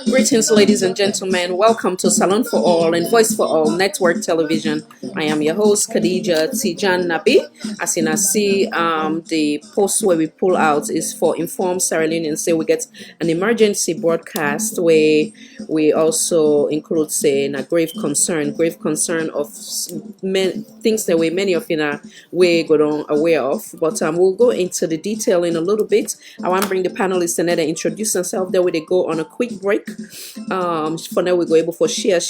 Greetings, ladies and gentlemen. Welcome to Salon for All and Voice for All Network Television. I am your host, Khadija Tijan Nabi. As you can see, the post where we pull out is for Inform Sierra Leoneans. So we get an emergency broadcast where we also include, say, a grave concern of things that many of you are aware of. But we'll go into the detail in a little bit. I want to bring the panelists and they introduce themselves. That way they go on a quick break. For now we go able for share,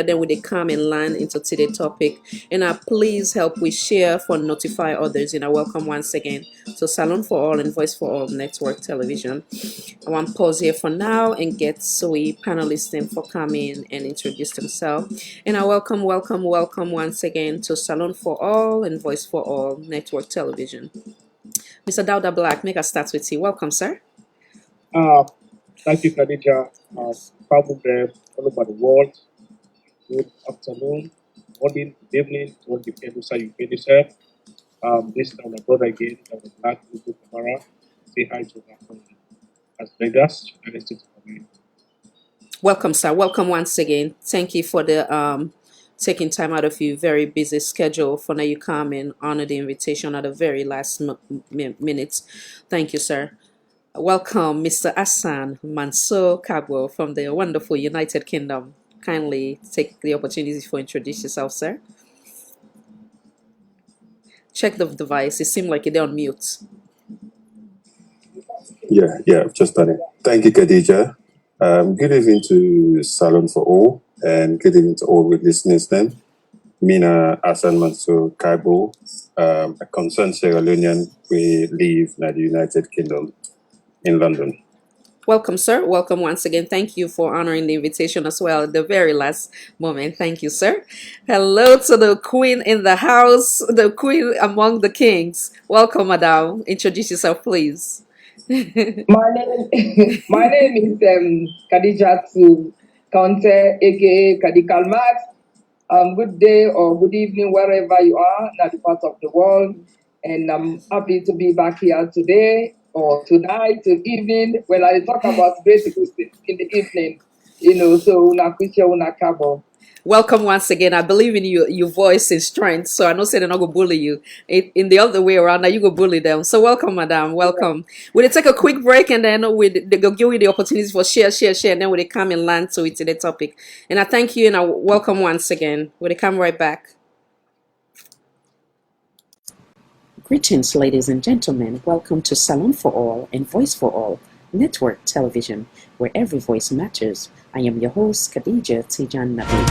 then we they come and land into today's topic. And please help with share for notify others. Welcome once again to Salon for All and Voice for All Network Television. I want to pause here for now and get we panelists them for coming and introduce themselves. And I welcome once again to Salon for All and Voice for All Network Television. Mr. Dauda Black, make us start with you. Welcome, sir. Thank you, Khadija. Travel there all over the world. Good afternoon, morning, good evening, what depends how you finish it. This is my brother again, the Black Google Camara. Say hi to her from Las Vegas, United States of America. Welcome, sir. Welcome once again. Thank you for the taking time out of your very busy schedule for now you come and honor the invitation at the very last minute. Thank you, sir. Welcome, Mr. Hassan Mansour Kagbo from the wonderful United Kingdom. Kindly take the opportunity for introduce yourself, sir. Check the device. It seemed like you're on mute. Yeah, I've just done it. Thank you, Khadija. Good evening to Salon for All, and good evening to all the listeners then. Mina Hassan Mansour Kagbo, a concerned Sierra Leonean. We live in the United Kingdom in London. Welcome, sir. Welcome once again. Thank you for honoring the invitation as well at the very last moment. Thank you, sir. Hello to the queen in the house, the queen among the kings. Welcome, madam. Introduce yourself, please. My name is Khadija Conte, aka Kadi Kalmat. Good day or good evening, wherever you are in that part of the world. And I'm happy to be back here today or tonight or evening when I talk about great in the evening. So una kabo. Welcome once again. I believe in your voice and strength, so I know say they're not gonna bully you. In the other way around, now you go bully them. So welcome, madam. Welcome. We'll take a quick break and then they'll give you the opportunity for share, and then we'll come and land to the topic. And I thank you and I welcome once again. We'll come right back. Greetings, ladies and gentlemen. Welcome to Salon for All and Voice for All Network Television, where every voice matters. I am your host, Khadija Tijan Nabi.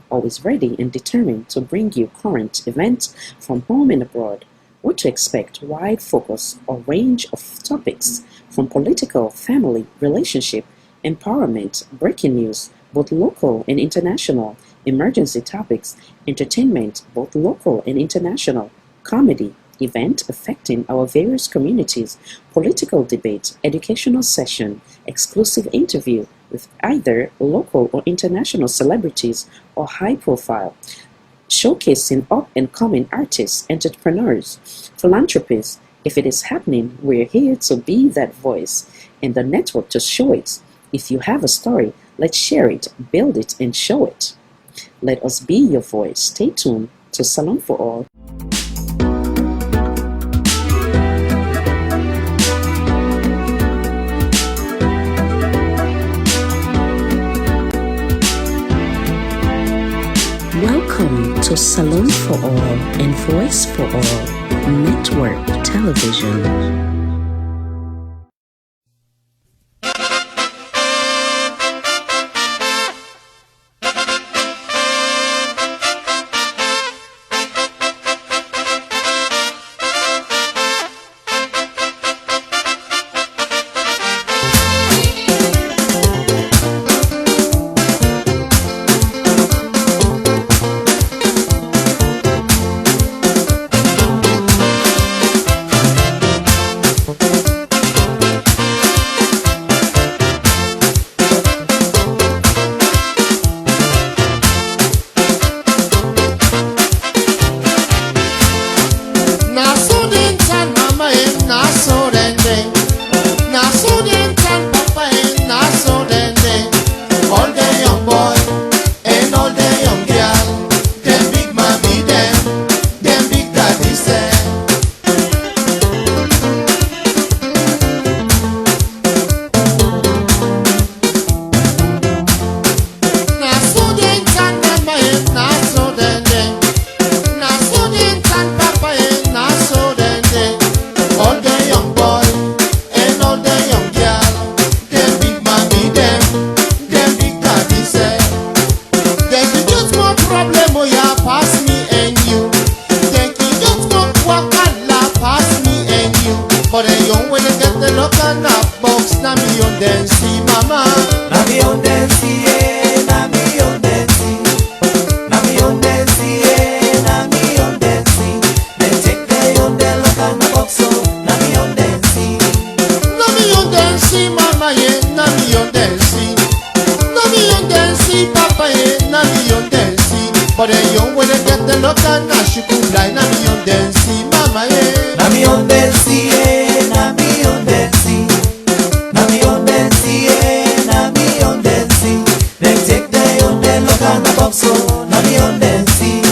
Always ready and determined to bring you current events from home and abroad. What to expect, wide focus or range of topics from political, family, relationship, empowerment, breaking news, both local and international, emergency topics, entertainment, both local and international, comedy, event affecting our various communities, political debate, educational session, exclusive interview with either local or international celebrities or high profile, showcasing up and coming artists, entrepreneurs, philanthropists. If it is happening, we're here to be that voice and the network to show it. If you have a story, let's share it, build it, and show it. Let us be your voice. Stay tuned to Salon for All. Welcome to Salon for All and Voice for All Network Television. the look and a box, na me on dancing, mama. Na mi on dancing, na mi on dancing. Na mi on dancing, na mi on dancing. Then take the on the look and a box, so na mi on dancing. Na me on dancing, mama, yeah, na me on dancing. Na me on dancing, papa, yeah, na me on dancing. But the young when they get the look and a she could lie, na me on dancing, mama, yeah. Na mi on dancing, na mi on dancing. Na mi on dancing, na mi on dancing. Then take the on the look and a box, so na mi on dancing.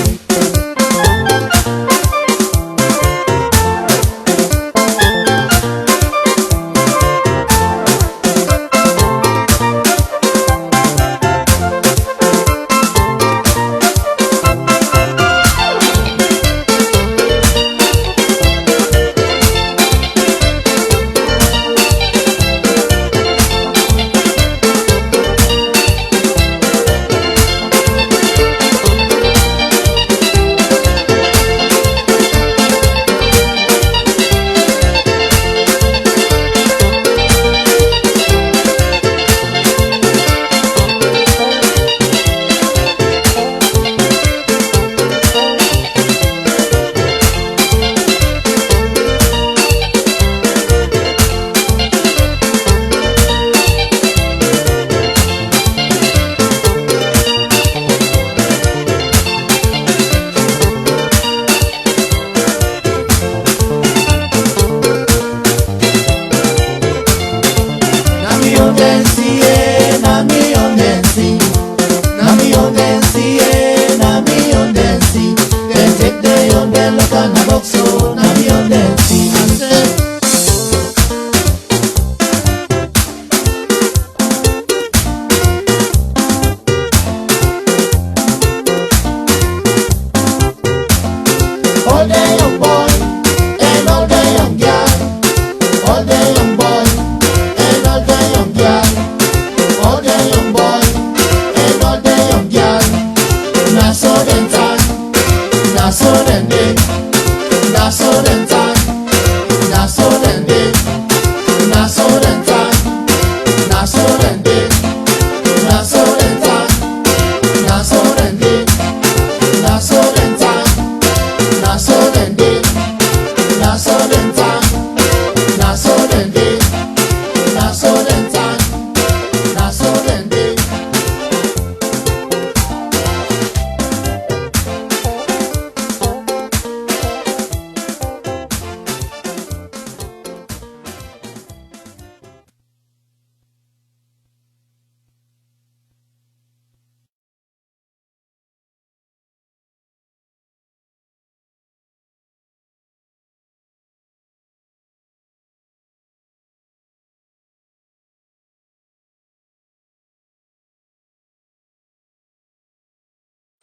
Na me on dancing, yeah, na me on dancing. Na me on dancing, yeah, na me on dancing. Then take the on the look and a box, so na me on dancing. I say, all day young boy and all day young girl. All day young boy and all day young girl. All day young boy and all day young girl. Na so them time, na so them day, na so them time, na so them day, na so them time, na so them day, na so them time, na so them day, na so them time, na so them day, na so them time, na so them day, na so them time, na so them day.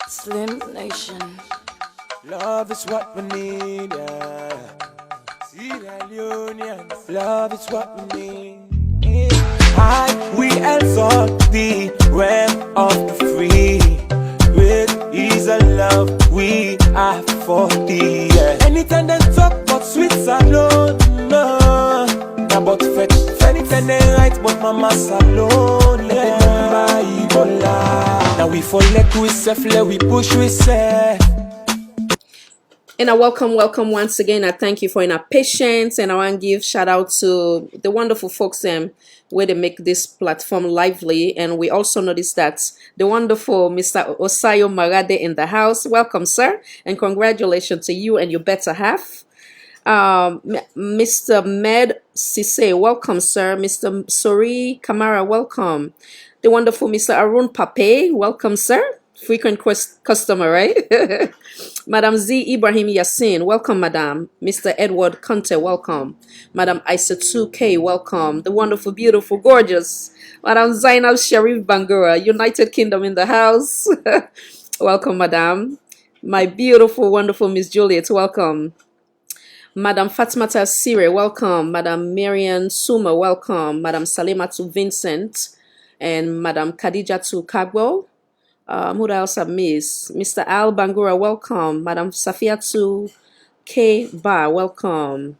Slim Nation. Love is what we need, yeah. See that Leone. Love is what we need. We exalt the realm of the free. Great is the love we have for thee, yeah. Anytime they talk about sweet alone, no. Now but fetch, anytime they right, but mama's alone, yeah. Now we fall like we self, let we push we self. And I welcome once again. I thank you for your patience, and I want to give shout out to the wonderful folks where they make this platform lively. And we also noticed that the wonderful Mr. Osayo Marade in the house. Welcome, sir, and congratulations to you and your better half. Mr. Med Sise, welcome, sir. Mr. Sori Kamara, welcome. The wonderful Mr. Arun Pape, welcome, sir. Frequent customer, right? Madam Z. Ibrahim Yassin, welcome, Madam. Mr. Edward Conte, welcome. Madam Isa 2K, welcome. The wonderful, beautiful, gorgeous Madam Zainab Sharif Bangura, United Kingdom in the house. Welcome, Madam. My beautiful, wonderful Miss Juliet, welcome. Madam Fatmata Sire, welcome. Madam Marian Suma, welcome. Madam Salimatu Vincent, and Madam Khadijatu Kagbo. Who else I miss? Mr. Al Bangura, welcome. Madam Safiatu K. Bar, welcome.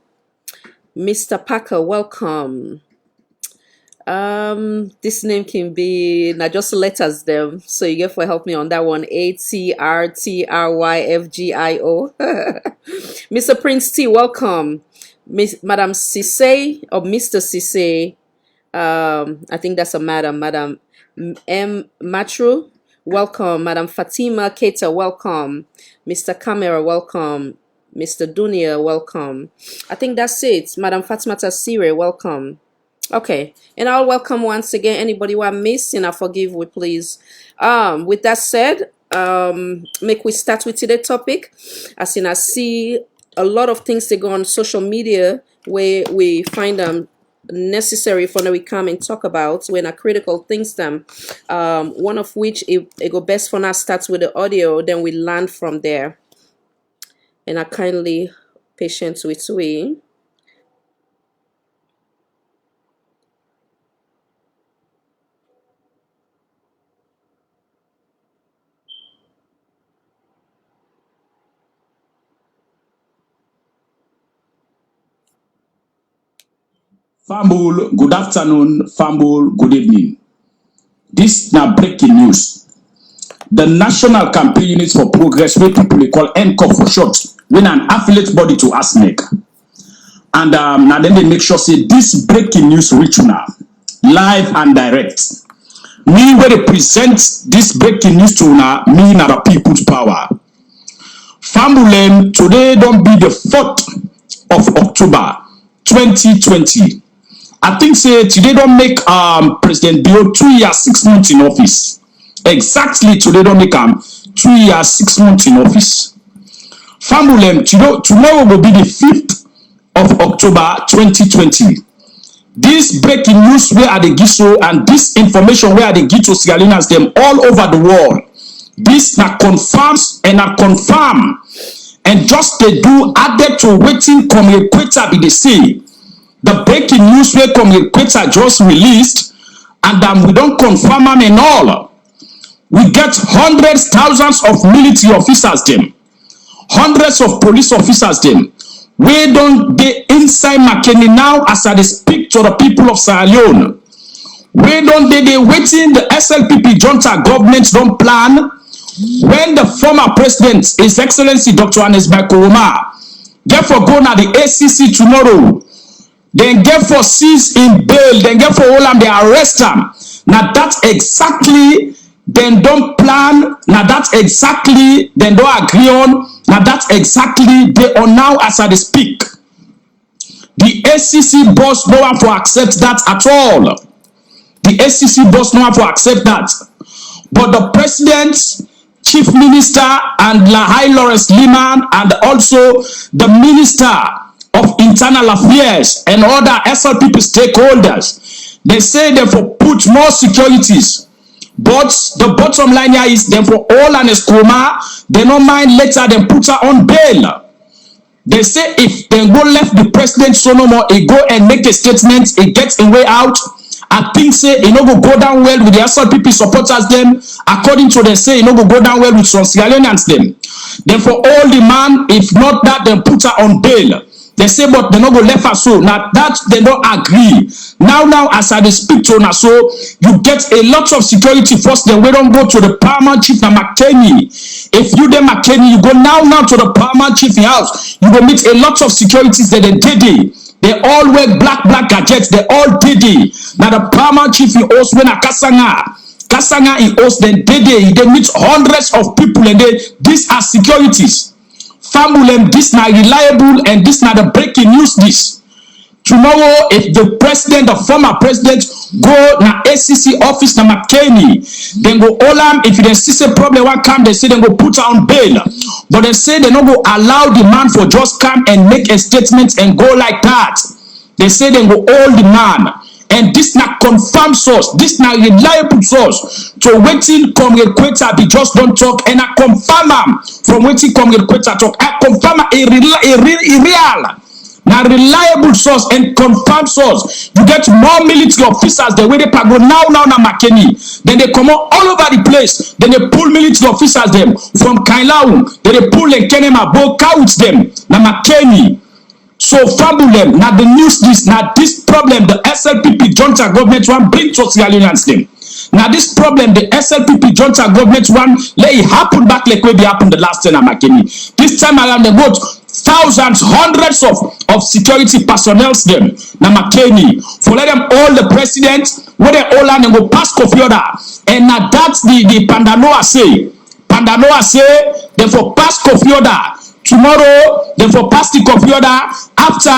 Mr. Packer, welcome. This name can be not just letters them, so you get for help me on that one. ATRTRYFGIO. Mr. Prince T, welcome. Madam Cisse or Mr. Cisse. I think that's a Madam M. Matru, welcome. Madam Fatima Keita, welcome. Mr. Camera, welcome. Mr. Dunia, welcome. I think that's it. Madam Fatima Tasire, welcome. Okay, and I'll welcome once again anybody who I miss and I forgive we please. With that said, make we start with today's topic. As in I see a lot of things that go on social media where we find them necessary for now we come and talk about when a critical things them. One of which it go best for now starts with the audio, then we learn from there. And I kindly patience with we. Fambul, good afternoon. Fambul, good evening. This now breaking news. The National Campaign Unit for Progress, where people they call NCOP for short, when an affiliate body to ASNEC. And now then they make sure say this breaking news reach now, live and direct. Me where they present this breaking news to now, me now the people's power. Fambulem, today don't be the 4th of October 2020. I think say today don't make President Bill 2 years 6 months in office. Exactly today don't make 2 years 6 months in office. Fambulem, tomorrow will be the 5th of October 2020. This breaking news where are the Giso and this information where are the Gito Sigalinas them all over the world. This na confirms and na confirm. And just they do added to waiting come equator be the same. The breaking news where come equator just released and we don't confirm them and all. We get hundreds, thousands of military officers them. Hundreds of police officers them. We don't get inside McKinney now as I speak to the people of Sierra Leone. We don't they waiting the SLPP junta government don't plan. When the former president, His Excellency Dr. Anes Bakoroma, get for go now the ACC tomorrow, then get for seize in bail, then get for all they arrest them. Now that's exactly then don't plan. Now that's exactly then don't agree on. Now that's exactly they are now as I speak. The ACC boss no one for accept that at all. The ACC boss no one for accept that. But the president, Chief Minister and Lahai Lawrence Liman and also the Minister of Internal Affairs and other SLPP stakeholders, they say they for put more securities. But the bottom line here is them for all and Escoma, they don't mind later them put her on bail. They say if they go left the president so no more, he go and make a statement, he gets a way out. I think say it no go down well with the SLPP supporters them. According to them say it no go down well with some Sierra Leoneans them. Then for all the man, if not that, then put her on bail. They say but they no go left her so. Now that they don't agree. Now as I speak to now so you get a lot of security first. Then we don't go to the paramount chief na McKinney. If you then McKinney, you go now to the paramount chief house. You will meet a lot of securities that they did. They all wear black gadgets. They all did it. Now the paramount chief he hosts when a Kasanga he hosts then did it. They meet hundreds of people and these are securities. Famulem, this now reliable and this now the breaking news this. Tomorrow, if the president, the former president, go na ACC office na McKinney, then go all if they see a problem one come, they say they go put her on bail. But they say they don't go allow the man for just come and make a statement and go like that. They say they go all the man. And this na confirmed source, this na reliable source. To waiting Comrade Quetta be just don't talk and I confirm from waiting Comrade Quetta talk. I confirm a real. Now reliable source and confirmed source. You get more military officers the way they go now McKinney. Then they come all over the place. Then they pull military officers them from Kailaun. Then they pull and Kenema both couch them. Now McKinney. So fabulem now the news this now this problem the SLPP junta government one bring to Sierra Leoneans them. Now this problem the SLPP junta government one let it happen back like where they happened the last time at Makeni. This time around they got thousands, hundreds of security personnel them now Makeni for let them all the president where they all and go pass Kofioda and now that's the Pandanoa say they for pass Kofioda. Tomorrow, they for pass the coffee order. After,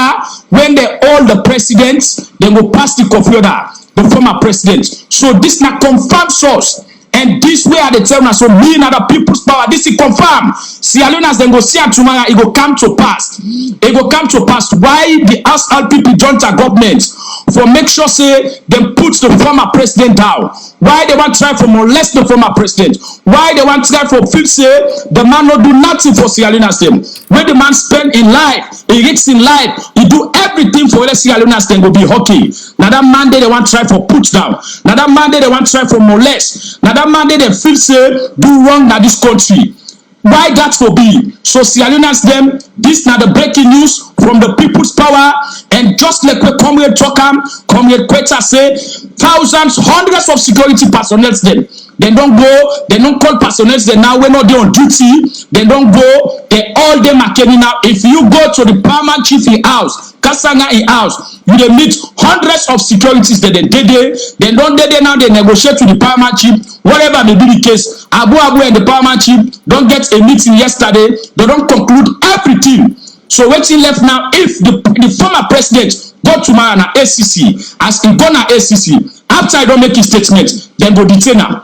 when they all the presidents, they will pass the coffee order, the former president. So this not confirmed source. And this way are the tell us so me and other people's power. This is confirmed. Sierra Leoneans then go see and tomorrow it will come to pass. It will come to pass. Why the SLPP junta government for make sure say them put the former president down. Why they want to try for molest the former president? Why they want to try for feel say the man not do nothing for Sierra Leoneans them? When the man spend in life, he risks in life, he do everything for the Sierra Leoneans then go be hockey. Now that man they want to try for put down. Now that man they want to try for molest. Now that man they feel say do wrong na this country. Why that for be? So Sierra Leoneans them, this now the breaking news from the people's power, and just like what Comrade Chokam, Comrade Quetta say, thousands, hundreds of security personnel them. They don't go, they don't call personnel them now when not they on duty, they don't go, they all them are carrying now. If you go to the paramount chief house, Kasanga house, you they meet hundreds of securities that they don't now they negotiate with the paramount chief, whatever may be the case. Abu and the paramount chief don't get a meeting yesterday, they don't conclude everything. So what's left now? If the former president go tomorrow na ACC, as he go na ACC, after I don't make his statement, then go detain him.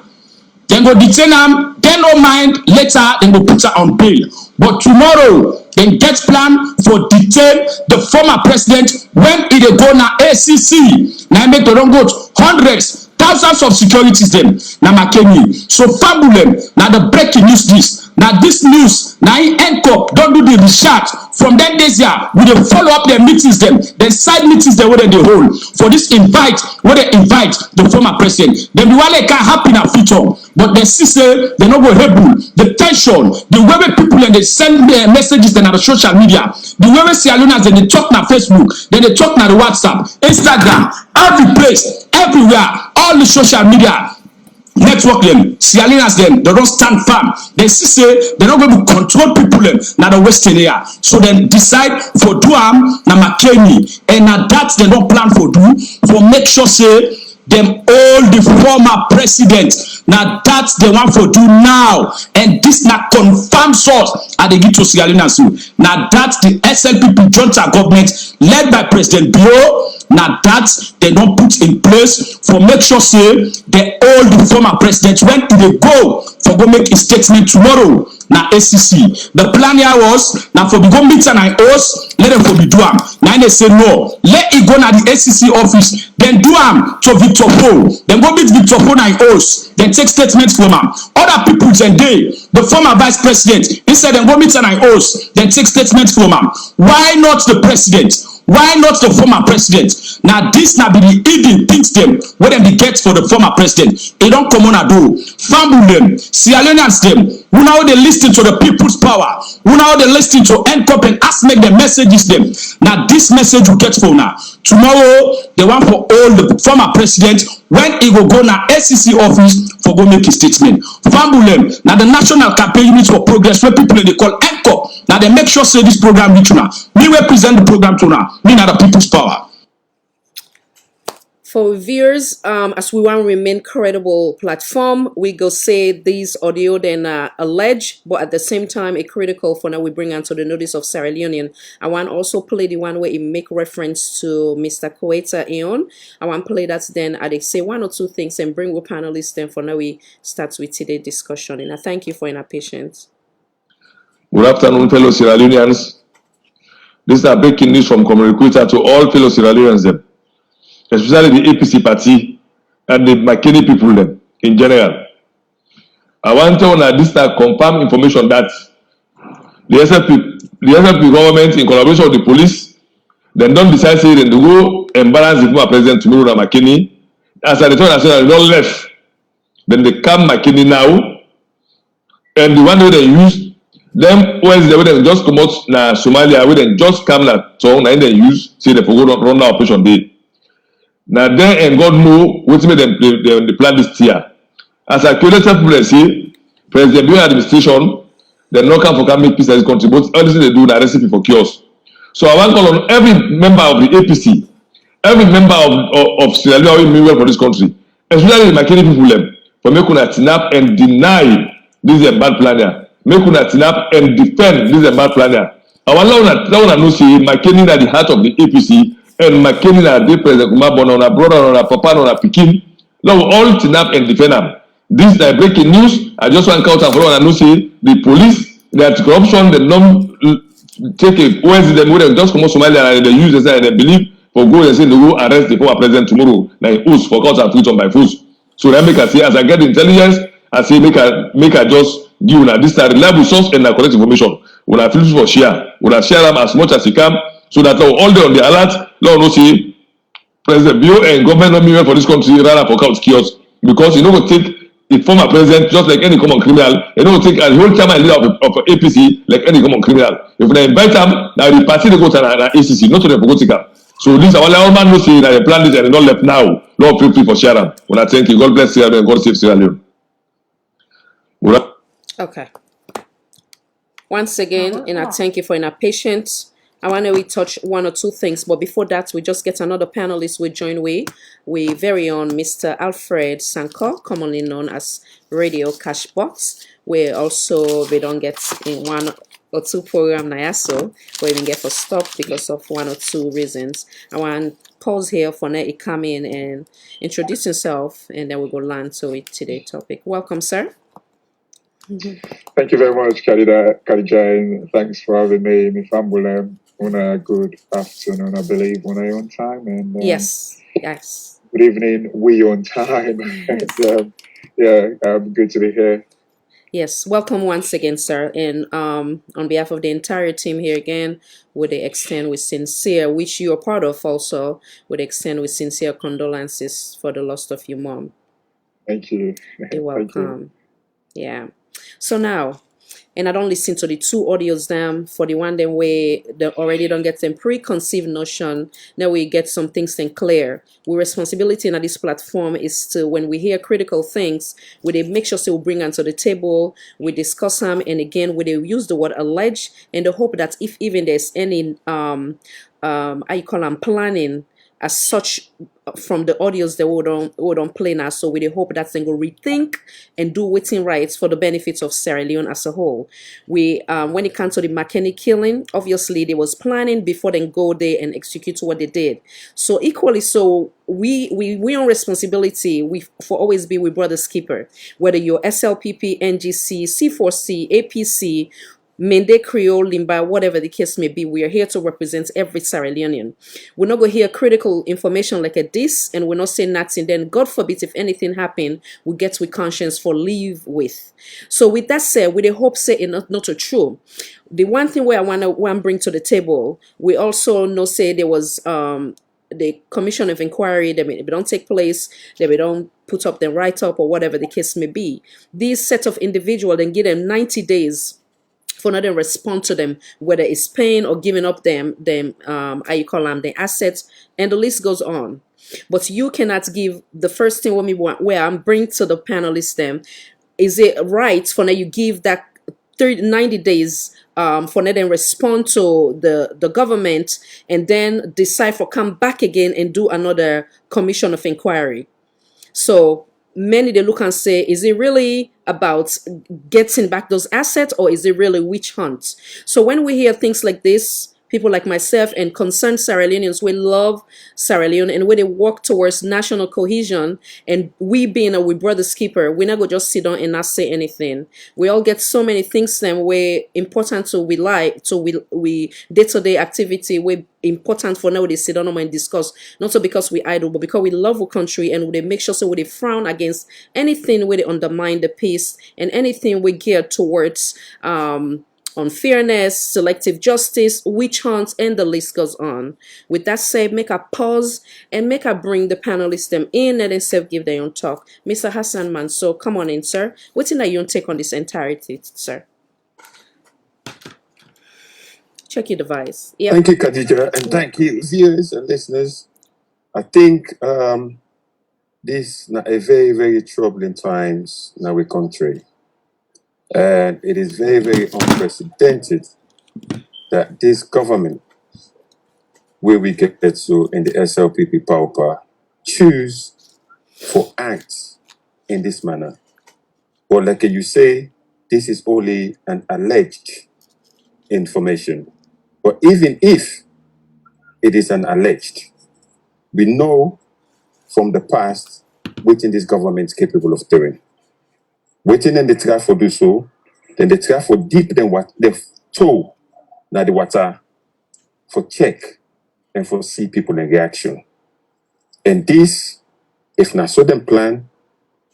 Then go detain him, then no mind, later then go put her on bail. But tomorrow, then get plan for detain the former president when he go na ACC. Now make the don't go hundreds, thousands of securities them na Makeni. So fabulem, now the breaking news this. Now this news, now in NCOP don't do the research from them days here. We dey follow up their meetings them, their side meetings they where they hold for this invite where they invite the former president. Then the one they can happen in future, but they see say they not go able the tension, the way people and they send their messages then on the social media, the way Sierra Leoneans then they talk na Facebook, then they talk na the WhatsApp, Instagram, every place, everywhere, all the social media. Network them, Sierra Leoneans them, they don't stand firm. They say they're not going to control people them now the Western area. So then decide for do na Makeni, and now that they don't plan for do for make sure say them all the former president. Now that they want for do now, and this not confirmed source at the Gito Sierra Leoneans. Now that the SLPP junta government led by President Bio. Now that they don't put in place for make sure say the all the former presidents when they go for go make a statement tomorrow na ACC. The plan here was now for the go meet and I host let them for be do am. Now they say no, let it go na the ACC office. Then do am to Victor Paul. Then go meet Victor Paul and host. Then take statements from him. Other people then they the former vice president instead then go meet and I host. Then take statements from him. Why not the president? Why not the former president? Now this now be the hidden things them where them they get for the former president. They don't come on a do. Famble them, Sierra Leoneans them. Who now they listen to the people's power? Who now they listen to NCOP and ask make the messages them. Now this message will get for now. Tomorrow they want for all the former president when he will go na ACC office for go make a statement. Famble them. Now the National Campaign Unit for Progress where people they call NCOP. Now they make sure say this program reach now. Me represent the program to now. Me now the people's power. For viewers, as we want to remain credible platform, we go say these audio then alleged, but at the same time, a critical for now we bring onto the notice of Sierra Leonean. I want also play the one where it make reference to Mr. Quetta Leone. I want play that then I say one or two things and bring with panelists then for now we start with today's discussion. And I thank you for your patience. Good afternoon, fellow Sierra Leoneans. This is breaking news from Comrade Quetta to all fellow Sierra Leoneans them, especially the APC party and the Makeni people them in general. I want to know this confirm information that the SLP government in collaboration with the police then don't decide say then to go embarrass the former president tomorrow na Makeni. As I return national don't left. Then they come Makeni now and the one that they use Them OS they would just come out na Somalia, we then just come na song na then use say they forgot run that operation day. Now then and God know what made them the plan this year. As I created people say, President Buhari administration, they not come for can make peace as contribute. All this they do na recipe for chaos. So I want to call on every member of the APC, every member of Sierra Leone mean well for this country, especially the Makeni people them, for make una tinap and deny this is a bad planner. Make una tinap and defend this is a bad planner. Our law know say Makeni at the heart of the APC and Makeni at the President Kumabona, on a brother, on a papa, on a pikin. Now all tinap and defend them. This is breaking news. I just want to count and follow and know say the police, that corruption, the non take a Wednesday, them would just come to Somalia and they use this and they believe for go and say they will arrest the former president tomorrow. Now us for court and on by force. So then make I say as I get intelligence, I say make I just give una this reliable source and correct information. When I feel for share, when I share them as much as you can, so that all day on the alert, now no say President Bio and government not mean for this country rather for count chaos because you know what take a former president just like any common criminal, you know take a whole chairman leader of APC like any common criminal. If they invite them, now the party they go to an ACC, not to the political. So this our all man will say that they plan this and they don't left now. Lord feel free for sharing. When I thank you, God bless Sierra Leone and God save Sierra Leone. Okay. Once again, and I thank you for your patience. I want to touch one or two things, but before that, we just get another panelist we join we very own Mr. Alfred Sanko, commonly known as Radio Cashbox. We also we don't get in one or two program now, so we even get for stop because of one or two reasons. I want pause here for Nate come in and introduce himself, and then we go learn to today's topic. Welcome, sir. Thank you very much, Khadija, and thanks for having me. Mifambule, on a good afternoon, I believe, on our own time. And Yes. Good evening, we on time. And good to be here. Yes, welcome once again, sir. And on behalf of the entire team here again, would extend with sincere, which you are part of also, would extend with sincere condolences for the loss of your mom. Thank you. You're welcome. Yeah. So now, and I don't listen to the two audios them for the one them way they already don't get them preconceived notion. Now we get some things then clear. We responsibility in this platform is to when we hear critical things, we make sure we bring onto the table, we discuss them, and again we use the word allege and the hope that if even there's any how you call them planning as such from the audios that we don't play now. So we hope that they go rethink and do waiting rights for the benefits of Sierra Leone as a whole. We when it comes to the McKinney killing, obviously there was planning before they go there and execute what they did. So equally so we on responsibility we for always be with brother's keeper, whether you're SLPP, NGC, C4C, APC, Mende, Creole, Limba, whatever the case may be, we are here to represent every Sierra Leonean. We're not going to hear critical information like this, and we're not saying nothing. Then, God forbid, if anything happen, we get with conscience for live with. So, with that said, with the hope say it not true. The one thing where I want to bring to the table, we also know say there was the commission of inquiry. They don't take place. They don't put up the write up or whatever the case may be. These set of individuals then give them 90 days. For not to respond to them, whether it's paying or giving up them how you call them the assets, and the list goes on. But you cannot give the first thing where I'm bring to the panelists them. Is it right for now you give that 90 days for now then respond to the government and then decide for come back again and do another commission of inquiry? So many they look and say, is it really about getting back those assets or is it really witch hunt? So when we hear things like this, people like myself and concerned Sierra Leoneans, we love Sierra Leone and when they work towards national cohesion and we being a we brother's keeper, we're not going to just sit down and not say anything. We all get so many things then we're important to we day-to-day activity we're important for now they sit down and discuss, not so because we idle, but because we love our country and they make sure so they frown against anything where they undermine the peace and anything we gear towards unfairness, selective justice, witch hunts, and the list goes on. With that said, make a pause and make a bring the panelists them in and then give their own talk. Mr. Hassan Mansour, come on in, sir. What's in that you take on this entirety, sir? Check your device. Yep. Thank you, Khadija, and thank you, viewers and listeners. I think this na a very, very troubling times in our country. And it is very, very unprecedented that this government, where we get to in the SLPP power, choose for acts in this manner. But like you say, this is only an alleged information. But even if it is an alleged, we know from the past what this government is capable of doing. Waiting and they try for do so, then they try for deep than what they toe now the water for check and for see people in reaction. And this, if not so them plan,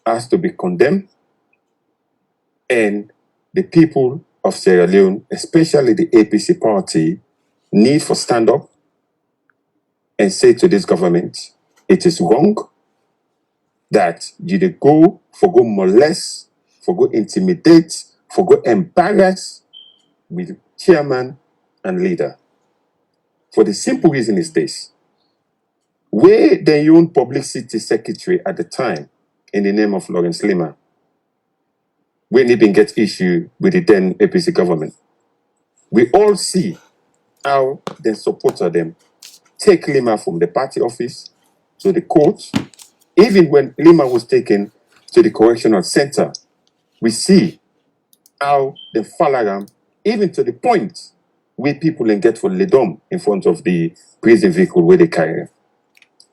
has to be condemned. And the people of Sierra Leone, especially the APC party, need for stand up and say to this government, it is wrong that you dey go for go molest, for go intimidate, for go embarrass with chairman and leader. For the simple reason is this. Where the own publicity secretary at the time, in the name of Lawrence Lima, when he been get issue with the then APC government, we all see how the supporter them take Lima from the party office to the court. Even when Lima was taken to the correctional center, we see how they follow him, even to the point where people can get for Ledom in front of the prison vehicle where they carry him.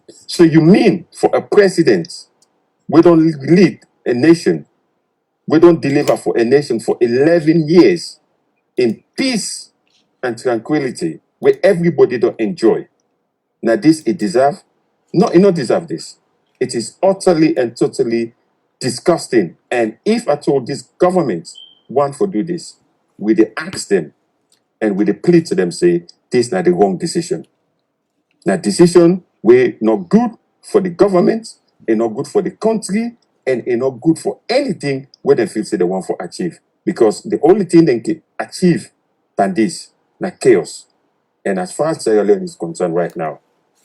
So you mean for a president, we don't lead a nation, we don't deliver for a nation for 11 years in peace and tranquility, where everybody don't enjoy. Now this it deserve? No, it not deserve this. It is utterly and totally disgusting. And if at all this government want to do this, we dey ask them and we dey plead to them say this not the wrong decision. Now decision we not good for the government, and not good for the country, and not good for anything where they feel say they want to achieve. Because the only thing they can achieve than this, na chaos. And as far as Sierra Leone is concerned right now,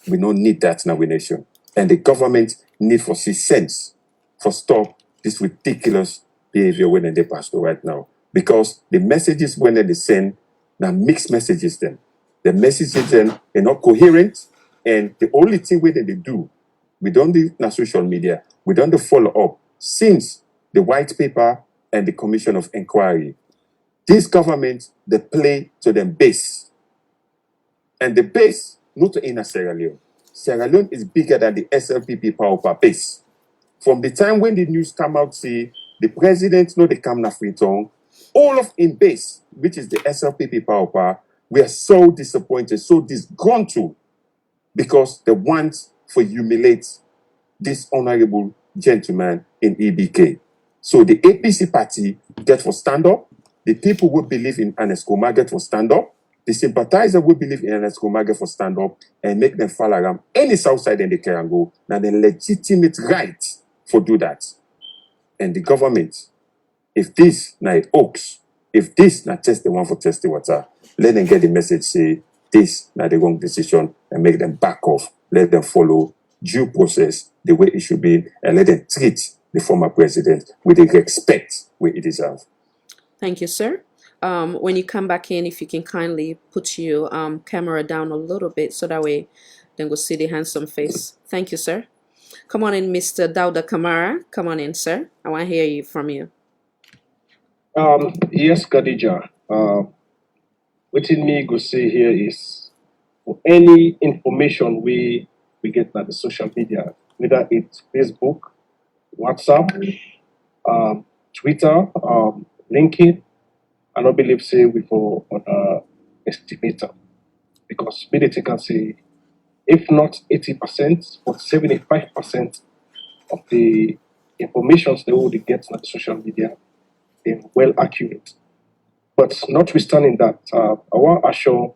we don't need that in our nation. And the government need for see sense for stop this ridiculous behavior when they pass through right now. Because the messages when they send, now mixed messages them. The messages then are not coherent, and the only thing we they do, we don't do na social media, we don't do follow up since the white paper and the commission of inquiry. This government they play to them base. And the base, not in Sierra Leone. Sierra Leone is bigger than the SLPP power base. From the time when the news come out, say the president no they come na Freetown, all of in base, which is the SLPP power, we are so disappointed, so disgruntled, because they want to humiliate this honorable gentleman in EBK. So the APC party get for stand up. The people who believe in Ernest Koma get for stand up. The sympathizer who believe in Ernest Koma get for stand up and make them fall around any south side in the can go. Now the legitimate right for do that. And the government, if this na it oaks, if this na test the one for test the water, let them get the message say this na the wrong decision and make them back off. Let them follow due process the way it should be, and let them treat the former president with the respect where it deserves. Thank you, sir. When you come back in, if you can kindly put your camera down a little bit so that way then we'll see the handsome face. Thank you, sir. Come on in, Mr. Dauda Kamara. Come on in, sir. I want to hear you from you. Yes, Khadija. What me go say here is for any information we get on the social media, whether it's Facebook, WhatsApp, Twitter, LinkedIn, I don't believe say we for estimator, because maybe they can say if not 80%, but 75% of the informations they will get on the social media, they're well accurate. But notwithstanding that, I want to assure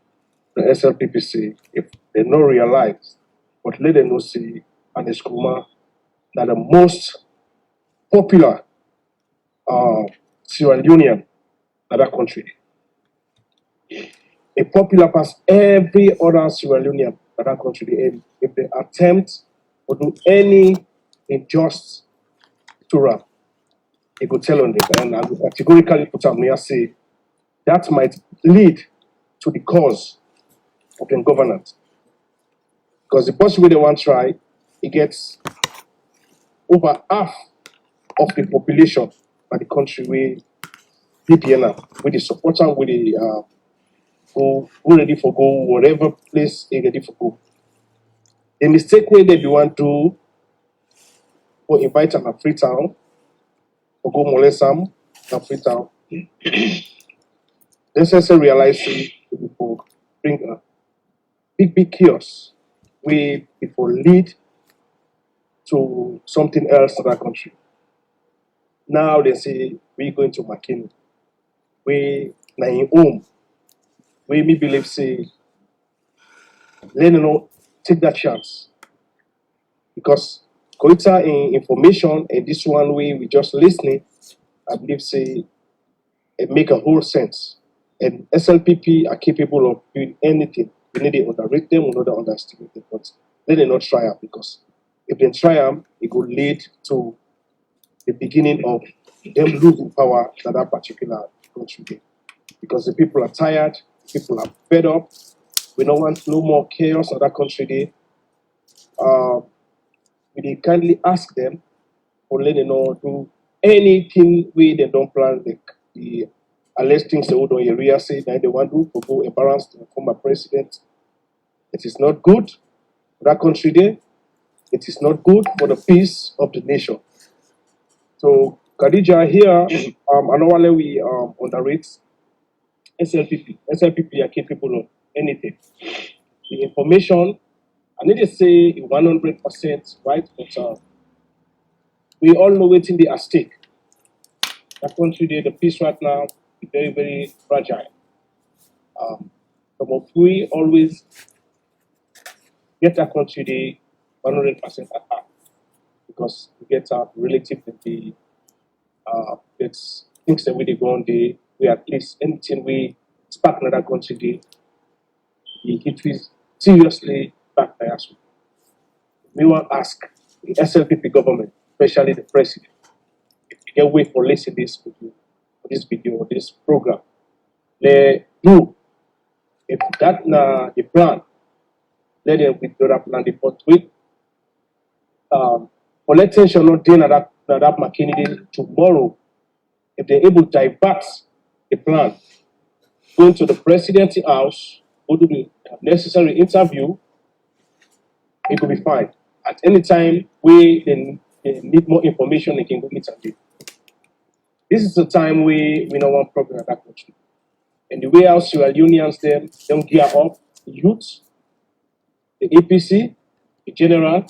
the SLPPC, if they not realize, but let them know see Ernest Koma that the most popular Sierra Leonean in that country. a popular person, every other Sierra Leonean that that country, and if they attempt or do any injustice to her, he could tell on them, and I will categorically put up here say that might lead to the cause of the governance. Because the person they want to try, it gets over half of the population of the country where PPN, with the supporter, with the go ready for go, whatever place they ready for go. The mistake way they want to go invite them to Freetown or go molest them at Freetown. Then say realize people bring a big chaos where people lead to something else in that country. Now they say we're going to McKinney. We na in home. We me believe say let them know take that chance. Because Koita in information and this one way we just listening, I believe say it make a whole sense. And SLPP are capable of doing anything. We need to underrate them, we need to underestimate them, but let them not try them because if they try them, it could lead to the beginning of them losing power to that particular country. Because the people are tired, people are fed up, we don't want no more chaos in that country. We kindly ask them or let them know do anything we they don't plan the alleged things they would on area say that they want to go embarrass the former president. It is not good for that country there. It is not good for the peace of the nation. So Khadija here, annually we underrate SLPP. SLPP are capable of anything. The information, I need to say 100% right, but we all know what's in the at stake. That country there, the peace right now is very, very fragile. Some of we always get that country there 100% at heart because we get our relative that the it's things that we go on there, we at least anything we spark another country there, the history is seriously back by us. We want to ask the SLPP government, especially the president, if you can wait for listening this video or this program, let do if that the plan, let them withdraw that plan the fourth week. For let tension not doing that McKinney tomorrow. If they're able to divert the plan, go into the presidency house, go to the necessary interview, it will be fine. At any time we they need more information, they can go interview. This is the time we don't want problem at that country. And the way our Sierra Unions them don't gear up, the youth, the APC, the general,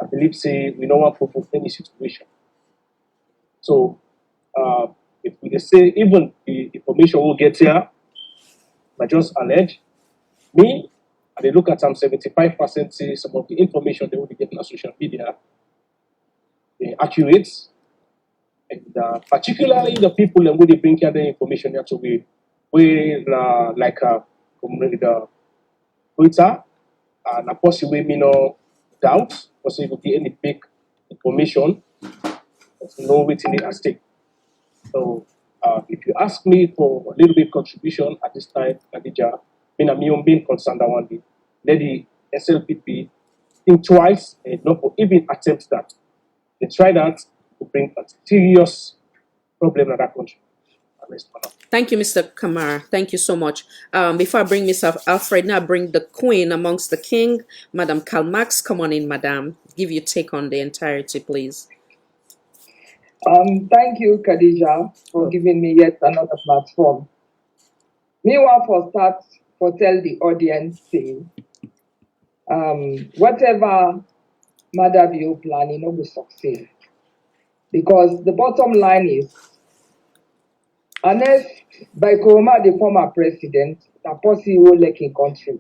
I believe say we don't want to provoke any situation. So if we say even the information will get here, but just allege me, and they look at some 75% say some of the information they will be getting on social media, they accurate, and particularly the people that will bring here the information here to we like the Twitter, and possibly me no doubt, possibly will be any fake information, no waiting at stake. So if you ask me for a little bit contribution at this time, Khadija, I'm being concerned that one day. Let the SLPP think twice and not even attempt that. They try that to bring a serious problem in that country. Thank you, Mr. Kamar. Thank you so much. Before I bring Mr. Alfred, now bring the queen amongst the king, Madam Kalmax. Come on in, Madam. Give your take on the entirety, please. Thank you, Khadija, for giving me yet another platform. Meanwhile, for start, for tell the audience, say, whatever Madavio planning will succeed. Because the bottom line is, unless by Koroma, the former president, the policy will like in country.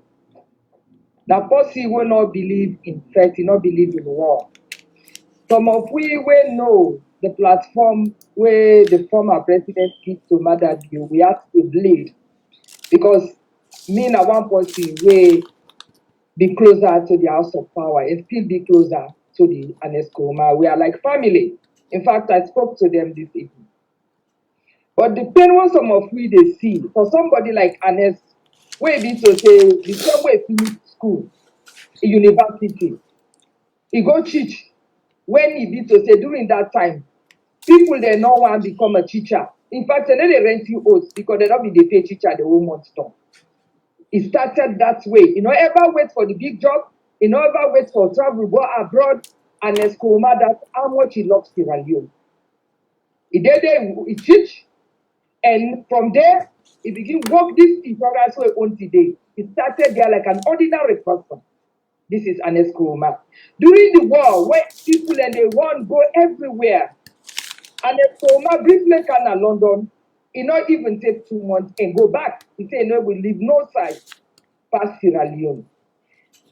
The policy will not believe in threat, not believe in war. Some of we will know the platform where the former president gives to Madavio, we have to bleed. Because me na one person wey be closer to the house of power and still be closer to the Anescoma. We are like family. In fact, I spoke to them this evening. But the pain was some of we they see for somebody like Anes, where be to say the same way finish school, university, he go teach. When he be to say during that time, people they no want to become a teacher. In fact, they know they rent you oats because they don't be the pay teacher the whole month store. It started that way. You know, ever wait for the big job, you know, ever wait for travel, go abroad, and Escoma that how much he loves Sierra Leone. He did there, he teach, and from there, he began work this insurance way on today. He started there like an ordinary person. This is an Escoma. During the war, where people and they want go everywhere, and Escoma briefly came to London, he not even take 2 months and go back. He said, no, we leave no side past Sierra Leone.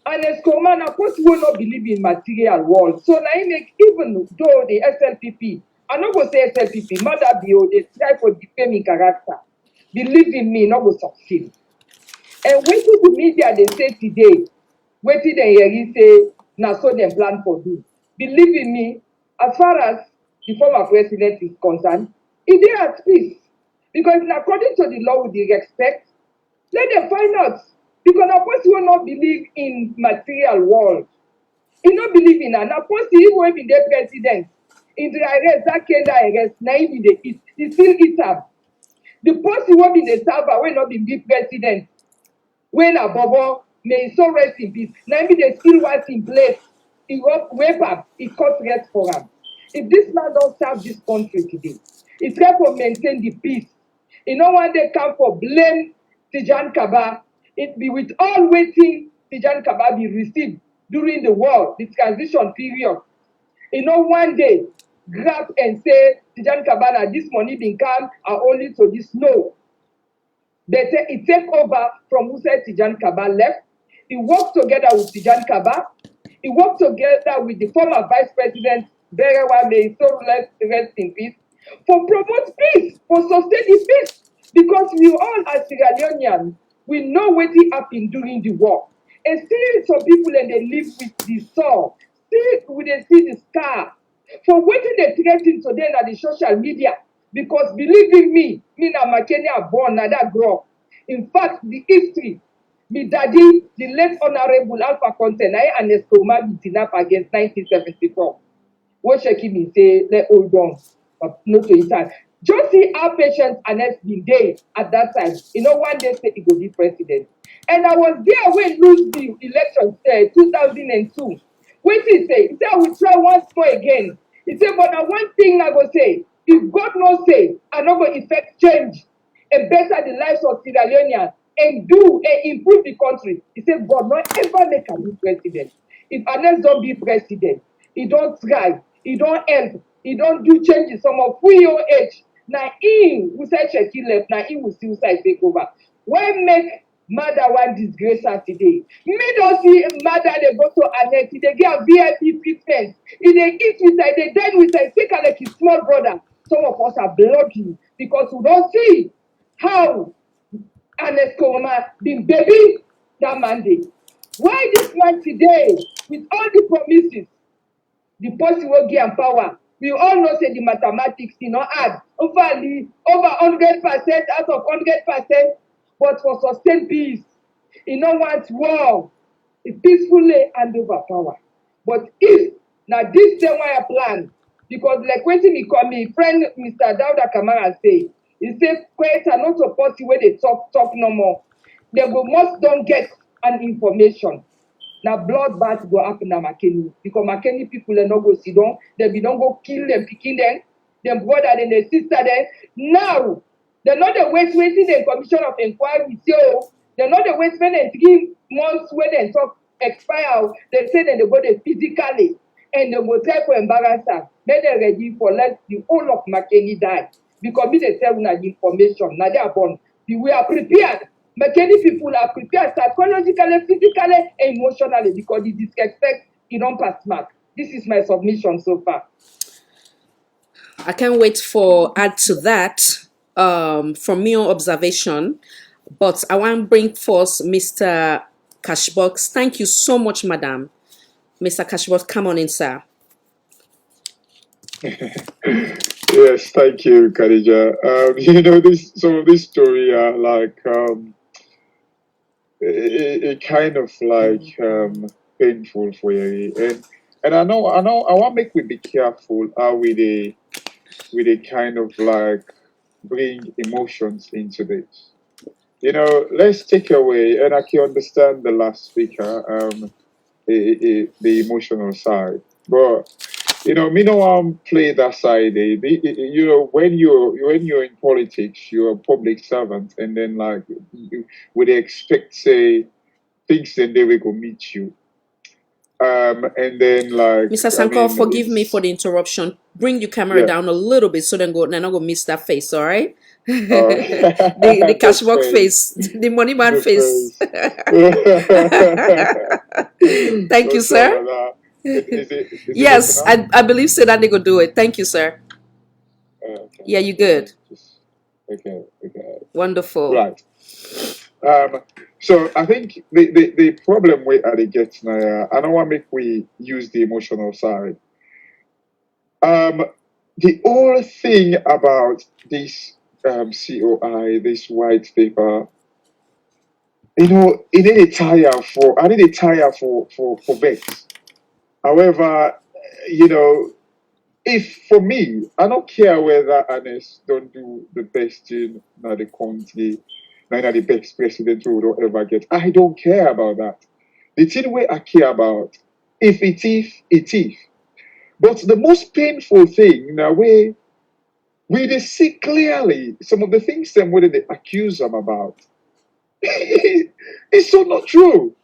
And Escoma, of course, will not believe in material world. So now he make, even though the SLPP, I not go say SLPP, Mother BO, they try for defaming character. Believe in me, not go succeed. And when to the media they say today, wait till they hear you say, now so they plan for do. Believe in me, as far as the former president is concerned, he dey at peace. Because according to the law with the respect, let them find out. Because a person will not believe in material world. He not believe in that. A person even be the president, in the arrest, that kind of arrest, now he be the eat. He still eat up. The person will be the server, will not be the president. When a bobo may so rest in peace. Now be the still was in place. He was wake up, he caught rest for him. If this man don't serve this country today, it's try to maintain the peace. You know when they come for blame Tijan Kaba, it be with all waiting Tijan Kaba be received during the war, the transition period. You know one day grab and say Tijan Kaba, this money been come are only to this. No. He take over from who said Tijan Kaba left. He worked together with Tijan Kaba. He worked together with the former Vice President Berewa, may he so rest in peace, for promote peace, for sustain the peace. Because we all as Sierra Leoneans, we know what happened during the war. And still some people and they live with the sore. Still we they see the scar. For what they threaten today on the social media. Because believe in me na Makenia born na that grow up. In fact, the history, my daddy, the late Honorable Alpha Conte, and Escoma beating up against 1974. What shaking me say, let hold on, but not to his time. Just see how patient Anes been there at that time. You know, one day say he will be president. And I was there when lose the election 2002. What he say? He said, I will try once more again. He said, but one thing I go say, if God no say, I not go effect change and better the lives of Sierra Leoneans and do and improve the country. He said, God not ever make a new president. If Anes don't be president, he don't try, he don't help, he don't do changes. Some of we your age. Now he who said Sheki left, now he will still say take over. Why make mother one disgrace her today? Me don't see mother they go to Anes, they get a VIP treatment. If they eat with her, they dine with her, take her like his small brother. Some of us are bloody because we don't see how Anes Koroma been baby that mandate. Why this man today, with all the promises, the person will give power. We all know say the mathematics, add over 100% out of 100%, but for sustained peace, want war, it peacefully hand over power. But if now this same way I plan, because like when me call me friend Mr. Dauda Kamara say, he said, quite are not supposed to where they talk no more. They will must don't get an information. Now bloodbath go happen na Makeni because Makeni people are not go sit down. They be don't go kill them, picking them brother and their sister then. Now they're not the waste waiting the commission of inquiry. So they're not the waste when 3 months when they talk expire. They say that they go there physically and they will try for embarrass her. Then they're ready for let the whole of Makeni die because me they tell you the information. Now they are born. We are prepared. Many people are prepared psychologically, physically, and emotionally because the disrespect, don't pass mark. This is my submission so far. I can't wait for add to that. From your observation, But I want to bring forth Mr. Cashbox. Thank you so much, madam. Mr. Cashbox, come on in, sir. Yes, thank you, Khadija. Some of this story are like it kind of like painful for you, and I want make we be careful how we kind of like bring emotions into this. Let's take away, and I can understand the last speaker, the emotional side, but me no play that side. When you're in politics, you're a public servant, and then like would they expect say things, then they will go meet you. And then like Mr. I Sanko, mean, forgive me for the interruption. Bring your camera yeah. down a little bit so then I not go miss that face, all right? the The Cashbox face, face, the money man the face. face. Thank you, Don't tell sir. her that. Is it better Yes, now? I believe so that they go do it. Thank you, sir. Okay. Yeah, you good. Okay. Wonderful. Right. So I think the problem we are get now, I don't want to make we use the emotional side. The whole thing about this COI, this white paper, it need a tire for I need a tire for Vex. However, if for me, I don't care whether Ernest don't do the best in the country, neither the best president we will ever get. I don't care about that. The thing where I care about, if it is, it is. But the most painful thing, in a way, we dey see clearly some of the things them where they accuse them about. It's so not true.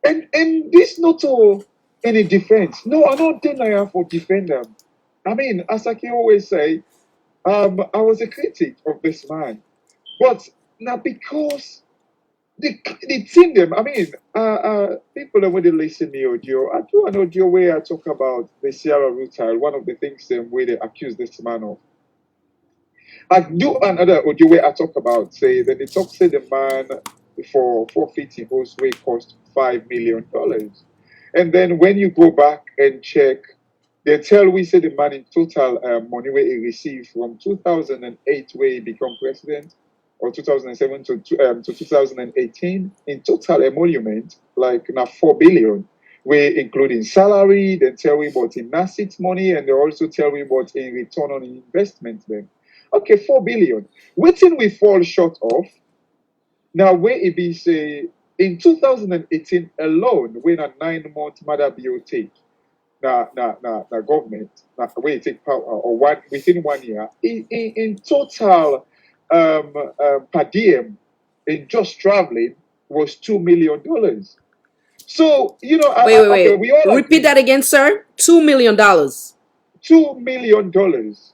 And this not all any defense. No, I don't deny for defend them. I mean, as I can always say, I was a critic of this man. But now because the thing them, I mean, people that when they listen to audio, I do an audio where I talk about the Sierra Rutile, one of the things them where they accuse this man of. I do another audio where I talk about say that they talk say the man for forfeiting his way cost $5 million. And then when you go back and check, they tell we say the man in total money where he received from 2008 where he become president, or 2007 to 2018 in total emolument like now 4 billion, where including salary. Then tell we about in asset money, and they also tell we about in return on investment. Then okay, 4 billion. Waiting we fall short of now where it be say in 2018 alone, when a 9 month mother bill take government where it take power or one within 1 year in total per diem in just traveling was $2 million. So Wait. we all Repeat agree that again, sir. $2 million. $2 million.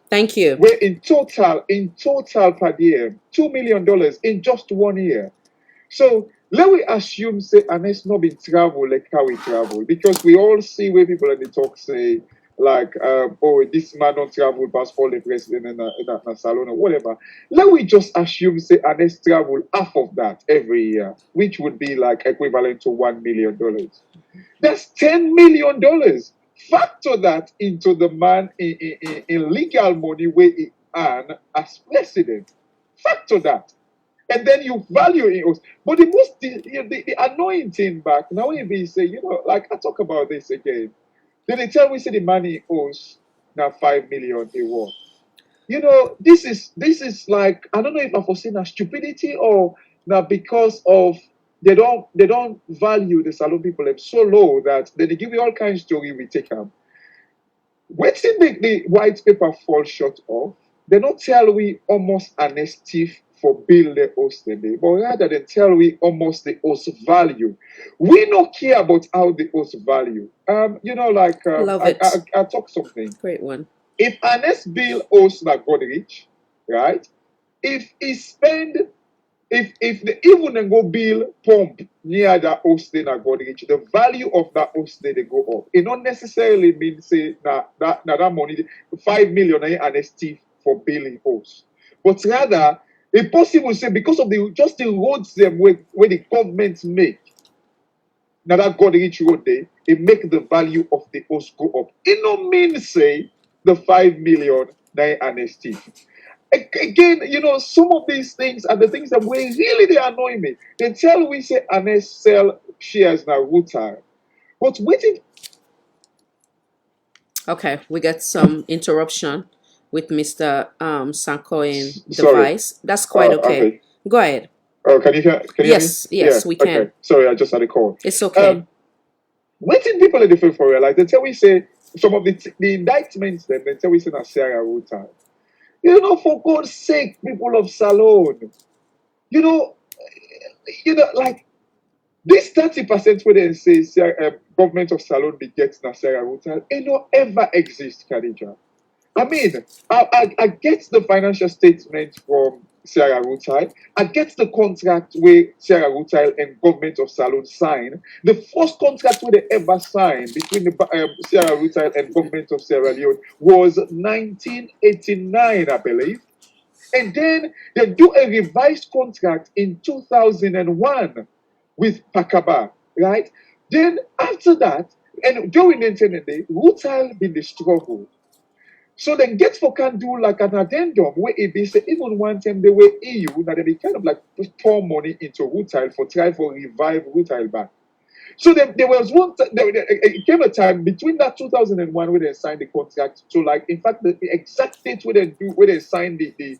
Thank you. Where in total per diem $2 million in just 1 year. So let we assume say Ernest not been travel like how we travel, because we all see where people in the talk say like oh, this man don't travel past all the president in a salon or whatever. Let we just assume say Ernest travel half of that every year, which would be like equivalent to $1 million. That's $10 million. Factor that into the man in legal money where he earn as president. Factor that. And then you value it. But the most the annoying thing back now, if we say, like I talk about this again, then they tell me say the money owes now 5 million a war. This is like, I don't know if I foreseen a stupidity or now because of they don't value the salon people so low that they give you all kinds of story we take them. Wetin make the white paper fall short of? They not tell we almost an thief for bill the host today, but rather they tell we almost the host value. We not care about how the host value. Like Love it. I talk something. Great one. If Ernest bill host na God rich, right? If he spend if the even then go bill pump near that host na God rich, the value of that host they go up. It not necessarily mean say that money 5 million and a thief for billing host. But rather, It's possible say because of the just the roads them where the government make. Now that God reach road there, it make the value of the house go up. It no mean say the 5 million they honesty. Again, some of these things are the things that really they annoy me. They tell we say honest sell shares now root time. But waiting. Okay, we get some interruption with Mr. Sankoin Sorry. device. That's quite okay. Okay. Go ahead. Oh, can you hear me? Yes, yes, Yeah, we can. okay. Sorry, I just had a call. It's okay. Waiting people are different for real. Like they tell we say some of the indictments then they tell we say na Sarah root time. For God's sake, people of Salone, you know, like this 30% where they say government of Salone begets na Sarah Rutal, it don't ever exist, Khadija. I mean, I get the financial statement from Sarah Rutal. I get the contract where Sarah Rutal and government of Salone sign. The first contract where they ever signed between the Sarah Rutal and government of Sierra Leone was 1989, I believe. And then they do a revised contract in 2001 with Pakaba, right? Then after that, and during the internet day, Rutal been the struggle. So then get for can do like an addendum where it be say even one time they were EU, now they be kind of like pour money into Rutal for try for revive Rutal back. So there was it came a time between that 2001 where they signed the contract. So like in fact the exact date where they signed the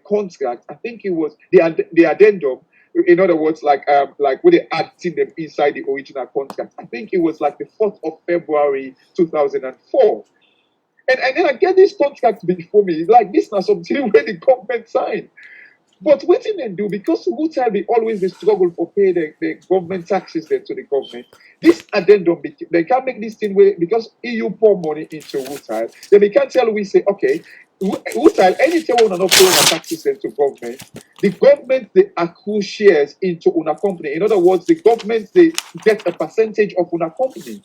contract, I think it was the addendum. In other words, like where they added them inside the original contract. I think it was like the 4th of February 2004. And then I get this contract before me, like this now something where the government signed. But what did they do? Because Rutal be always the struggle for pay the government taxes then to the government. This addendum, they can't make this thing where because EU pour money into Rutal, then they can't tell we say, okay, Rutal, anything we not pay our taxes then to government, the government they accrue shares into una company. In other words, the government they get a percentage of una company.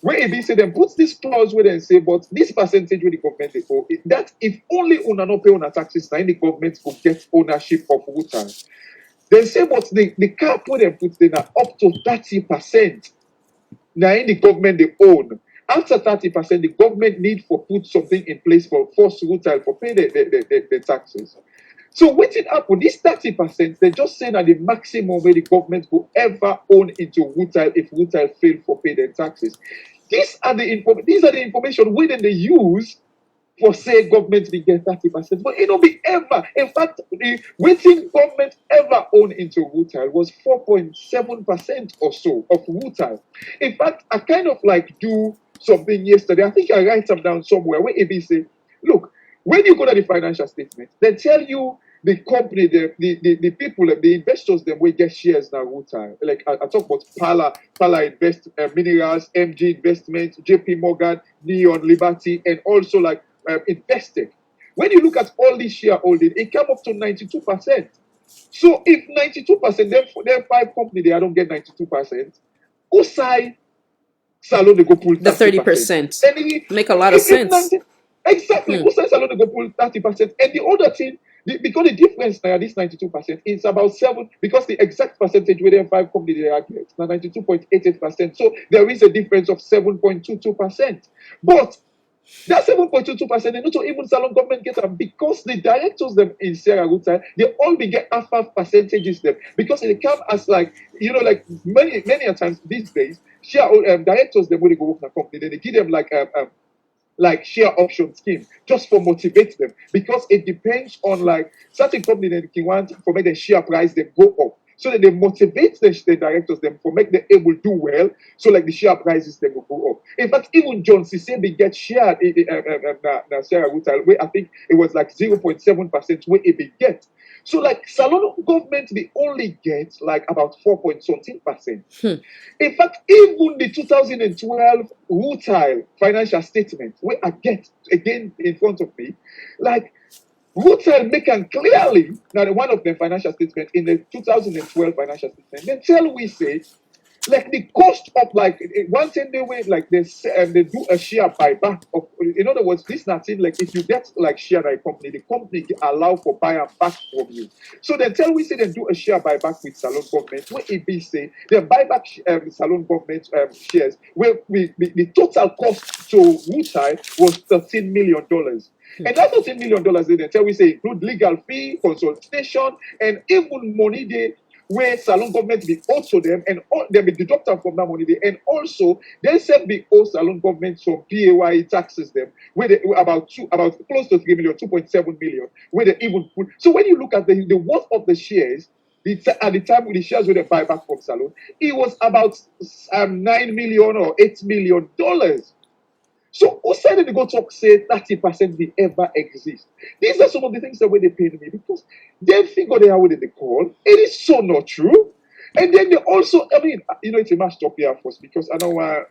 Where it be say them puts this clause where they say, but this percentage where the government they owe, that if only una not pay una taxes, then the government will get ownership of Rutal. They say, but the cap where they put them are up to 30%. Now in the government they own. After 30%, the government need for put something in place for force Rutal for pay the taxes. So what it happen? This 30%, they just say that the maximum where the government will ever own into Rutal if Rutal fail for pay their taxes. These are the information we then they use for say government will get 30%, but it don't be ever. In fact, the waiting government ever own into Rutal was 4.7% or so of Rutal. In fact, I kind of like do something yesterday. I think I write them down somewhere where it be say, look, when you go to the financial statement, they tell you the company, the people, the investors, them will get shares now. Rutal. Like I talk about Pala Invest Minerals, MG Investment, JP Morgan, Neon Liberty, and also like Investec. When you look at all these shareholding, it came up to 92%. So if 92%, then 5 companies they don't get 92%, who say Salon they go pull 30%. Make a lot of sense. Exactly. Who says Salon they go pull 30%? And the other thing, because the difference now, this 92% is about 7, because the exact percentage within 5 companies they are get now 92.88%. So there is a difference of 7.22%. But that 7.22%, and not even Salon government get them because the directors them in Sierra Rutal, they all be get half percentages them because they come as like like many a times these days, share directors them when they go work in a company, then they give them like share option scheme just for motivate them because it depends on like certain company that can want for make the share price they go up. So that they motivate the directors them for make them able to do well. So like the share prices they will go up. In fact, even John Cicebe get shared in Sarah Rutal, where I think it was like 0.7% where it be get. So like Salon government they only get like about 4.something%. In fact, even the 2012 Rutal financial statement, where I get again in front of me, like Rutal make it clearly now one of the financial statements in the 2012 financial statement, they tell we say like the cost of like one thing they way like they do a share buyback of, in other words, this nothing like if you get like share in a company, the company allow for buy and back from you. So they tell we say they do a share buyback with Salon government where it be say they buy back Salon government shares where the total cost to Woodside was $13 million. And that $13 million they tell we say include legal fee, consultation, and even money they where Salon government be owed to them, and all, they be deducted from that money. And also, they said be owe Salon government some PAYE taxes them, where they about close to 3 million, 2.7 million, where they even put. So when you look at the worth of the shares, at the time with the shares where they buy back from Salon, it was about $9 million or $8 million. So who said that they go talk say 30% will ever exist? These are some of the things that when they pay me because they figure they are what they call. It is so not true. And then they also, I mean, it's a match up here first because I know why.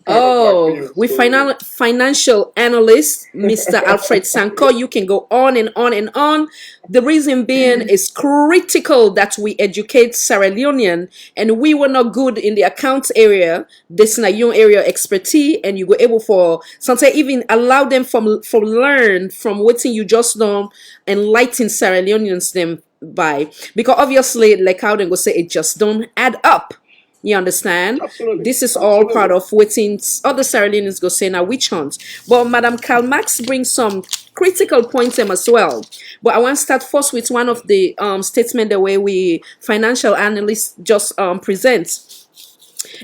Oh, with financial analyst Mr. Alfred Sanko, you can go on and on and on. The reason being is critical that we educate Sierra Leonean, and we were not good in the accounts area. This is a young area expertise, and you were able for sometimes even allow them from learn from what you just know, enlighten Sierra Leoneans them by, because obviously like how they go say it just don't add up. You understand? Absolutely. This is all part of waiting other Sierra Leoneans go say now witch hunt. But Madam Karl Marx brings some critical points them as well. But I want to start first with one of the statement the way we financial analysts just present.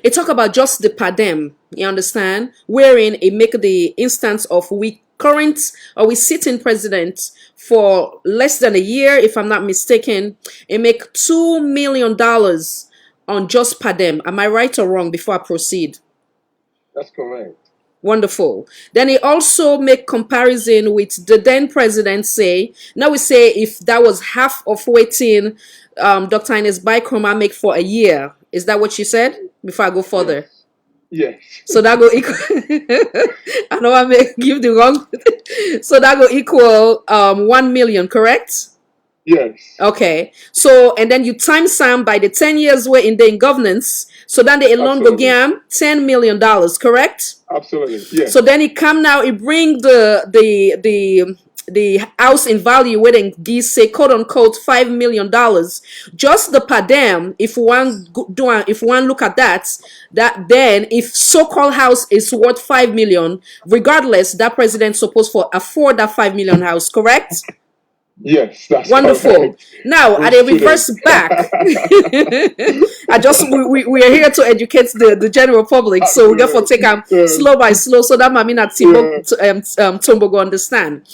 It talk about just the padem, you understand? Wherein it make the instance of we current or we sitting president for less than a year, if I'm not mistaken, it make $2 million on just Padem. Am I right or wrong before I proceed? That's correct. Wonderful. Then he also make comparison with the then president say, now we say if that was half of waiting Dr. Ines Baikroma make for a year. Is that what you said? Before I go further. Yes. So that go equal I know I may give the wrong so that go equal 1 million, correct? Yes. Okay. So and then you time some by the 10 years we're in the governance. So then the alone go give $10 million, correct? Absolutely. Yes. So then he come now, he bring the house in value where they give say quote unquote $5 million. Just the padam, if one look at that then if so-called house is worth 5 million, regardless, that president supposed to afford that 5 million house, correct? Yes, that's wonderful. Correct. Now, at a reverse back, we are here to educate the general public, so we therefore take them slow by slow, so that Mamina Tombo go understand.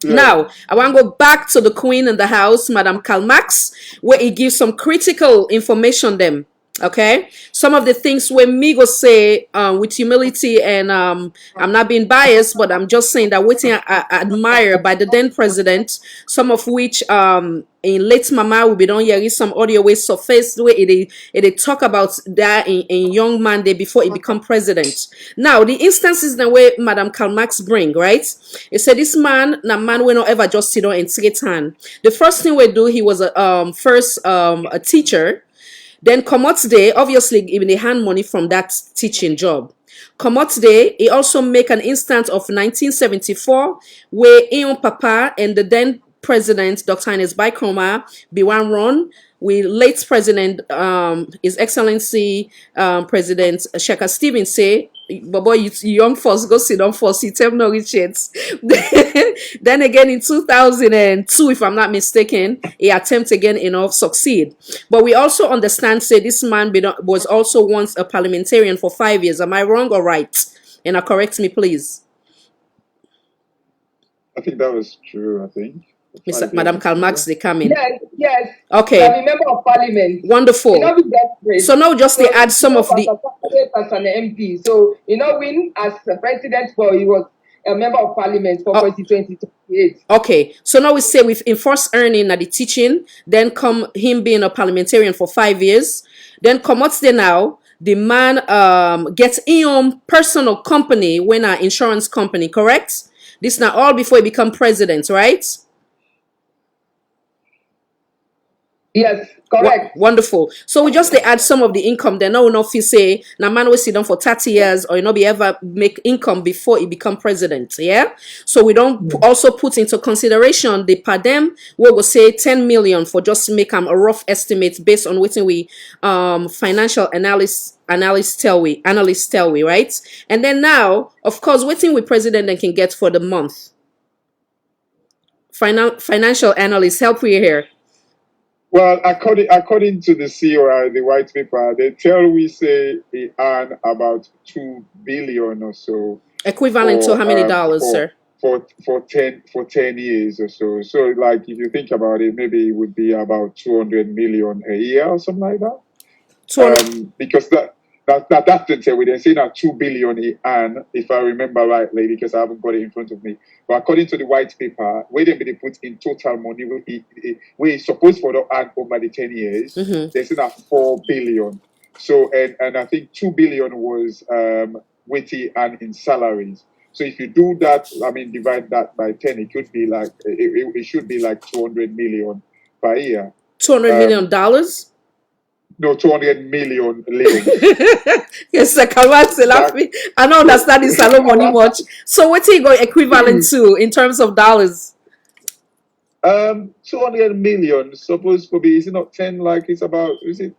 Yeah. Now, I want to go back to the Queen in the house, Madam Karl Marx, where he gives some critical information them. Okay, some of the things where me go say with humility, and I'm not being biased, but I'm just saying that what I admire by the then president, some of which in late mama will be done here is some audio way surface where it talk about that in young man day before he become president. Now the instances the way Madam Karl Marx bring, right? He said this man will not ever just sit down and take hand. The first thing we do, he was a teacher. Then Comot Day, obviously giving the hand money from that teaching job. Comot Day, he also make an instance of 1974 where Ion Papa and the then president, Dr. Ines Baikroma, be one run with late president, His Excellency President Shaka Stevens say, but boy, you young folks go sit down for seat, no Richards. Then again in 2002, if I'm not mistaken, he attempt again enough succeed. But we also understand, say this man was also once a parliamentarian for 5 years. Am I wrong or right? And correct me, please. I think that was true. I think. Madam Karl Marx, they come in. Yes. Okay. I'm a member of parliament. Wonderful. So now just they add some of the as an MP. So win as a president, he was a member of parliament for 2028. Okay. So now we say with in first earning at the teaching, then come him being a parliamentarian for 5 years, then come what's there now? The man gets in personal company when an insurance company, correct? This now all before he become president, right? Yes, correct. Wonderful. So we just they add some of the income. Then no fee say na man will sit down for 30 years or you know be ever make income before he become president. Yeah. So we don't also put into consideration the per dem we will say 10 million for just make a rough estimate based on what we financial analysts tell we, right? And then now, of course, waiting we president then can get for the month. Financial analysts help we here. Well, according to the COI, the white paper, they tell we say they earn about 2 billion or so. Equivalent to how many dollars, sir? For 10 years or so. So like if you think about it, maybe it would be about 200 million a year or something like that. Because that's the tell we they say that 2 billion he earn, if I remember rightly, because I haven't got it in front of me. But according to the white paper, where they put in total money, we supposed for the earn over the 10 years, they say that 4 billion. So and I think 2 billion was what he earn in salaries. So if you do that, I mean divide that by 10, it could be like it should be like 200 million per year. $200 million? No, 200 million leons. Yes, sir. I don't understand this salon money much. So what you go equivalent to in terms of dollars? 200 million supposed to be, is it not 10, like it's about, is it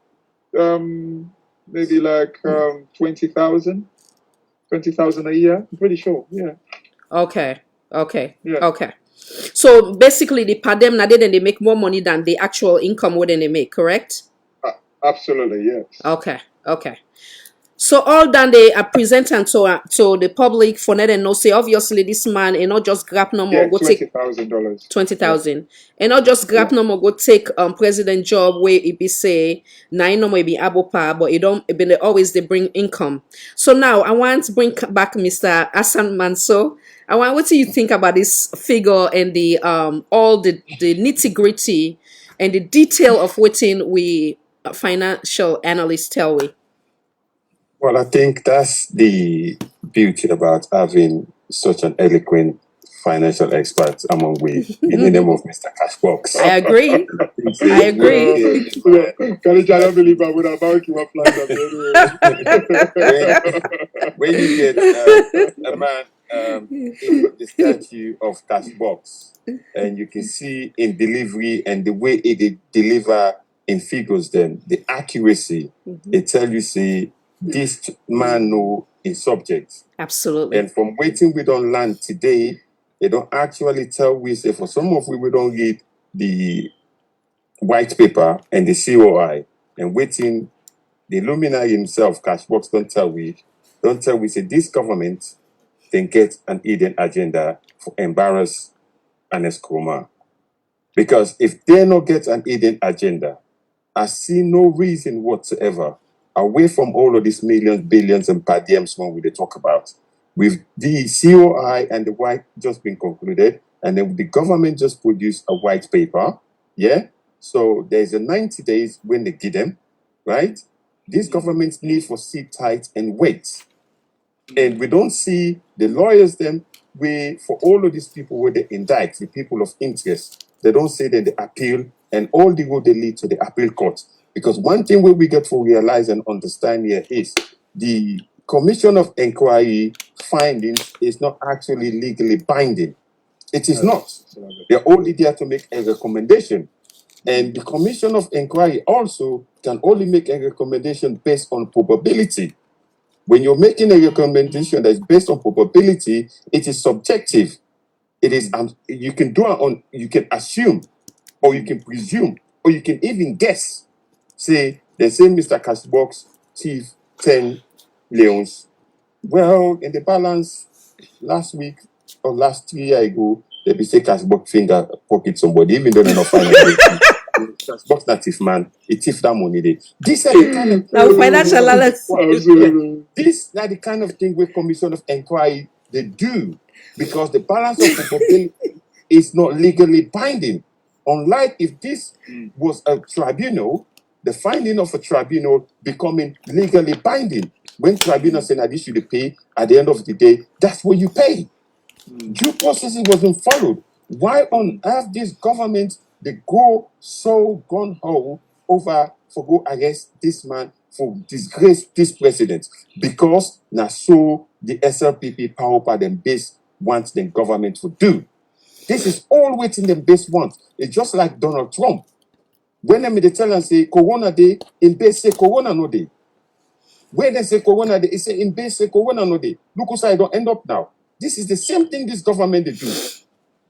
maybe like 20,000 a year? I'm pretty sure. Yeah. Okay. Yeah. Okay. So basically the per dem now then they make more money than the actual income what they make, correct? Absolutely, yes. Okay. So all done they are presenting to the public for net and no say obviously this man and not just grab no more go take $20,000. 20,000 and not just grab no more go take president job where it be say nine no more be abopa but it don't it be always they bring income. So now I want to bring back Mr. Hassan Manso. What do you think about this figure and the all the nitty-gritty and the detail of what we financial analysts tell we? Well, I think that's the beauty about having such an eloquent financial expert among we in the name of Mr. Cashbox. I agree. I agree. College, I don't believe I would have about you when you get a man in the statue of Cashbox, and you can see in delivery and the way it deliver in figures, then the accuracy, it tell you see this man know his subject. Absolutely. And from waiting we don't learn today, they don't actually tell we say for some of we don't read the white paper and the COI and waiting the luminary himself, Cashbox, don't tell we say this government then get an hidden agenda for embarrass and Eskroma. Because if they not get an hidden agenda, I see no reason whatsoever away from all of these millions, billions, and per diems when we talk about. With the COI and the white just been concluded, and then the government just produced a white paper. Yeah. So there's a 90 days when they give them, right? These governments need for sit tight and wait. And we don't see the lawyers then for all of these people where they indict, the people of interest, they don't say that they appeal and all the road they lead to the appeal court. Because one thing where we get to realize and understand here is the Commission of Inquiry findings is not actually legally binding. It is not. They're only there to make a recommendation. And the Commission of Inquiry also can only make a recommendation based on probability. When you're making a recommendation that is based on probability, it is subjective. It is you can do it on, you can assume, or you can presume, or you can even guess. Say the same Mr. Cashbox thief 10 leons. Well, in the balance last week or last 3 years ago, they be say Cashbox finger pocket somebody, even though they're not finding it. Cashbox not thief man, he thief that money there. This is the kind of now financial analysts. This is the kind of thing where Commission of Inquiry they do, because the balance of probability is not legally binding. Unlike if this was a tribunal, the finding of a tribunal becoming legally binding. When tribunal say that this should pay, at the end of the day, that's what you pay. Due process wasn't followed. Why on earth this government they go so gun ho over for go arrest this man for disgrace this president because now so the SLPP power by them base wants the government to do. This is all waiting them base want. It's just like Donald Trump. When they tell and say Corona day, in base say Corona no day. When they say Corona day, it say in base say Corona no day. Look how I don't end up now. This is the same thing this government they do.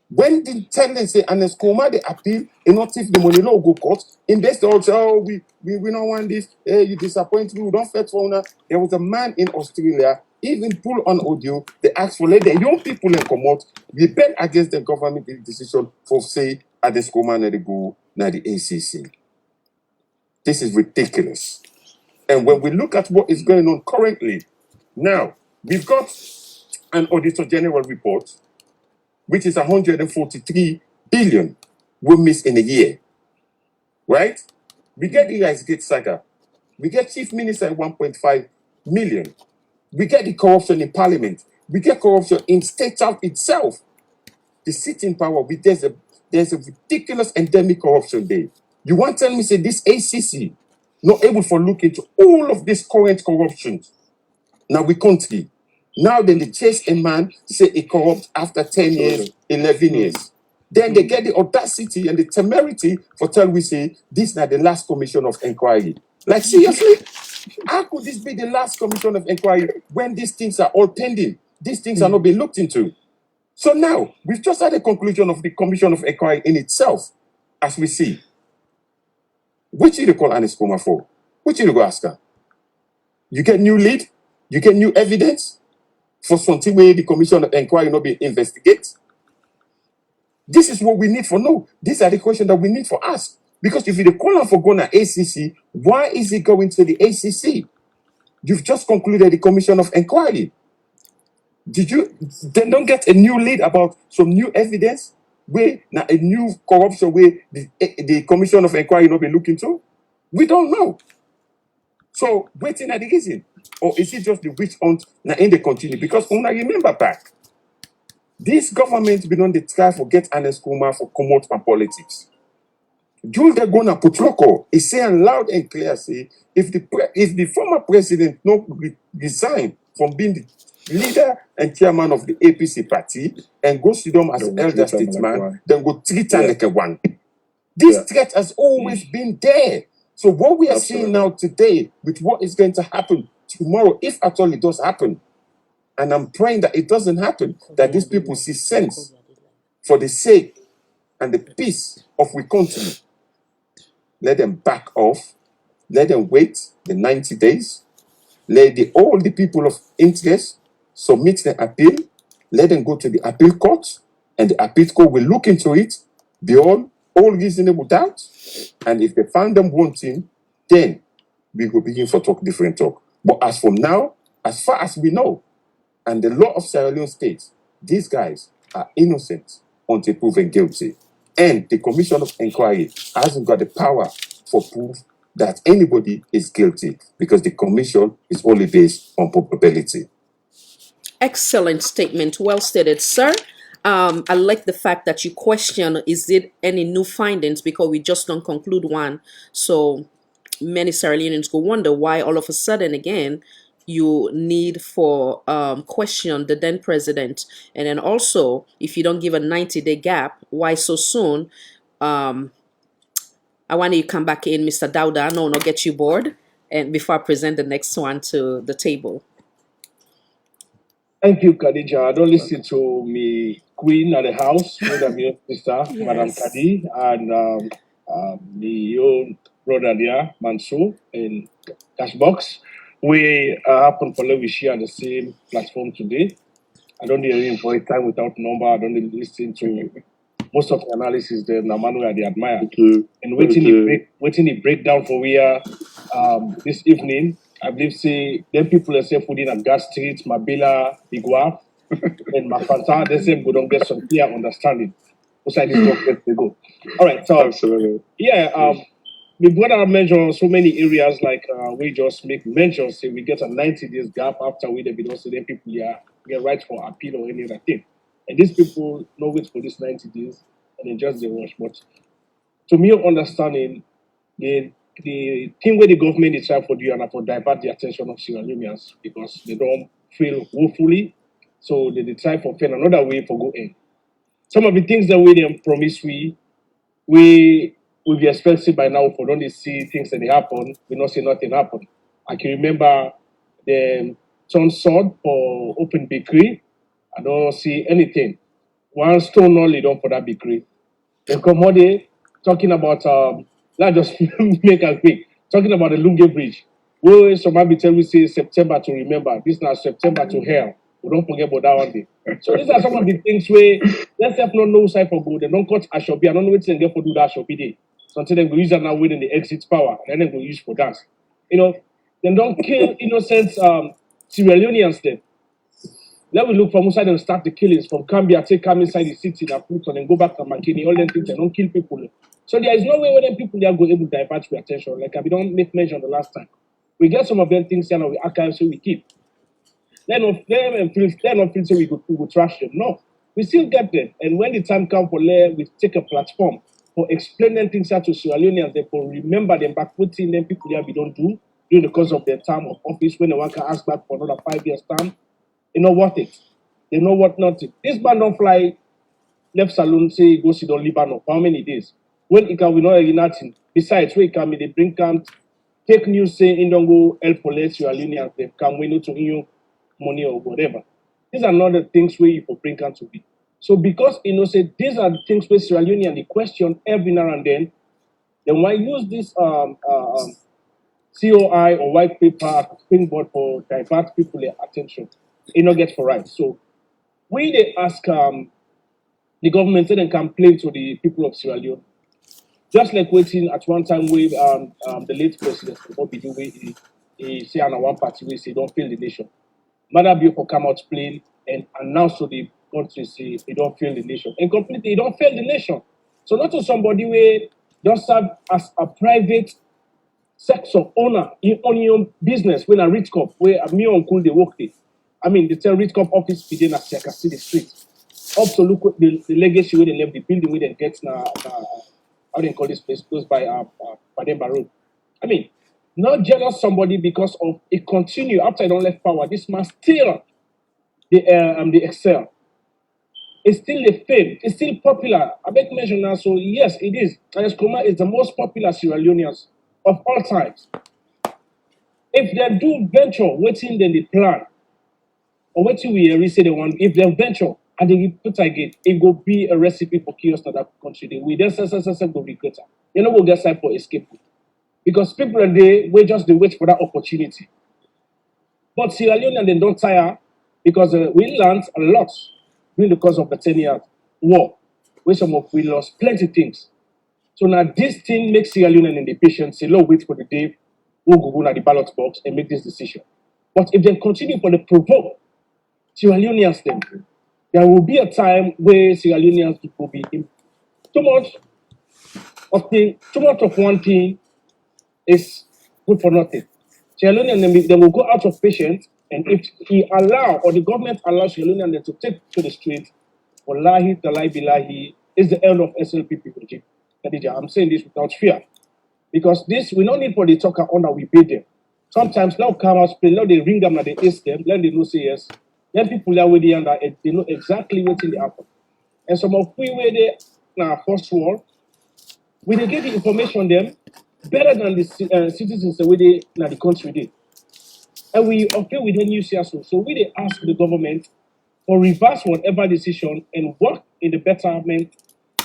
When they tell them say and Coma they appeal, and not if the money law go court, in base they all say, oh, we don't want this, you disappoint me, we don't fight for una. There was a man in Australia, even pull on audio, they asked for let the young people in come out, we bet against the government decision for say at the Coma they go now the ACC. This is ridiculous. And when we look at what is going on currently, now we've got an Auditor General report, which is 143 billion we miss in a year, right? We get the Rice Gate saga. We get Chief Minister at 1.5 million. We get the corruption in Parliament. We get corruption in State House itself. The sitting power, there's a ridiculous endemic corruption there. You want to tell me, say, this ACC not able to look into all of this current corruption. Now we country. Now then they chase a man, say he corrupt after 10 years, 11 years. Then they get the audacity and the temerity for tell we say this is not the last commission of inquiry. Like seriously? How could this be the last commission of inquiry when these things are all pending? These things are not being looked into. So now we've just had a conclusion of the commission of inquiry in itself, as we see. Which you call Anis Kuma for? Which you go ask her? You get new lead, you get new evidence for something where the commission of inquiry not be investigate. This is what we need for no. These are the questions that we need for us. Because if you call on for going to ACC, why is it going to the ACC? You've just concluded the commission of inquiry. Did you then don't get a new lead about some new evidence where now a new corruption where the commission of inquiry not be looking to? We don't know. So waiting at the reason. Or is it just the witch hunt now in the continue? Because when I remember back, this government been on the try for get Anes Kuma for come out from politics. Jules de Gona Putloko is saying loud and clear, say, if the former president not resign from being the leader and chairman of the APC party and go sit down as an elder statesman, then go treat him like a one. This threat has always been there. So what we are seeing now today with what is going to happen tomorrow, if at all it does happen, and I'm praying that it doesn't happen, that these people see sense for the sake and the peace of we country. Let them back off. Let them wait the 90 days. Let all the people of interest submit their appeal. Let them go to the appeal court, and the appeal court will look into it beyond all reasonable doubt. And if they find them wanting, then we will begin for different talk. But as from now, as far as we know, and the law of Sierra Leone states, these guys are innocent until proven guilty. And the Commission of Inquiry hasn't got the power for proof that anybody is guilty because the commission is only based on probability. Excellent statement. Well stated, sir. I like the fact that you question, is it any new findings, because we just don't conclude one. So many Sierra Leoneans go wonder why all of a sudden again you need for question the then president. And then also, if you don't give a 90-day gap, why so soon? I want you to come back in, Mr. Dauda. No, not get you bored. And before I present the next one to the table. Thank you, Khadija. I don't listen to me queen at the house, Madam your sister, Madam Kadi, and the own brother there, Mansour, in Cashbox. We happen for we share the same platform today. I don't really enjoy time without number. I don't really listen to most of the analysis there. Namanu I admire. And waiting the breakdown for we are this evening. I believe say then people are say putting a gas street, Mabila, Igua, and Mafanta. They say we don't get some clear understanding. Outside this document they go. All right, so Absolutely. yeah, we brother mentioned so many areas like we just make mention say we get a 90 days gap after we be also then people get right for appeal or any other thing. And these people no wait for this 90 days and then just they rush. But to me understanding, the thing where the government is trying to do and for divert the attention of Sierra Leoneans because they don't feel woefully, so they try for find another way for go in. Some of the things that we them promise we will be expensive by now for don't see things that they happen, we not see nothing happen. I can remember the John sword for open bakery. I don't see anything. One stone only done for that bakery. Then come all day talking about let's just make a quick. Talking about the Lunge Bridge. We somebody tell we say September to remember. This now September to hell. We don't forget about that one day. So these are some of the things where let's have not no side for good. They don't cut a shopping. I don't know what they get for do that shopping day. So until they go use that now within the exit power, and then they go use for dance. You know, they don't kill innocent Sierra Leoneans then. Let me look from inside and start the killings from Cambia, take come inside the city and put on and go back to Makini, all them things and don't kill people. So there is no way where them people they are going able to divert your attention. Like we don't make mention the last time. We get some of them things here and we archive so we keep. Then of them and feel so we go trash them. No. We still get them. And when the time comes for we take a platform for explaining things out to Sierra Leoneans, they for remember them back putting them people there we don't do during the course of their term of office when the one can ask back for another 5 years term. You know what it. They know what not it. This man don't fly left saloon say go sit on Lebanon for how many days? When it can we not nothing. Besides, where it can be they bring camp, take news say in don't go help police your union, they can win to you money or whatever. These are not the things where you for bring camp to be. So because say these are the things where Sierra Leonean they question every now and then why use this COI or white paper as a springboard for divert people their attention. It not get for right. So we they ask the government and complain to the people of Sierra Leone. Just like waiting at one time with the late president Bobby Dewey, he say on one party we say don't fail the nation. Mother Bill come out plain and announce to the country say they don't fail the nation. And completely they don't fail the nation. So not to somebody where don't serve as a private sector owner in on your business when a rich cop where me uncle they work there. I mean, the tell rich cop office within a Siaka City street. Up to look at the legacy where they left the building where they get how they call this place close by Pademba Road. I mean, not jealous somebody because of it continue after I don't left power. This man still the excel. It's still the fame. It's still popular. I make mention now. So yes, it is. And Kuma is the most popular Sierra Leoneans of all times. If they do venture, waiting then they plan. Or waiting we already say they want. If they venture and they put again, it will be a recipe for chaos to that country. We then go regret. You know, we'll get side for escape. Because people and they just they wait for that opportunity. But Sierra Leone and they don't tire because we learned a lot during the course of the 10-year war, where some of we lost plenty things. So now this thing makes Sierra Leone and the patients say, "Lord, wait for the day we'll go to the ballot box and make this decision." But if they continue for the provoke Sierra Leoneans, then there will be a time where Sierra Leoneans will be in too much of one thing is good for nothing. Sierra Leoneans they will go out of patience, and if he allow or the government allows Sierra Leoneans to take to the street, wallahi, talai billahi, is the end of SLPP regime. Khadija, I'm saying this without fear. Because this, we don't need for the talker on that we pay them. Sometimes now come out, play, now they ring them and they ask them, then they know say yes. Then people are with the under, they know exactly what's in the happen. And some of we where they now first wall, we they get the information on them better than the citizens the way they now the country did. And we okay with the new CSO. So we they ask the government for reverse whatever decision and work in the betterment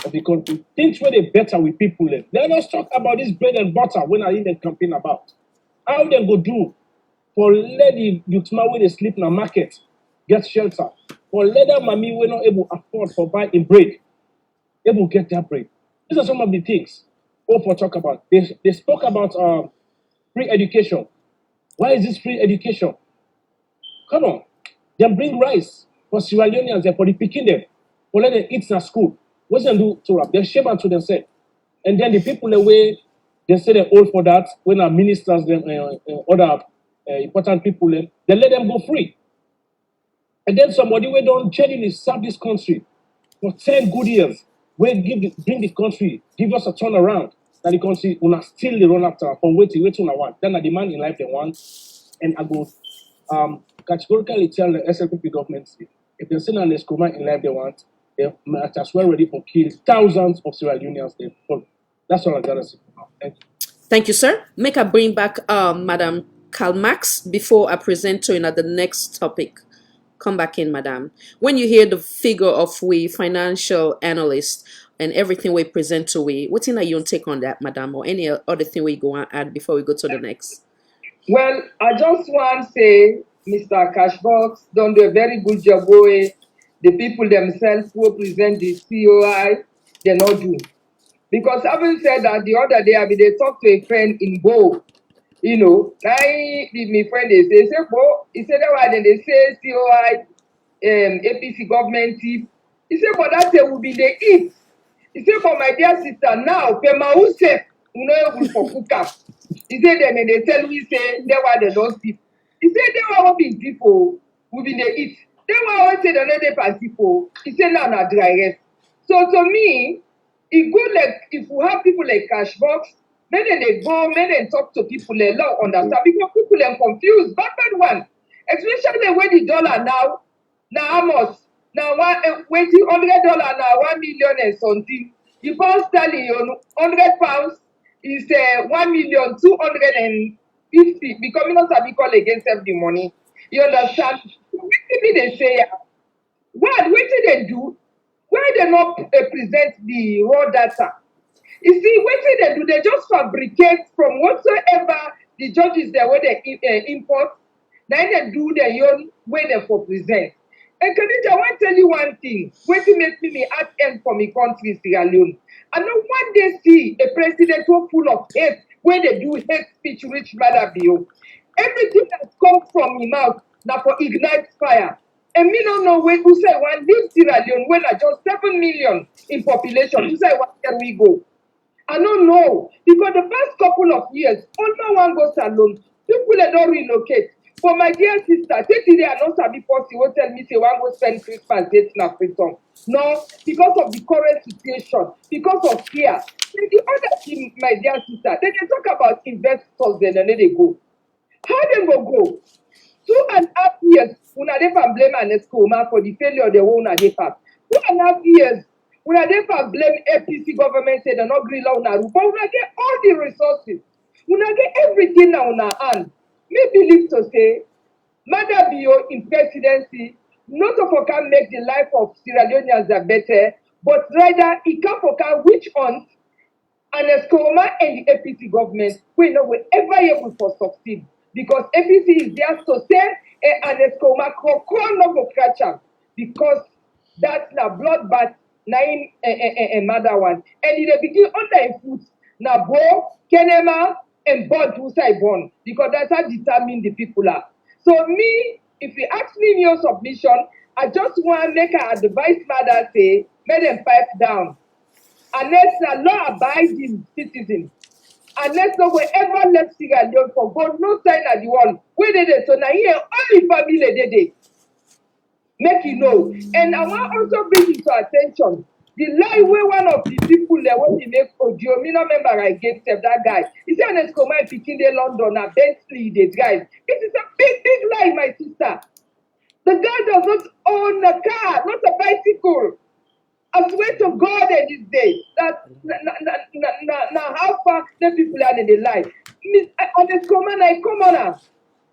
of the country. Things where they better with people. Let us talk about this bread and butter when I in the campaign about. How they go do for let the youth where they sleep in a market, get shelter. For let them mommy we're not able to afford for buying bread, able to get that bread. These are some of the things. All for talk about. They spoke about free education. Why is this free education? Come on. They bring rice for Sierra Leoneans for the picking them. For let them eat in school. What's them do to them? They shame to themselves. And then the people away, they say they're all for that. When our ministers, them, other important people, they let them go free. And then somebody who don't genuinely serve this country for 10 good years. bring the country, give us a turnaround. That the country una still the run after from waiting una want. Then the demand in life they want, and I go categorically tell the SLPP government if they send an escoma in life they want, they might as well ready for kill thousands of Sierra Leoneans. They follow. That's all I gotta say. Thank you. Thank you, sir. Make I bring back Madam Kalmax before I present to you the next topic. Come back in, madam. When you hear the figure of we financial analysts and everything we present to we, what's in your take on that, madam, or any other thing we go and add before we go to the next? Well, I just want to say, Mr. Cashbox done do a very good job where the people themselves who present the COI, they not do. Because having said that, the other day, I mean, they talked to a friend in Bo. You know, now my friend they say, Bo, he said that why then they say COI, APC government tip. He said, but that will be the it. He said, for my dear sister, now, Pema who said, you know, will for cook up. He said, then they tell me, say, they were the don't tip. He said, they were be people, will be the it. They were always say, the other pass people. He said, no, no, dry rest. So to me, it good like if we have people like Cashbox, maybe they go, maybe they talk to people they don't understand because people are confused. Bad one. Especially when the dollar now how much? Now waiting $100 now 1 million and something. The pound sterling £100 is 1,250,000 becoming not a call against the money. You understand? What they say? What did they do? Why they not present the raw data? You see, what did they do? They just fabricate from whatsoever the judges there where they import. Then they do their own way they for present. And Khadija, I want to tell you one thing. What makes me at end for my country, Sierra Leone. I know one day see a president who full of hate, where they do hate speech, rich brother bill. Everything that comes from his mouth now for ignite fire. And me don't know where who say one leave Sierra Leone when I just 7 million in population. Who say where can we go? I don't know. Because the first couple of years, no one goes alone. People don't relocate. For my dear sister, take today I not sabi possible will tell me say one go spend Christmas date in Africa. No, because of the current situation, because of fear. Then the other thing, my dear sister, they can talk about investors then and then they go. How they go? 2.5 years, una dey for blame Anescoma for the failure of the whole una dey for. 2.5 years, una dey for blame APC government say they not green law una roof, but una get all the resources, una get everything na una hand. Me believe to say, Mother Bio in presidency, not of can make the life of Sierra Leoneans better, but rather it can for which on and Escoma and the APC government we know will ever able to succeed because APC is there to say and Escoma can not go catch am because that's na bloodbath nine mother one and in the begin under foot na Bo, Kenema and Bond who say born because that's how determine the people are. So me, if you ask me in your submission, I just want to make an advice mother say, make them pipe down. Unless a law-abiding citizen, unless no one ever left Sierra Leone for God, no sign at the wall. Where did they? So now here, only family did it. Make you know. And I want also bring it to attention. The lie where one of the people there when he make audio, me no remember I gave step that guy. He said let's come and picking the London and Bentley they drive. It is a big lie, my sister. The guy does not own a car, not a bicycle. I swear to God in this day that now how far the people are in the life. On this command, I come on.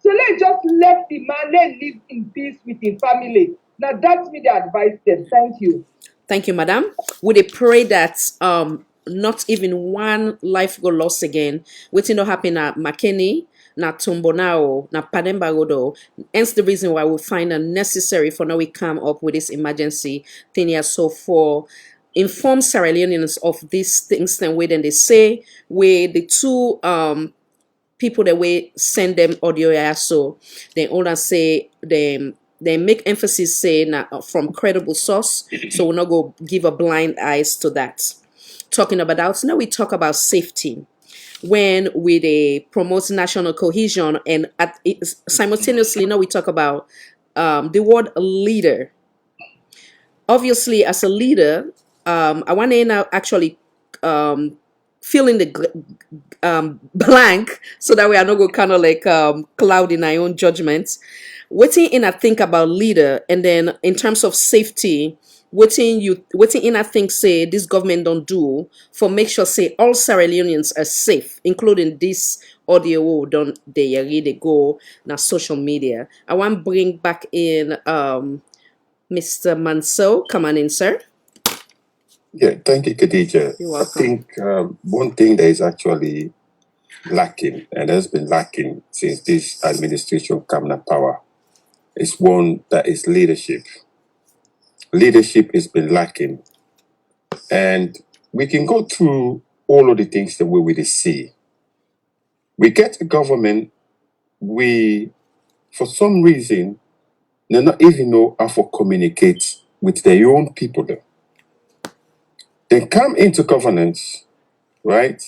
So let's just let the man live in peace with his family. Now that's me the advice them. Thank you. Thank you, madam. We pray that not even one life go lost again. Waiting to happen at McKinney, na Tumbonao, na Padembagodo. Hence the reason why we find it necessary for now we come up with this emergency thing here. So for inform Sierra Leoneans of these things and way then they say where the two people that we send them audio here, so they all say they make emphasis saying from credible source, so we'll not go give a blind eyes to that. Talking about that, now we talk about safety when we promote national cohesion and simultaneously now we talk about the word leader. Obviously, as a leader, I want to now actually fill in the blank so that we are not go kind of like cloud in our own judgments. Waiting in I think about leader, and then in terms of safety, waiting in I think say this government don't do for make sure say all Sierra Leoneans are safe, including this audio don't they really go na social media. I want bring back in Mr. Manso. Come on in, sir. Yeah, thank you, Khadija. You're I welcome. think one thing that is actually lacking, and has been lacking since this administration came to power, is one that is leadership. Leadership has been lacking. And we can go through all of the things that we will see. We get a government, we, for some reason, they not even know how to communicate with their own people. They come into governance, right?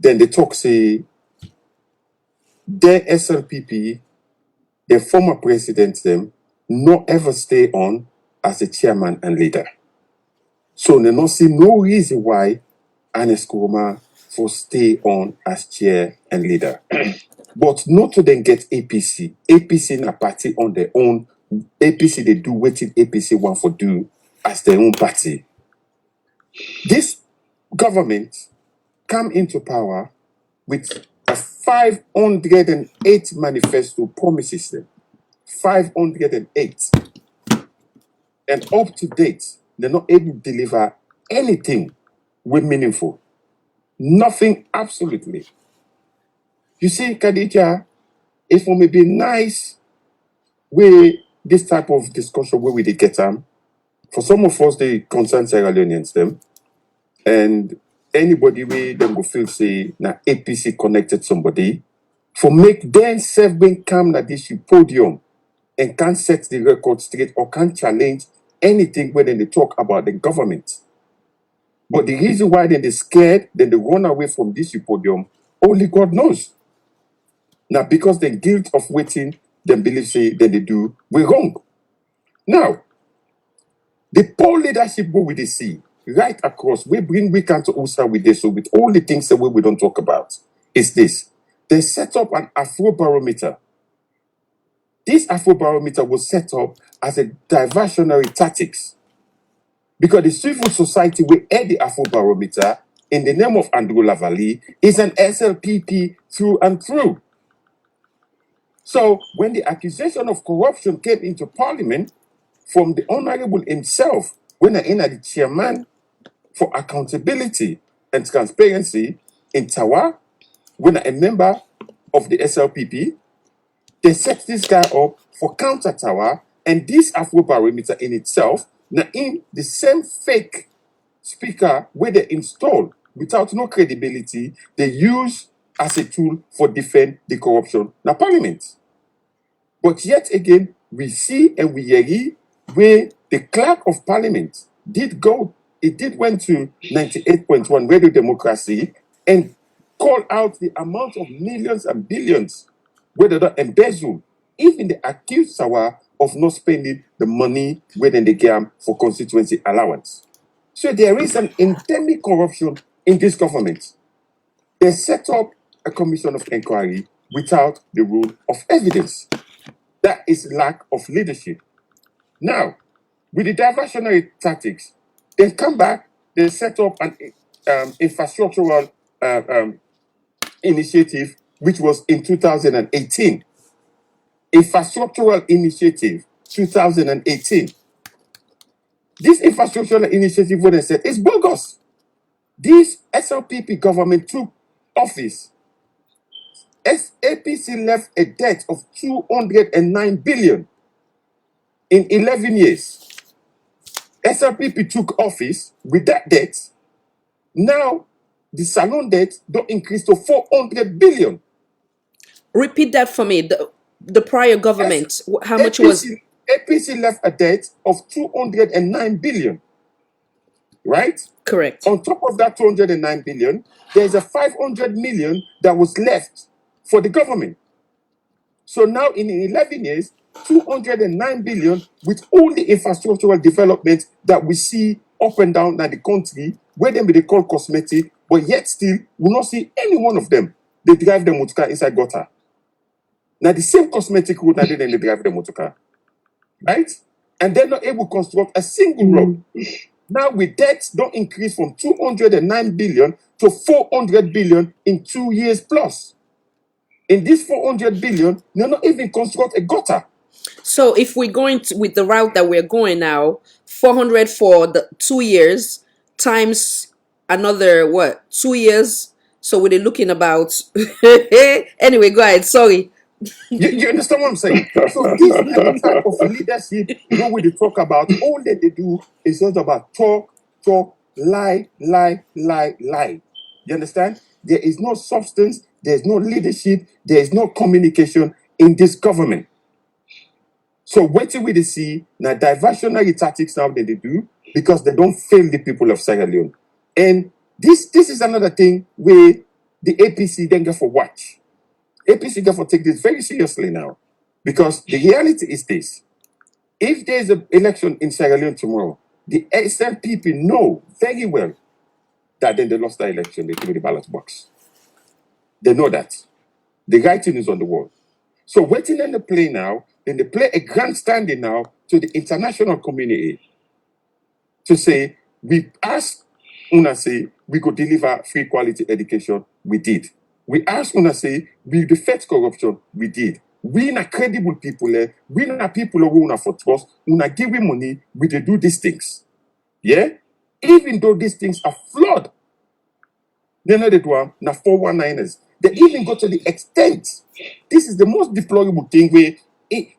Then they talk, say, their SLPP, their former president, them, not ever stay on as a chairman and leader. So they not see no reason why Anes Kuruma for stay on as chair and leader. But not to then get APC. APC in a party on their own. APC, they do what APC want for do as their own party. This government come into power with a 508 manifesto promises them. 508. And up to date, they're not able to deliver anything with meaningful. Nothing, absolutely. You see, Khadija, it will be nice where this type of discussion where we did get them. For some of us, they concern Sierra Leoneans them. And anybody where them go feel say na APC connected somebody, for make them self being come at this podium and can't set the record straight or can't challenge anything when they talk about the government. But the reason why they're scared, then they run away from this podium, only God knows. Now, because the guilt of waiting, them believe say that they do, we're wrong. Now, the poor leadership what we they see right across, we can't also with this, so with all the things that we don't talk about, is this. They set up an Afrobarometer. This Afrobarometer was set up as a diversionary tactics. Because the civil society will add the Afrobarometer in the name of Andrew Lavalley is an SLPP through and through. So when the accusation of corruption came into parliament from the honorable himself, when I entered the chairman for accountability and transparency in Tawa, when I'm a member of the SLPP, they set this guy up for counter Tawa, and this Afrobarometer in itself, now in the same fake speaker where they install without no credibility, they use as a tool for defend the corruption na parliament. But yet again, we see and we hear where the clerk of parliament did go, it did went to 98.1 radio democracy and call out the amount of millions and billions where they don't embezzle, even the accused Sawa of not spending the money within the game for constituency allowance. So there is an endemic corruption in this government. They set up a commission of inquiry without the rule of evidence. That is lack of leadership. Now, with the diversionary tactics, they come back, they set up an infrastructural initiative, which was in 2018. Infrastructural initiative, 2018. This infrastructural initiative, what they said, is bogus. This SLPP government took office. APC left a debt of 209 billion in 11 years. SLPP took office with that debt. Now, the salon debt don't increase to 400 billion. Repeat that for me. The prior government, how much was? APC left a debt of 209 billion. Right? Correct. On top of that 209 billion, there's a 500 million that was left for the government. So now in 11 years, 209 billion with all the infrastructural development that we see up and down na the country where them they call cosmetic, but yet still we not see any one of them. They drive the motor car inside gutter. Now the same cosmetic road now they drive the motor car, right? And they're not able to construct a single road. Now with debt don't increase from 209 billion to 400 billion in 2 years plus. In this 400 billion, they're not even construct a gutter. So if we're going with the route that we're going now, 400 for the 2 years times another what 2 years. So we're looking about. Anyway, go ahead. Sorry. You understand what I'm saying? So these are the type of leadership where we talk about. All that they do is just about talk, lie. You understand? There is no substance, there is no leadership, there is no communication in this government. So what do we see now? Diversionary tactics now that they do because they don't fail the people of Sierra Leone. And this is another thing where the APC then get for watch. APC therefore take this very seriously now, because the reality is this: if there is an election in Sierra Leone tomorrow, the SNPP know very well that then they lost the election, they threw the ballot box. They know that. The writing is on the wall. So waiting on the play now, then they play a grandstanding now to the international community to say, we asked Una say we could deliver free quality education, we did. We asked Una say we defeat corruption, we did. We na credible people, we na people who una for trust, una give we money, we dey do these things. Yeah? Even though these things are flawed, they know that one na 419ers. They even go to the extent. This is the most deplorable thing where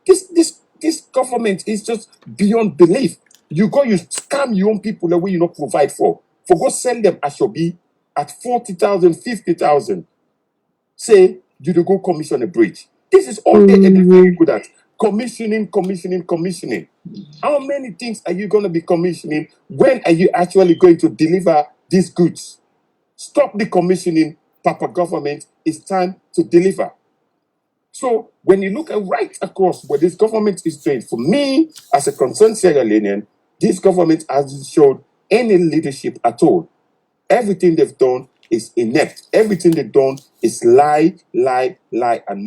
this government is just beyond belief. You go, you scam your own people the way you not provide for go sell them Ashobi at 40,000, 50,000. Say you to go commission a bridge. This is all they're very good at. Commissioning. How many things are you going to be commissioning? When are you actually going to deliver these goods? Stop the commissioning, Papa government. It's time to deliver. So when you look at right across what this government is doing, for me, as a concerned Sierra Leonean, this government hasn't showed any leadership at all. Everything they've done is inept. Everything they've done is lie, and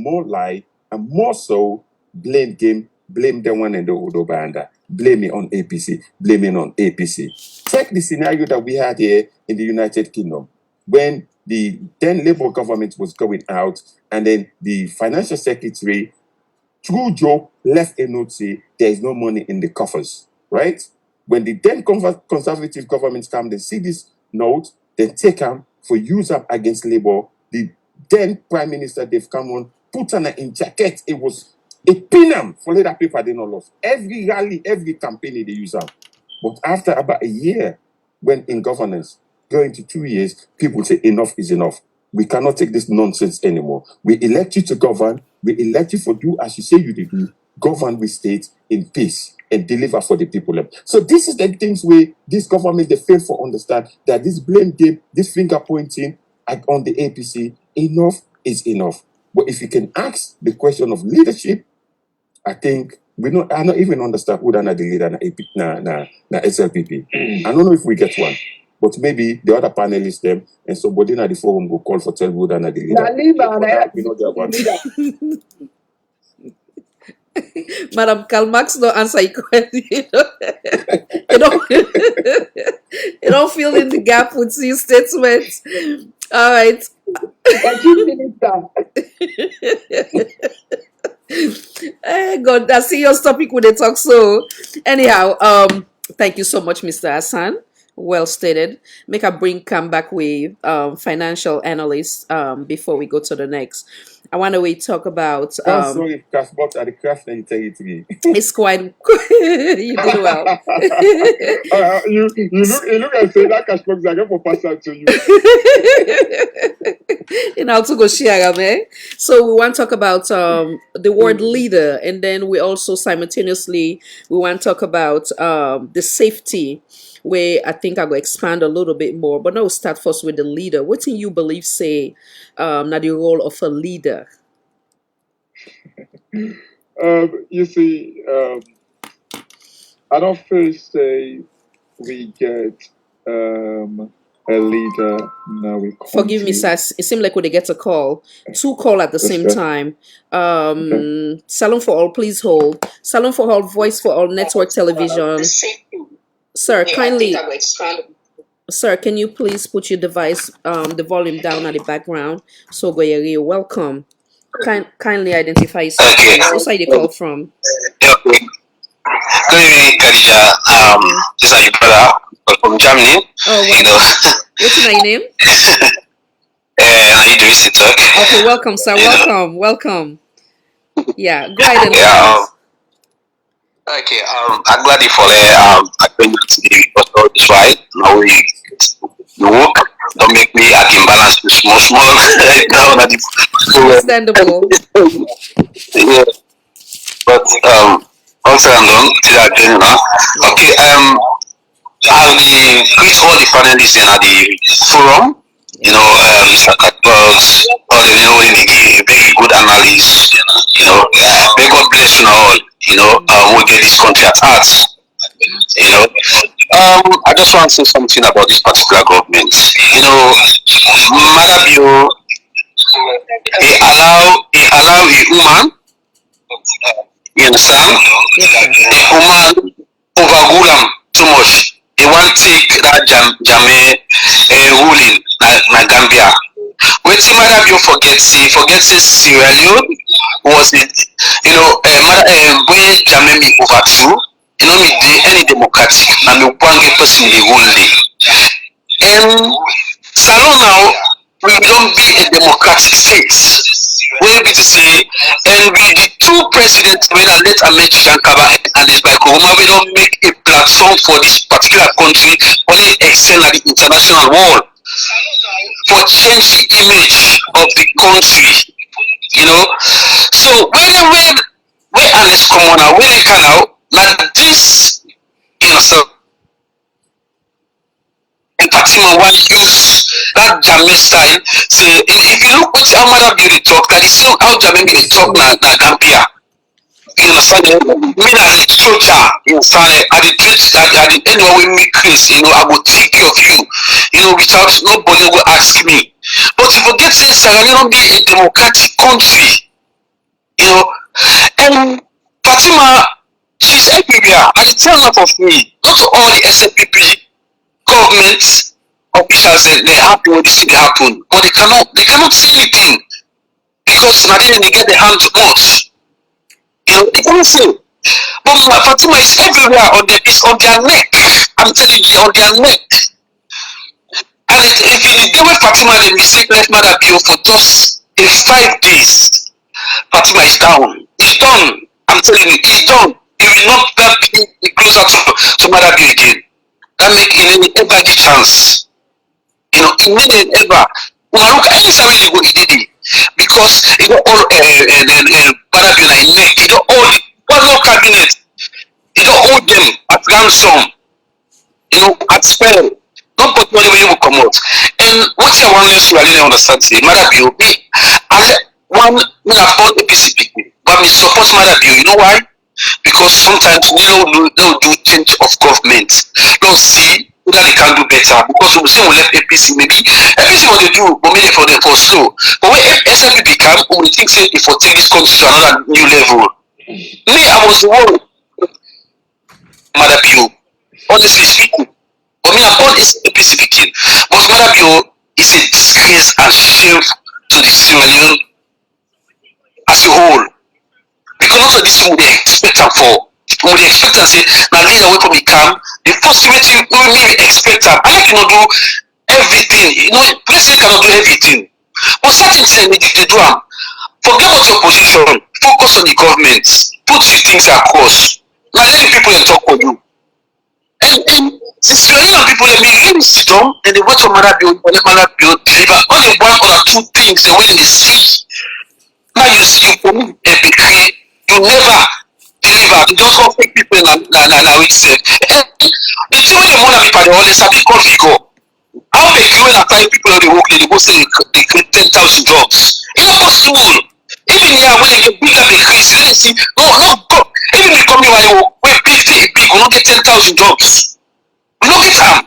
more so blame game, blame the one and the Udo Banda, blame it on APC, blaming on APC. Check the scenario that we had here in the United Kingdom when the then Labour government was going out, and then the financial secretary, through Joe, left a note say there is no money in the coffers, right? When the then conservative government come, they see this note, they take them for use up against Labour. The then Prime Minister Dave Cameron put on in jacket. It was a pinam for later paper they not lost. Every rally, every campaign they use up. But after about a year, when in governance, going to 2 years, people say enough is enough. We cannot take this nonsense anymore. We elect you to govern. We elect you for do as you say you do. Govern with state in peace and deliver for the people. So this is the things where this government, they fail to understand that this blame game, this finger pointing on the APC, enough is enough. But if you can ask the question of leadership, I think I don't even understand who the leader na SLPP. I don't know if we get one. But maybe the other panelists them and somebody in the forum will call for tell who the leader. Now, leave We know that one. Madam Karl Marx don't answer your question. You don't fill in the gap with your statements. All right. Chief Minister. God, that's serious topic with the talk. So anyhow, thank you so much, Mr. Hassan. Well stated. Make a come back with financial analysts before we go to the next. I want to talk about sorry, cash box at the craft and you tell it to me. It's quite you did well. You look and say that cash box I get for pass out to you. In how to go share, man. So we want to talk about the word leader, and then we also simultaneously we want to talk about the safety, where I think I will expand a little bit more. But now we'll start first with the leader. What do you believe say now the role of a leader? You see, I don't first say we get a leader now we Forgive me, sir. It seemed like we get a call. Two call at the same Okay. time. Salon for All, please hold. Salon for All, Voice for All, Network Television. Sir, kindly. Sir, can you please put your device, the volume down at the background? So Goyeri, you're welcome. Kindly identify yourself, please. What's side you call from? Okay. Good evening, Khadija. This is your brother from Germany. Oh, You know, what's your name? how you doing, Sitok? Okay, welcome, sir. You know. Welcome. Yeah, go ahead and Yeah. Okay. I'm glad you follow. I think today because all this right. Now we work. Don't make me act imbalance to small. Now that understandable. Yeah. But also I'm done. See that again, huh? Okay. I'll greet all the panelists in at the forum. You know, Mr. Katbos, all the Leone, a very good analyst. You know, may God bless you all. You know, we get this country at heart. You know, I just want to say something about this particular government. You know, Marabio, they allow a woman, you understand? A woman overrule am too much. They want take that Jame ruling na Gambia. Wetin Marabio forget say Sierra Leone was it, you know, when Jame be overthrew, you know me dey any democratic na me one get person dey rule dey. And Salon now, we don't be a democratic state. We be to say, and we the two presidents when I let Amechi Shankaba and this by Kuruma, we don't make a platform for this particular country only extend at the international world for change the image of the country. You know, so when Alice Komona, when I can now this, you know, so and Fatima want use that Jamaican style. So if you look what Amara Beauty talk, that is still how Jamaican talk na Gambia. You understand? Me as a soldier, you understand? At the treat at the end when we make Chris, you know, I will take care of you. You know, without nobody will ask me. But if you get say Sierra Leone be a democratic country, you know, and Fatima, she's everywhere. And it's tell lot of me, not all the SNPP government officials they happen when this thing happen, but they cannot say anything because now they get the hand too much. You know, they cannot say. But Fatima is everywhere it's on their neck. I'm telling you, on their neck. And if the day when Fatima the mistake left Mother Bio for just 5 days, Fatima is down. It's done. I'm telling you, it's done. He will not be closer to Mother Bio again. That make it ever the chance. You know, it made ever. Look, anytime you go, it did it. Because it got all Barabina in neck, it got all the cabinet, it got all them at ransom, you know, at spell. Nobody will come out. And what I want you to really understand today, Marabio, me, me have all APC people, but me support Marabio. You know why? Because sometimes we don't do change of government. Don't see whether they can do better. Because we say we left APC, maybe APC what they do, but maybe for slow. But when SLP become, we think say if we take this country to another new level. Me, I was the one, Marabio, honestly speaking. But me, I'm all APC speaking. But Marabio is a disgrace and shame to the Sierra Leone as a whole. Because also this thing they expect them for. When they expect and say, now lead away from the camp, the first thing you really expect them. I like cannot do everything. You know, president cannot do everything. But certain things they do them. Forget about your position. Focus on the government. Put your things across. Now let the people talk for you. And the Sierra Leone people they really sit down and they wait for Marabio deliver only one or two things when they see. Now you see you come and be clear. You never deliver. You just go fake people na which say. The thing when they want to be by the honest, I be call figure. How make you when I find people on the work, they go say they create 10,000 jobs. It's not possible. Even here when they get bigger, they create. Let me see. No, go. Even the company where they work, where 50 big, will not get 10,000 jobs. We no get am.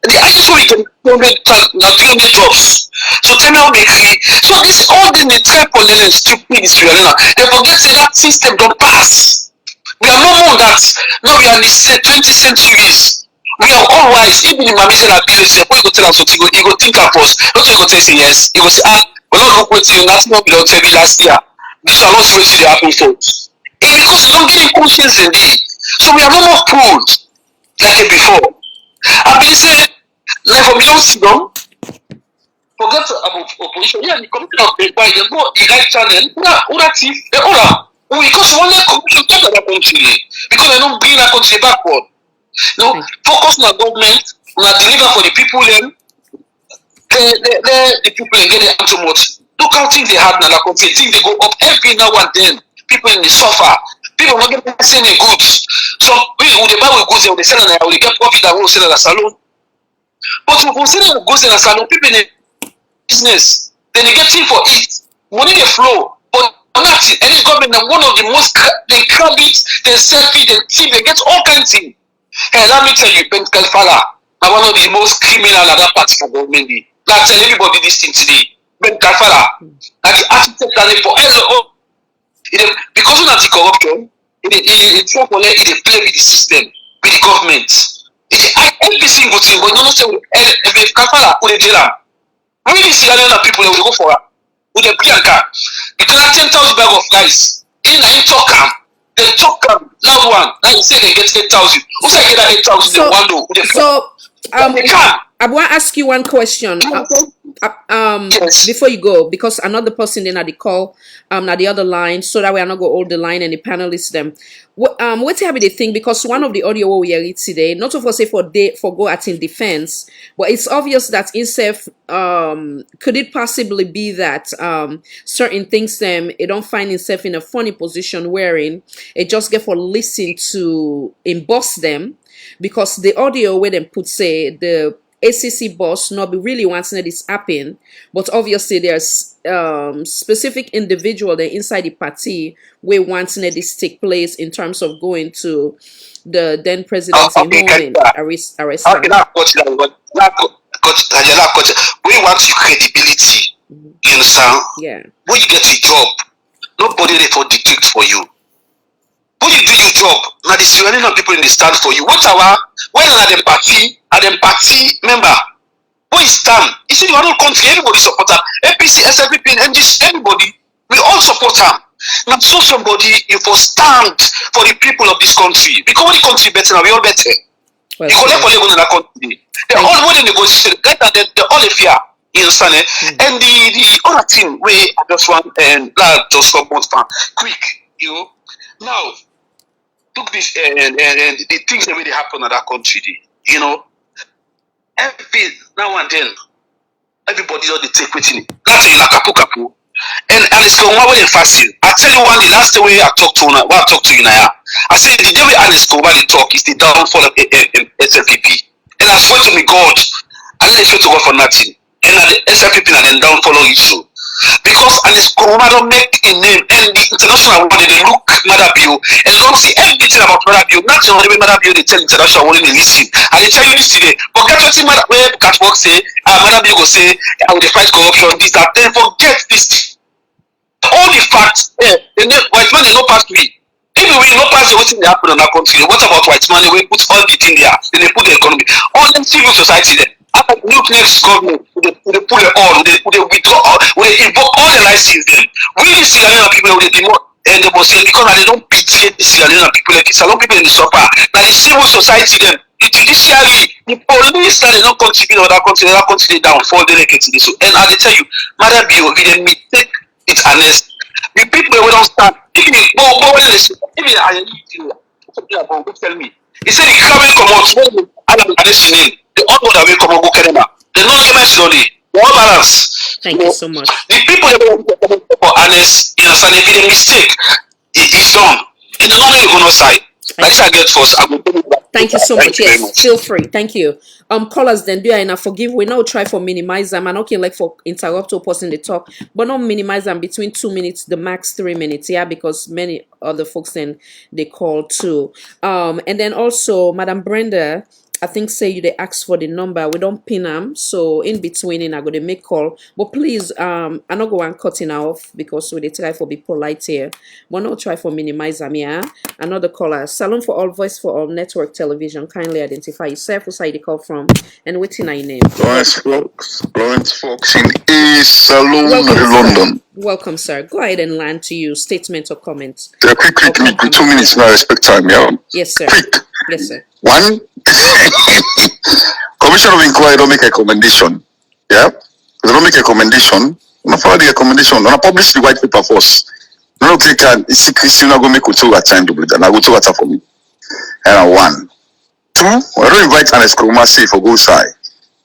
The highest way we get 300 jobs. So tell me how they create. So this all the try for learning stupid is real now. They forget say that system don't pass. We are no more than that. Now we are in the 20th centuries. We are all wise. Even the mommy said that business, when you go tell us what you go think of us. Not you go tell say yes. You go say, we're not look what you nothing not belong to me last year. This one not see what they happen for. It's because you don't get conscience in it. So we are no more fooled like before. I been say, like for me don't sit down, forget about opposition. Yeah, the committee of the by the go the right channel, una thief, because one let corruption talk about country because they don't bring that country backward. No, focus on the government, on deliver for the people then the people get it too much. Look how things they have now, like things they go up every now and then. People in the suffer. People not getting any goods. So we they buy with goods, they sell and they get profit and we sell at a salon. But we sell goods in a salon, people in the business, then they get in for it. Money they flow. But nothing. Any government, one of the most they crab it, they sell it, they thief, they get all kinds of things. Hey, let me tell you, Ben Kalfala, now one of the most criminal at that particular government. Now tell everybody this thing today. Ben Kalfala, that the architect that they for because of anti-corruption, it play with the system, with the government. Every single thing, but you don't say if Kalfala put a jail. Really see that people they will go for with a Bianca. Because 10,000 bag of rice. In I talk am. They talk am loud one. Now you say they get 8,000. Who say get that 8,000 in one low? I want to ask you one question. Yes. Before you go, because another person then at the call, at the other line, so that we are not go hold the line and the panelists them. What have they think? Because one of the audio we hear today, not of us say for go at in defense, but it's obvious that itself, could it possibly be that certain things it don't find itself in a funny position wherein it just get for listen to emboss them, because the audio where them put say the ACC boss not be really wanting this happen, but obviously there's specific individual there inside the party where wanting this take place in terms of going to the then president's home and arrest Okay, now coach, we want your credibility. You understand? Yeah. When you get a job, nobody there for dictate for you. When you do your job, now the Sierra Leone people in the stand for you. When are the party member? Who is stand? You see, the whole country, everybody support them. APC, SFP, NGC, everybody, we all support them. Now, so somebody, you for stand for the people of this country. Because when the country better, now we all better. Well, you collect for the other country. They all when they negotiate, they all a fear. You understand? And the other thing where I just want and just for both quick, you know. Now, look this and the things that really happen in that country, you know. Every now and then, everybody does the take waiting. That's in a kapu. And it's going one way fasting. I tell you one, the last way I talked to you now, I said the day we Alice go the talk is the downfall of SLPP. And I swear to me, God, I didn't swear to God for nothing. And the SLPP and then downfall issue. Because Alice Koroma don't make a name and the international world they look Madabio and they don't see everything about Madabio. Not the only way Madabio they tell international world they listen. And they tell you this today. Forget what where Catwalk say, Madabio go say, I will fight corruption, this, that. Then forget this. All the facts, white man they no pass me. If we no pass the thing that happen in our country, what about white man? They put all the thing there, then they put the economy. All the civil society there. After the new next government, they pull it all, they withdraw, they invoke all the licenses then. We the Sierra Leone people, they demand, and they must say, because they don't pity the Sierra Leone people, like Salon people in the suffer. Now the civil society then, the judiciary, the police that they don't contribute to that country they down, fall delicate. So, and as they tell you, Madam Bio, we then take it honest. The people we don't stand, even I tell me, he said the crowd come out, the all that will come and go Canada. The no limits slowly. One balance. Thank you so much. The people that will for honest, you understand, if it's a mistake, it's done. And the normally go no side. But this I get first, I will tell you that. Thank you so much. Yes, feel free. Thank you. Callers then do I enough forgive. We now try for minimize them and okay like for interrupt or person the talk, but not minimize them between 2 minutes, the max 3 minutes. Yeah, because many other folks then they call too. And then also Madam Brenda, I think say you they ask for the number. We don't pin them. So in between I go to make call. But please, I not go and cutting off because we they try for be polite here. But not try for minimize them, yeah. Another caller. Salon for all, voice for all, network television. Kindly identify yourself, who side you call from, and what's in your name. Lawrence Fox in A Salon, Welcome, London. sir. Welcome, sir. Go ahead and land to you. Statement or comment. Quick, Or me, 2 compliment, minutes yeah. now, respect time, yeah. Yes, sir. Quick. Yes, sir. One, Commission of Inquiry don't make a recommendation. Yeah? They don't make a recommendation. Don't follow the recommendation. Don't publish the white paper first. No click and it's secrecy not go make two at time to do that. I go to water for me. And one. Two, I don't invite an escromacy for go side.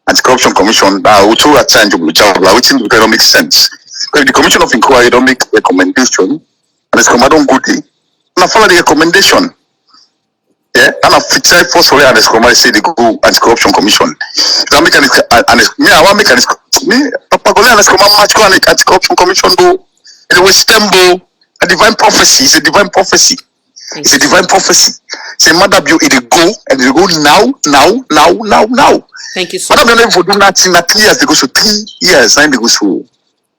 Anti-Corruption Commission, we two at time to do that. Which don't make sense. Because the Commission of Inquiry don't make recommendation and escroma don't go there. Now follow the recommendation. Yeah, and I try first for an escromacy say they go Anti-Corruption Commission. I make an me, I want make an me, Papa go an escroma match go Anti-Corruption Commission go. And it was stembo. A divine prophecy is a divine prophecy. It's a divine prophecy. Say, Mother Bio, it go and it go now. Thank you so Mother much. Bio for do nothing. 3 years they go so 3 years. Then they go so.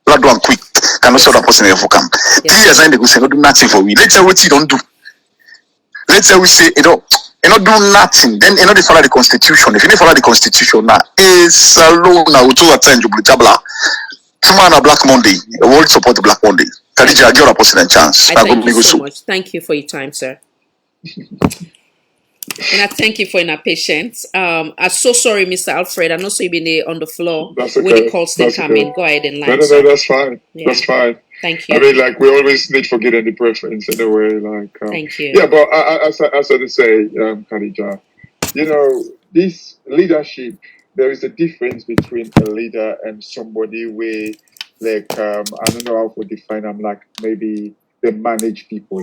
Blood one quick. Cannot show that person for come. 3 years then they go say no do nothing for we. Let's say what you don't do. Let's say we say you don't do nothing. Then you know they follow the constitution. If you don't follow the constitution now, it's alone now to attend to Blutabla. Tomorrow Black Monday. The world support the Black Monday. Khadija, I give a person a chance. I thank you so much. Thank you for your time, sir. And I thank you for your patience. I'm so sorry, Mr. Alfred. I know so you've been there on the floor That's okay. when the calls they come in. Go ahead and line. No, that's fine. Yeah. That's fine. Thank you. I mean, like we always need to get any preference in a way. Like, thank you. Yeah, but as I say, Khadija, you know, this leadership. There is a difference between a leader and somebody where, like, I don't know how to define them. Like maybe they manage people.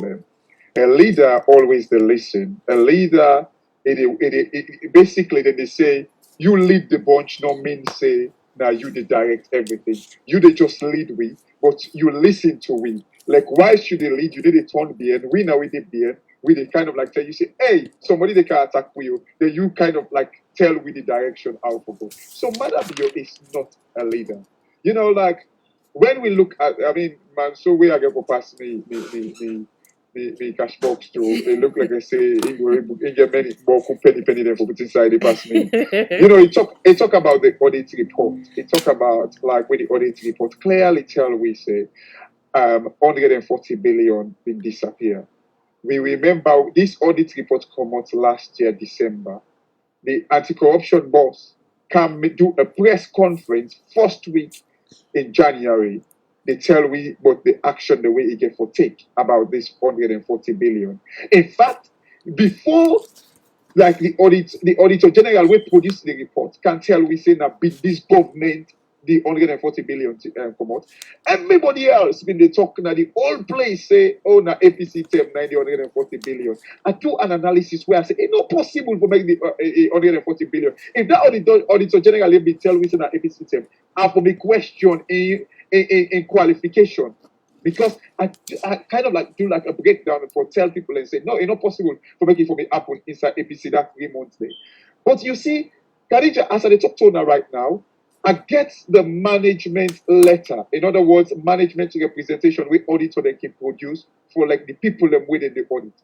A leader always they listen. A leader, it basically then they say you lead the bunch. No means say now you they direct everything. You they just lead we, but you listen to we. Like why should they lead you? They turn behind. We now we did behind. We they kind of like tell you say, hey, somebody they can attack you. Then you kind of like tell with the direction how to go. So Madabio is not a leader. You know, like when we look at, I mean, man, so we are going to pass me cash box too. They look like I say in get many more penny them for put inside the pass me. You know, it talk about the audit report. It talk about like when the audit report clearly tell we say 140 billion will disappear. We remember this audit report come out last year, December. The anti-corruption boss can do a press conference first week in January. They tell we about the action, the way it get for take about this 140 billion. In fact, before like the auditor general will produce the report, can tell we say now this government the 140 billion come out. Everybody else been they talking at the whole place say, oh na APC term 140 billion. I do an analysis where I say it's not possible to make the 140 billion. If that auditor general let me tell we say na APC term, I for me question in qualification. Because I kind of like do like a breakdown for tell people and say, no, it's not possible to make it for me happen inside APC that 3 months there. But you see, Khadija, as I talk to her right now, I get the management letter. In other words, management representation with auditor they can produce for like the people them within the audit.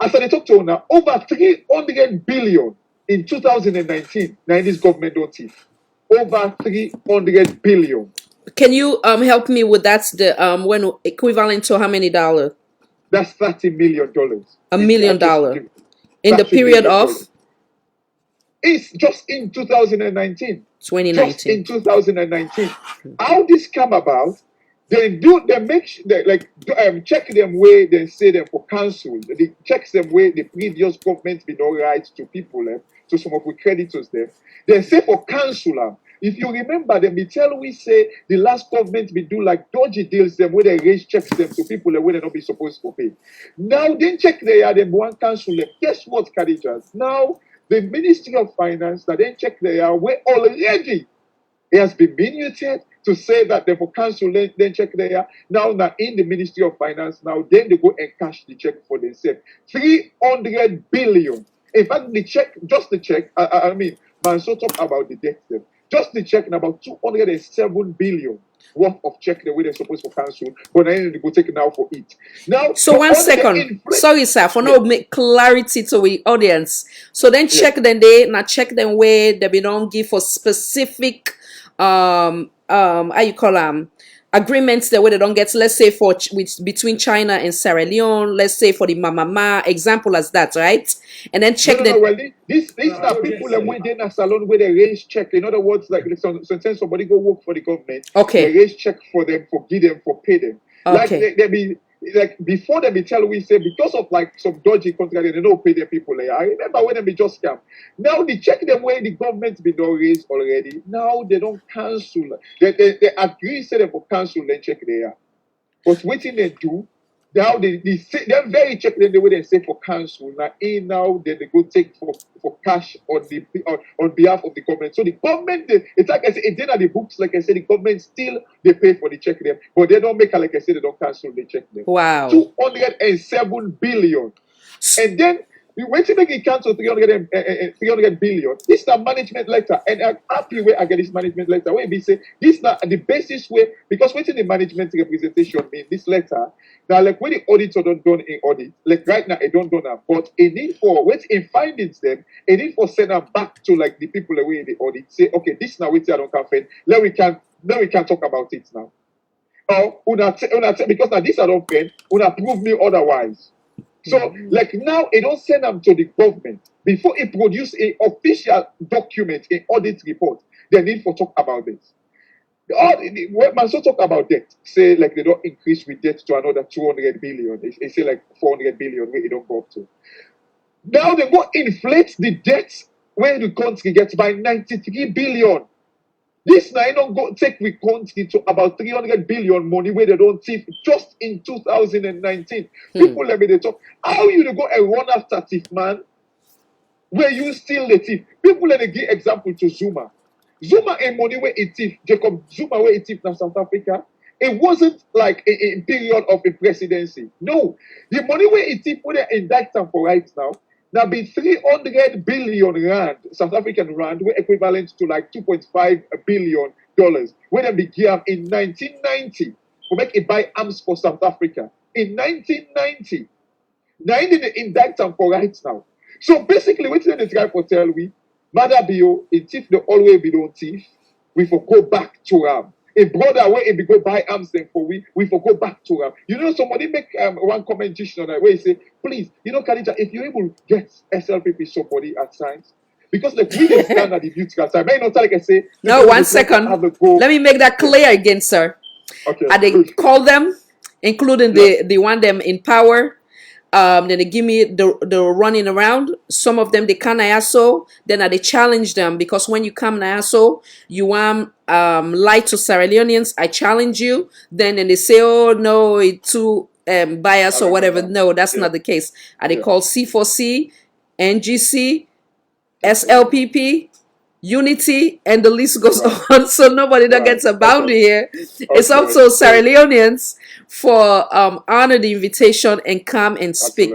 As I talk to her now, over 300 billion in 2019. Now this government don't thief. Over 300 billion. Can you help me with that's the when equivalent to how many dollars? That's $30 million. $1 million in the period of. It's just in 2019. 2019. Just in 2019. How this come about? They check them where they say them for council. They check them where the previous government be no right to people to some of the creditors them. They say for council. If you remember them, they tell we say the last government be do like dodgy deals them where they raise checks them to people where they not be supposed to pay. Now then check they are them one council them. Guess what, Khadija? Now the Ministry of Finance that then check they are where already it has been minuted to say that they for council then check they are now in the Ministry of Finance now then they go and cash the check for themselves 300 billion. In fact, just the check, I mean, man, so talk about the debt then. Just the check, about 207 billion worth of check the way they're supposed to cancel, but then they go take it now for it. Now, So for one all the second. inflation. Sorry, sir, for Yeah. no make clarity to the audience. So then Yeah. check them day, now check them where they be don't give for specific how you call agreements that way they don't get, let's say for between China and Sierra Leone, let's say for the Mama example as that, right? And then check No. the Well, these are people that when they're in a salon where they raise check. In other words, like sometimes somebody go work for the government, they okay. raise check for them, for give them, for pay them. Like Okay. they be like before they be tell we say because of like some dodgy contract they don't pay the people. Like, I remember when they be just scam. Now they check them where the government be don't raise already. Now they don't cancel. They agree say they for cancel then check there. But what they do, now they say they're very check them the way they say for council. Now they go take for cash on behalf of the government. So the government it's like I said, it's in the books, like I said, the government still they pay for the check them, but they don't make it like I said, they don't cancel the check them. Wow. 207 billion. And then you wait to make it cancel 300 billion. This is a management letter, and I'm happy where I get this management letter. Where we say this now the basis way because waiting the management representation mean this letter. Now, like when the auditor don't done in audit, like right now, I don't do that, but it need for wait in findings them, it need for send them back to like the people away in the audit. Say, okay, this now wait I don't can find. Then we can talk about it now. Or because now this I don't pay, una prove me otherwise. So, like now, it don't send them to the government before it produce a official document, an audit report. They need for talk about this. When man so talk about debt, say like they don't increase with debt to another 200 billion. They say like 400 billion where it don't go up to. Now they go inflate the debt where the country gets by 93 billion. This now don't go take we country to about 300 billion money where they don't thief just in 2019. People let me they talk. How you to go and run after thief, man? Where you steal the thief? People let me give example to Zuma. Zuma and money where it thief. Jacob Zuma where it thief now South Africa. It wasn't like a period of a presidency. No, the money where it thief where they indict them for right now. Now be 300 billion rand, South African rand, were equivalent to like $2.5 billion. When they began in 1990 to make it buy arms for South Africa. In 1990. Now they indict them for right now. So basically, what they try to tell we, Mother Bio, a thief the always be don't thief, we for go back to a brother where if we go buy arms then for we for go back to You know, somebody make one comment just on that where he say, please, you know, Khadija, if you're able to get SLPP somebody at times, because like we didn't stand at the beauty side. May not like I say. No, 1 second. Let me make that clear again, sir. Okay. I they call them, including the one them in power. Then they give me the running around. Some of them they can ISO. Then I they challenge them because when you come ISO, you lie to Sierra Leoneans. I challenge you. Then they say, oh no, it's too bias or whatever. No, that's not the case. Are they called C4C, NGC, SLPP? Unity, and the list goes on, so nobody that gets a boundary here. It's up to Sierra Leoneans for honor the invitation and come and speak.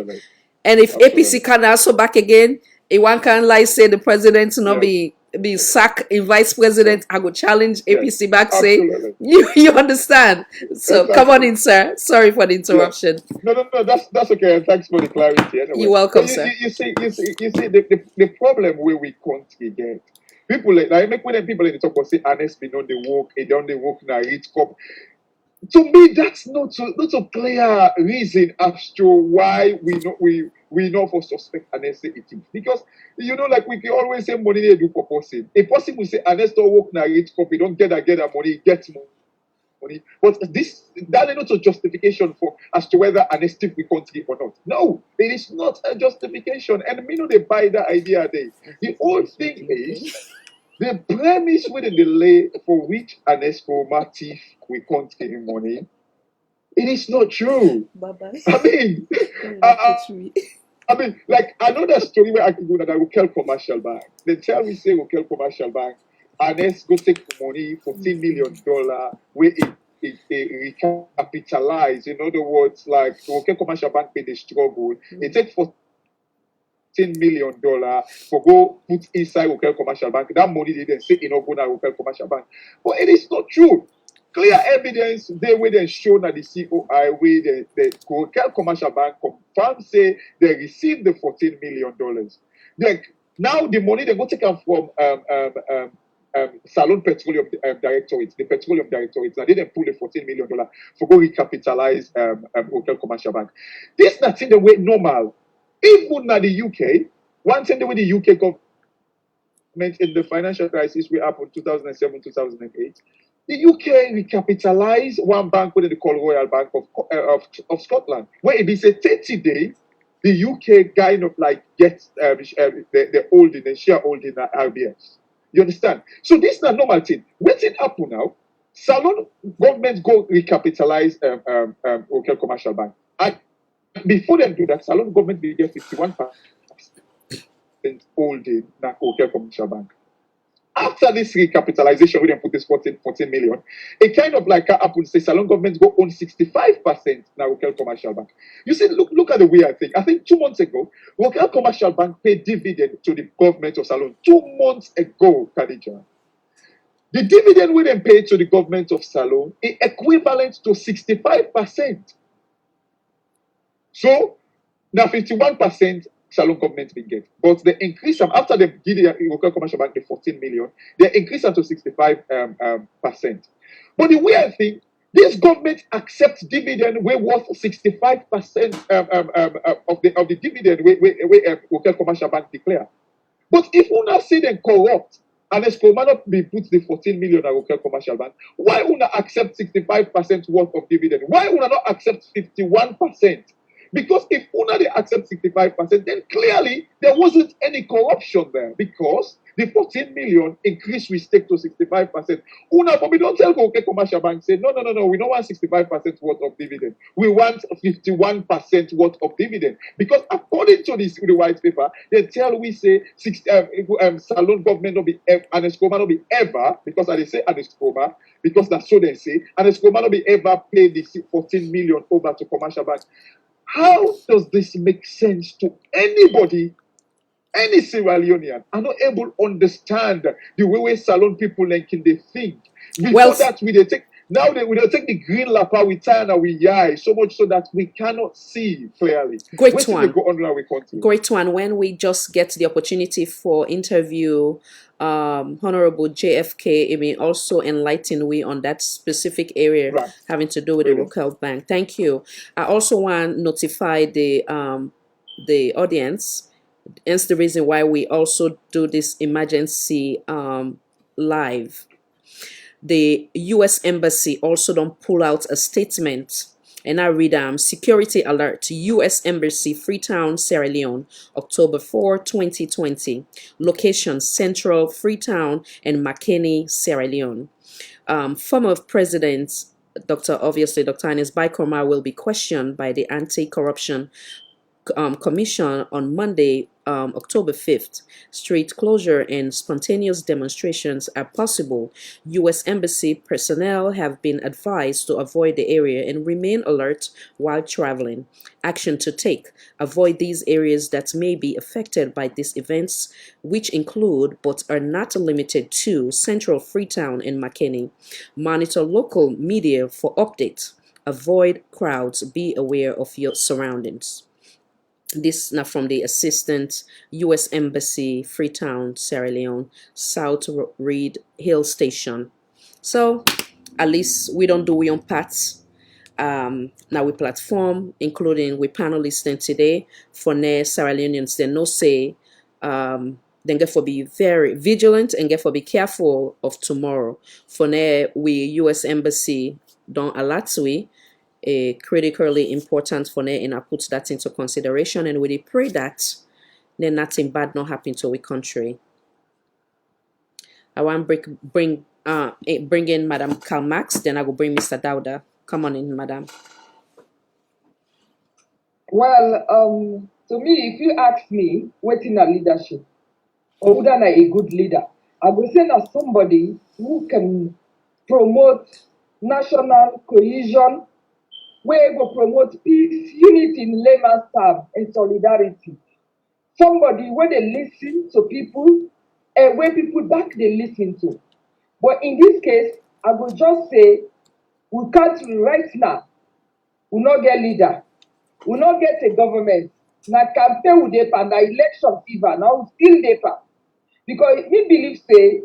And if APC can also back again, if one can like say the president not be sacked in vice president, I go challenge APC back say you understand. So come on in, sir. Sorry for the interruption. No, that's okay. Thanks for the clarity. Anyway. You're welcome, sir. You see the problem where we can't get. People like make when people in the talk about say honest be on the work, they don't they work in a rich cup. To me, that's not a clear reason as to why we know for suspect honest it is. Because you know, like we can always say money they do for person. A person will say honest don't work in a rich cup, he don't get that money, he gets money. But that is not a justification for as to whether honesty we country or not. No, it is not a justification. And me know they buy that idea there. The whole thing is the premise with the delay for which an escomative we can't get in money, it is not true. Bye-bye. I mean, like another story where I can go that I will kill commercial bank. They tell me say we'll kill commercial bank, and let's go take money $14 million where it recapitalize. In other words, like we'll kill commercial bank pay the struggle. It take $14 $14 million for go put inside Hotel Commercial Bank. That money they then say in Oguna Hotel Commercial Bank. But it is not true. Clear evidence they will then show that the COI way the Hotel Commercial Bank confirm say they received the $14 million. Then now the money they go take them from Salon Petroleum Directorate, the Petroleum Directorate. Now they didn't pull the $14 million for go recapitalize Hotel Commercial Bank. This nothing the way normal. Even now the UK, one thing the way the UK government in the financial crisis we happened 2007, 2008. The UK recapitalized one bank what they call Royal Bank of Scotland, where it is a 30-day, the UK kind of like gets the holding, the shareholding at RBS. You understand? So this is not normal thing. What's it happen now? Salon government go recapitalize Hotel Commercial Bank. And before they do that, Salon government will get 51% holding in Hotel Commercial Bank. After this recapitalization, we then put this 14 million. It kind of like Apple say Salon government go own 65% now Hotel Commercial Bank. You see, look at the way I think. I think 2 months ago, Hotel Commercial Bank paid dividend to the government of Salon. 2 months ago, Khadija. The dividend we then paid to the government of Salon is equivalent to 65%. So now 51% Salon government will get. But they increase them after they give the Hotel Commercial Bank the 14 million, they increase them to 65%. But the way I think this government accepts dividend way worth 65% of the dividend where Hotel Commercial Bank declare. But if una say they corrupt and Escomano be put the 14 million at Hotel Commercial Bank, why una accept 65% worth of dividend? Why una not accept 51%? Because if una they accept 65%, then clearly there wasn't any corruption there because the 14 million increased with stake to 65%. Una probably don't tell okay Commercial Bank say no, we don't want 65% worth of dividend. We want 51% worth of dividend. Because according to this the white paper, they tell we say Salon government not be and Escoma not be ever, because I say Escoma, because that's so they say, and Escoma not be ever pay the 14 million over to Commercial Bank. How does this make sense to anybody, any Sierra Leonean? I'm not able to understand the way Salon people like they think. Before that, we take the green lapel, we turn and we eye so much so that we cannot see clearly. Great Wait one. Go on we continue. Great one. When we just get the opportunity for interview Honorable JFK, it may also enlighten we on that specific area having to do with the local bank. Thank you. I also want to notify the audience. Hence the reason why we also do this emergency live. The U.S. Embassy also don't pull out a statement. And I read security alert, U.S. Embassy, Freetown, Sierra Leone, October 4, 2020. Location, Central, Freetown, and Makeni, Sierra Leone. Former President, Dr. Ines Baikorma will be questioned by the Anti-Corruption Commission on Monday, October 5th. Street closure and spontaneous demonstrations are possible. U.S. Embassy personnel have been advised to avoid the area and remain alert while traveling. Action to take. Avoid these areas that may be affected by these events, which include but are not limited to Central, Freetown, and Makeni. Monitor local media for updates. Avoid crowds. Be aware of your surroundings. This now from the Assistant U.S. Embassy, Freetown, Sierra Leone, South Reed Hill Station. So at least we don't do we on parts. Now we platform, including we panelists then today for Sierra Leoneans. They no say then get for be very vigilant and get for be careful of tomorrow. For we U.S. Embassy don't alert we. Critically important for ne, and I put that into consideration, and we pray that then nothing bad not happen to our country. I want bring in Madam Karl Max, then I will bring Mr. Dauda. Come on in, Madam. Well, to me, if you ask me, waiting a leadership, or whether a good leader, I will say that somebody who can promote national cohesion, where will promote peace, unity in layman's terms, and solidarity. somebody where they listen to people and when people back they listen to. But in this case, I will just say we can't right now. We not get leader. We not get a government. Na campaign with the na election fever. Now still paper. Because we believe say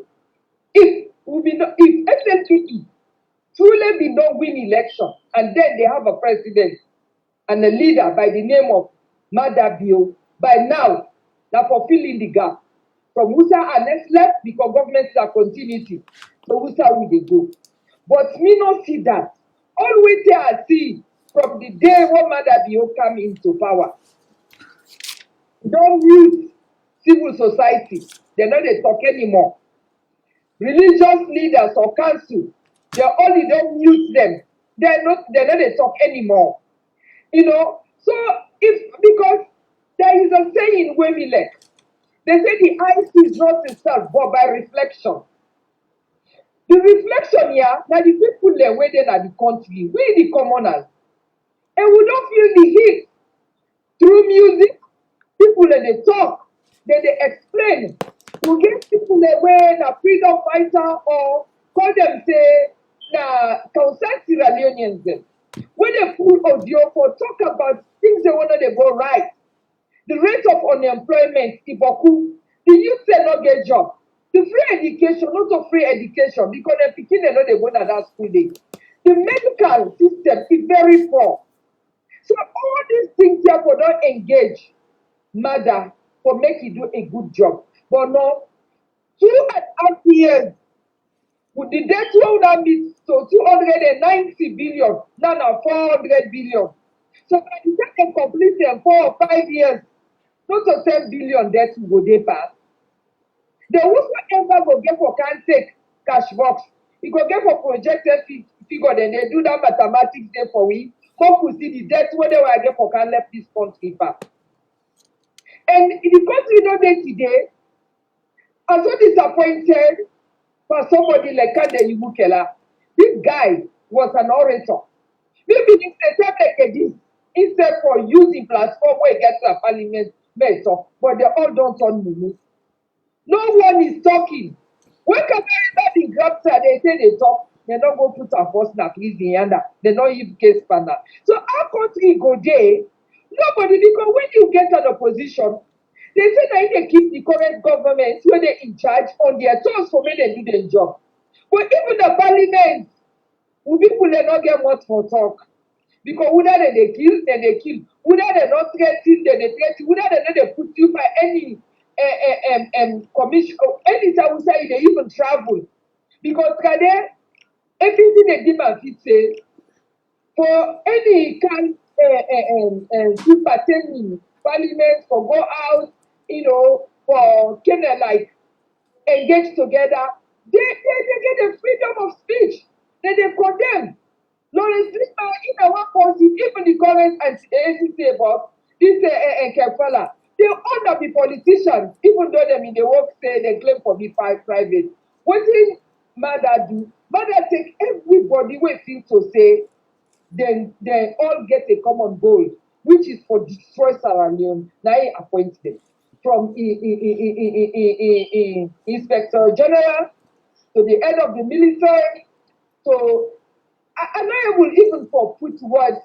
if SNTE truly did not win election and then they have a president and a leader by the name of Madabio, by now, now for filling the gap. From Musa and next left because government is a continuity. So Musa will they go. But me not see that. All we see from the day when Madabio come into power. Don't use civil society. They're not they talk anymore. Religious leaders or council, they only don't use them. They're not they talk anymore. So if because there is a saying in Wemilek, they say the eye sees not itself but by reflection. The reflection here, now the people they waiting at the country, we the commoners, and we don't feel the heat through music. People that they talk, then they explain. We get people that wear a freedom fighter or call them say na concerned Sierra Leoneans them. When they pull audio for talk about things they want to go right. The rate of unemployment, Iboku, the youth say not get job. The free education, not a free education, because the picking they know they go to that school day. The medical system is very poor. So all these things here for don't engage mother for make you do a good job. But no, 2.5 years with the debt we now meet to 290 billion, now 400 billion. So by the time they complete them 4 or 5 years, not to 10 billion debt will go dey pass. The whosoever go get for can take cash box, he go get for projected figure, then they do that mathematics there for we. Hope we see the debt where they will get for can left this country back. And in the country not there today, I'm so disappointed for somebody like Kande Ibukela. This guy was an orator. Maybe this time like this, instead for using platform where he gets to a parliament, but they all don't turn mumu. No one is talking. When everybody grabs her, they say they talk, they don't go put a force na please in yanda. They don't use case spanner. So our country go there, nobody, because when you get an opposition, they say that they keep the current government when they in charge on their toes for when they do their job. But even the parliament, people they not get much for talk. Because whether they kill, then they kill. Whether they not threaten, then they threaten. Whether they put you by any commission, anytime we say they even travel. Because there, everything they demand fit say for any kind to pertain parliament for go out, for kind of like engage together, they get the freedom of speech. Then they condemn. Lawrence Lister in our policy, even the current anti-ACC boss, this Kefala, they all be politicians, even though them in the work say they claim for be private. What did Mother do? Mother take everybody we feel to say, then they all get a common goal, which is for destroy Sierra Leone. Now he appoints them from Inspector General to the head of the military. So I'm not able even for put words,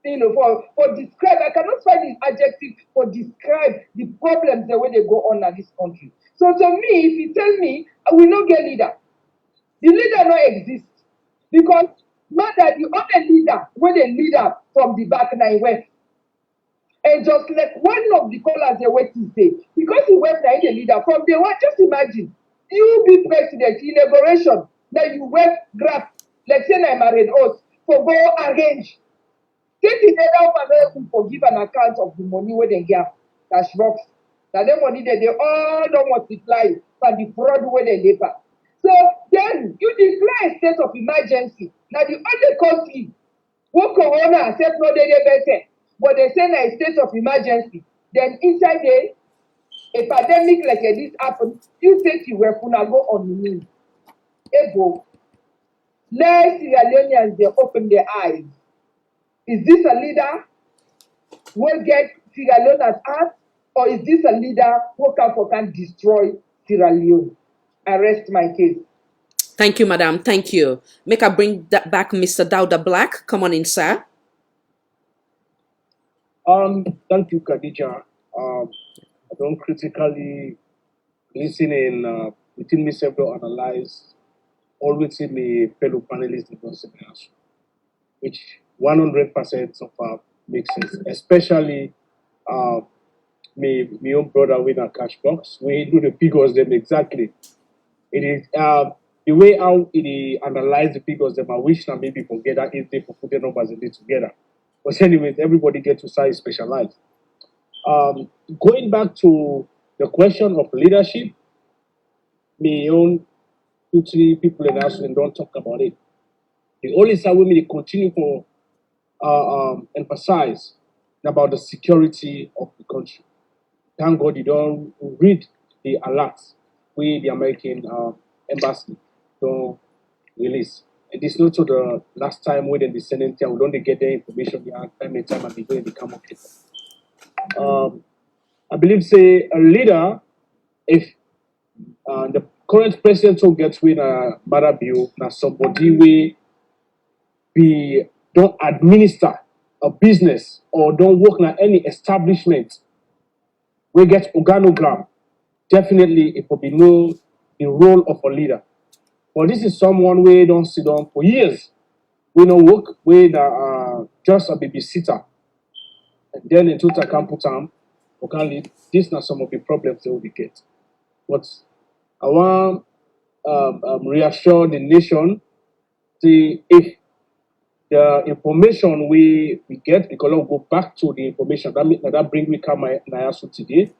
for describe. I cannot find an adjective for describe the problems the way they go on in this country. So to me, if you tell me I will not get leader, the leader not exist because matter the only leader when the leader from the back nine west. And just like one of the callers they wait to say, because he went there the leader from the one, just imagine you be president inauguration, now you went grab, let's say I'm married oath for go arrange. Take the other one for give an account of the money where they get cash box. Now the money that they all don't multiply for the fraud where they labor. So then you declare a state of emergency. Now the other country, what corona said no they better, but they say a state of emergency. Then inside there, a pandemic like this happened, you say you were gonna go on the news. Ego. Let Sierra Leoneans they open their eyes. Is this a leader who will get Sierra Leone at heart, or is this a leader who can destroy Sierra Leone? I rest my case. Thank you, madam. Thank you. Make I bring that back Mr. Dauda Black. Come on in, sir. Thank you, Khadija. I don't critically listen in within myself to analyze all within the fellow panelists in the answer, which 100% of makes sense, especially uh, my own brother with a cash box. We do the figures them exactly. It is the way how it analyze the figures them. I wish that maybe forget that if they put the numbers in it together. But anyways, everybody get to size specialize. Going back to the question of leadership, my own 2, 3 people in Ashland don't talk about it. The only side we may continue for emphasize about the security of the country. Thank God you don't read the alerts we the American embassy don't release. And this not to the last time when the Senate we don't get the information the time and time and they go and become okay. I believe say a leader, if the current president who gets with Barabio, now somebody we be don't administer a business or don't work in any establishment, we get organogram. Definitely it will be know the role of a leader. But this is someone we don't sit down for years. We don't work with just a babysitter. And then in total can put on or can lead. These are some of the problems they will get. But I want reassure the nation, see if the information we get, because I'll go back to the information that bring we come Nayasu today.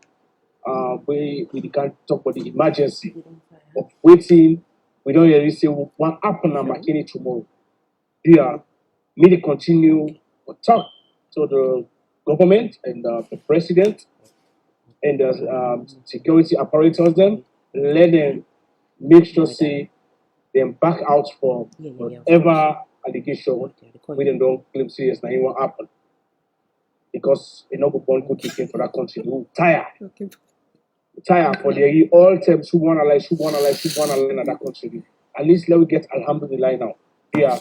We can talk about the emergency of waiting. We don't really say what happen at McKinney tomorrow. Yeah, me to continue to talk to the government and the president and the security apparatus them, let them make sure say them back out from whatever allegation we them don't claim serious now it won't happen. Because you know one good thing for that country. We tired for the all times who wanna lie in that country. At least let we get Alhamdulillah now. Yeah.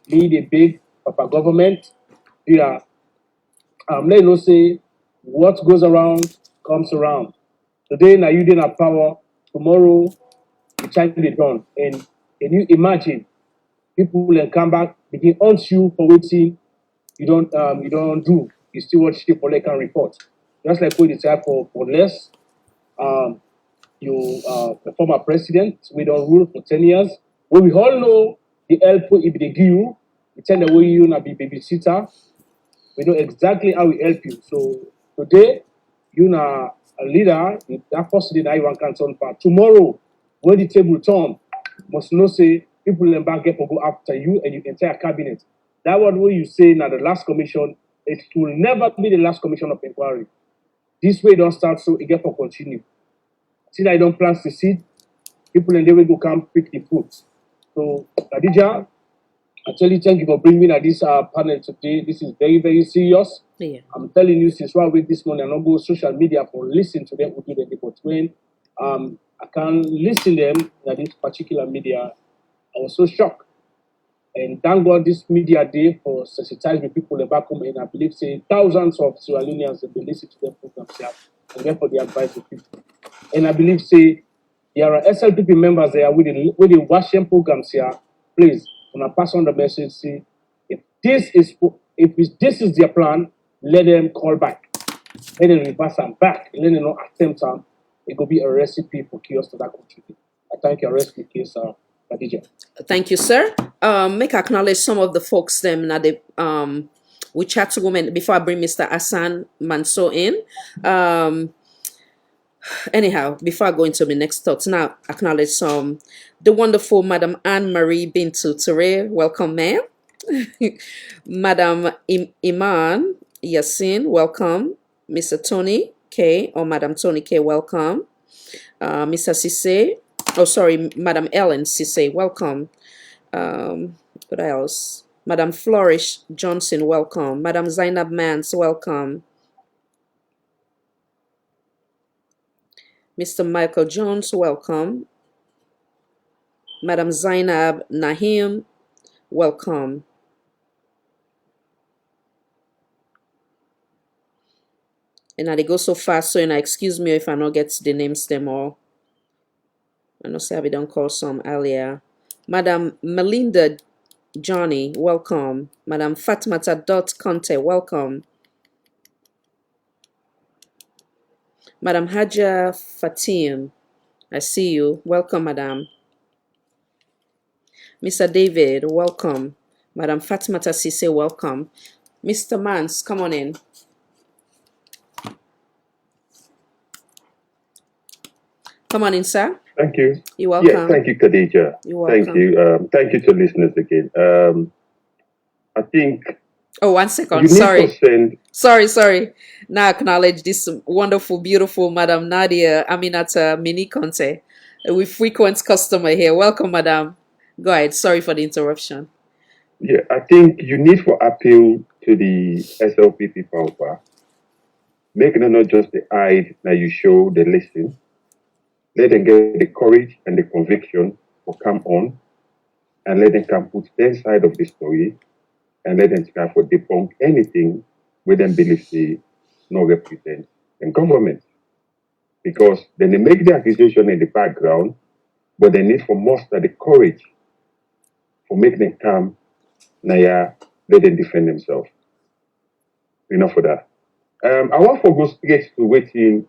Need a big Papa government. Yeah. Let you know say what goes around comes around. Today now you didn't have power, tomorrow the time is done. And can you imagine people will come back, begin on you for waiting, you don't do. You still watch the political report. Just like we decide for less, the former president, we don't rule for 10 years. When we all know the help if they give you, we tell the way you not be babysitter. We know exactly how we help you. So today, you know a leader, that person that you want can turn for. Tomorrow, when the table turn, must know say people in back get for go after you and your entire cabinet. That one way you say now the last commission, it will never be the last commission of inquiry. This way don't start so it get for continue. See that I don't plant the seed, people in there will go come pick the fruits. So Khadija, actually, thank you for bringing me at this panel today. This is very, very serious. Yeah. I'm telling you, since I wake this morning, I don't go social media for listen to them who do the but when I can listen them at this particular media, I was so shocked. And thank God this media day for sensitizing people back home, and I believe say thousands of Sierra Leoneans have been listening to their programs here and therefore they advise the people. And I believe say there are SLPP members there with the watching programs here. Please, when I pass on the message, see if this is their plan, let them call back. Let them reverse them back. Let them not attempt them. It could be a recipe for chaos to that country. I thank you. Rest in case, Khadija. Thank you, sir. Make I acknowledge some of the folks them now the we chat to women before I bring Mr. Hassan Mansour in. Anyhow, before I go into my next thoughts, now acknowledge some the wonderful Madam Anne Marie Bintu Ture. Welcome, ma'am. Madam Iman Yassin, welcome. Mr. Tony K or Madam Tony K, welcome. Mr. Sisse, oh sorry, Madam Ellen Sisse, welcome. What else? Madam Flourish Johnson, welcome. Madam Zainab Mans, welcome. Mr. Michael Jones, welcome. Madam Zainab Nahim, welcome. And I they go so fast, so excuse me if I not get the names them all. I know say I don't call some earlier. Madam Melinda Johnny, welcome. Madam Fatmata Dot Conte, welcome. Madam Haja Fatim, I see you. Welcome, Madam. Mr. David, welcome. Madam Fatmata Sise, welcome. Mr. Mans, come on in. Come on in, sir. Thank you. You're welcome. Yeah, thank you, Khadija. You're welcome. Thank you. Thank you to listeners again. I think. Oh, 1 second. You Sorry. need to send. Sorry. Now acknowledge this wonderful, beautiful Madam Nadia Aminata Mini Conte, a frequent customer here. Welcome, Madam. Go ahead. Sorry for the interruption. Yeah, I think you need for appeal to the SLPP power. Make them not just the hide that you show, they listen. Let them get the courage and the conviction to come on, and let them come put their side of the story, and let them try for debunk anything where them believe they no represent the government. Because then they make the accusation in the background, but they need for muster the courage for make them come, Naya, let them defend themselves. Enough for that. I want to go straight to waiting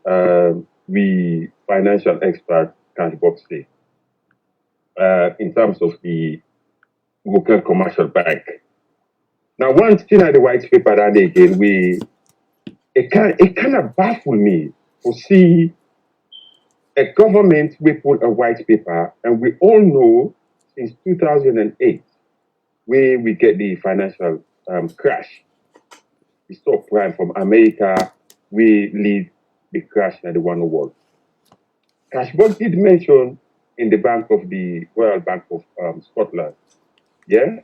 we financial expert can box say in terms of the local commercial bank. Now, one thing at the white paper that again, it kind of baffled me to see a government we put a white paper, and we all know since 2008 where we get the financial crash. The subprime from America, we lead the crash in the one world. Cashbox did mention in the Bank of the Royal Bank of Scotland. Yeah.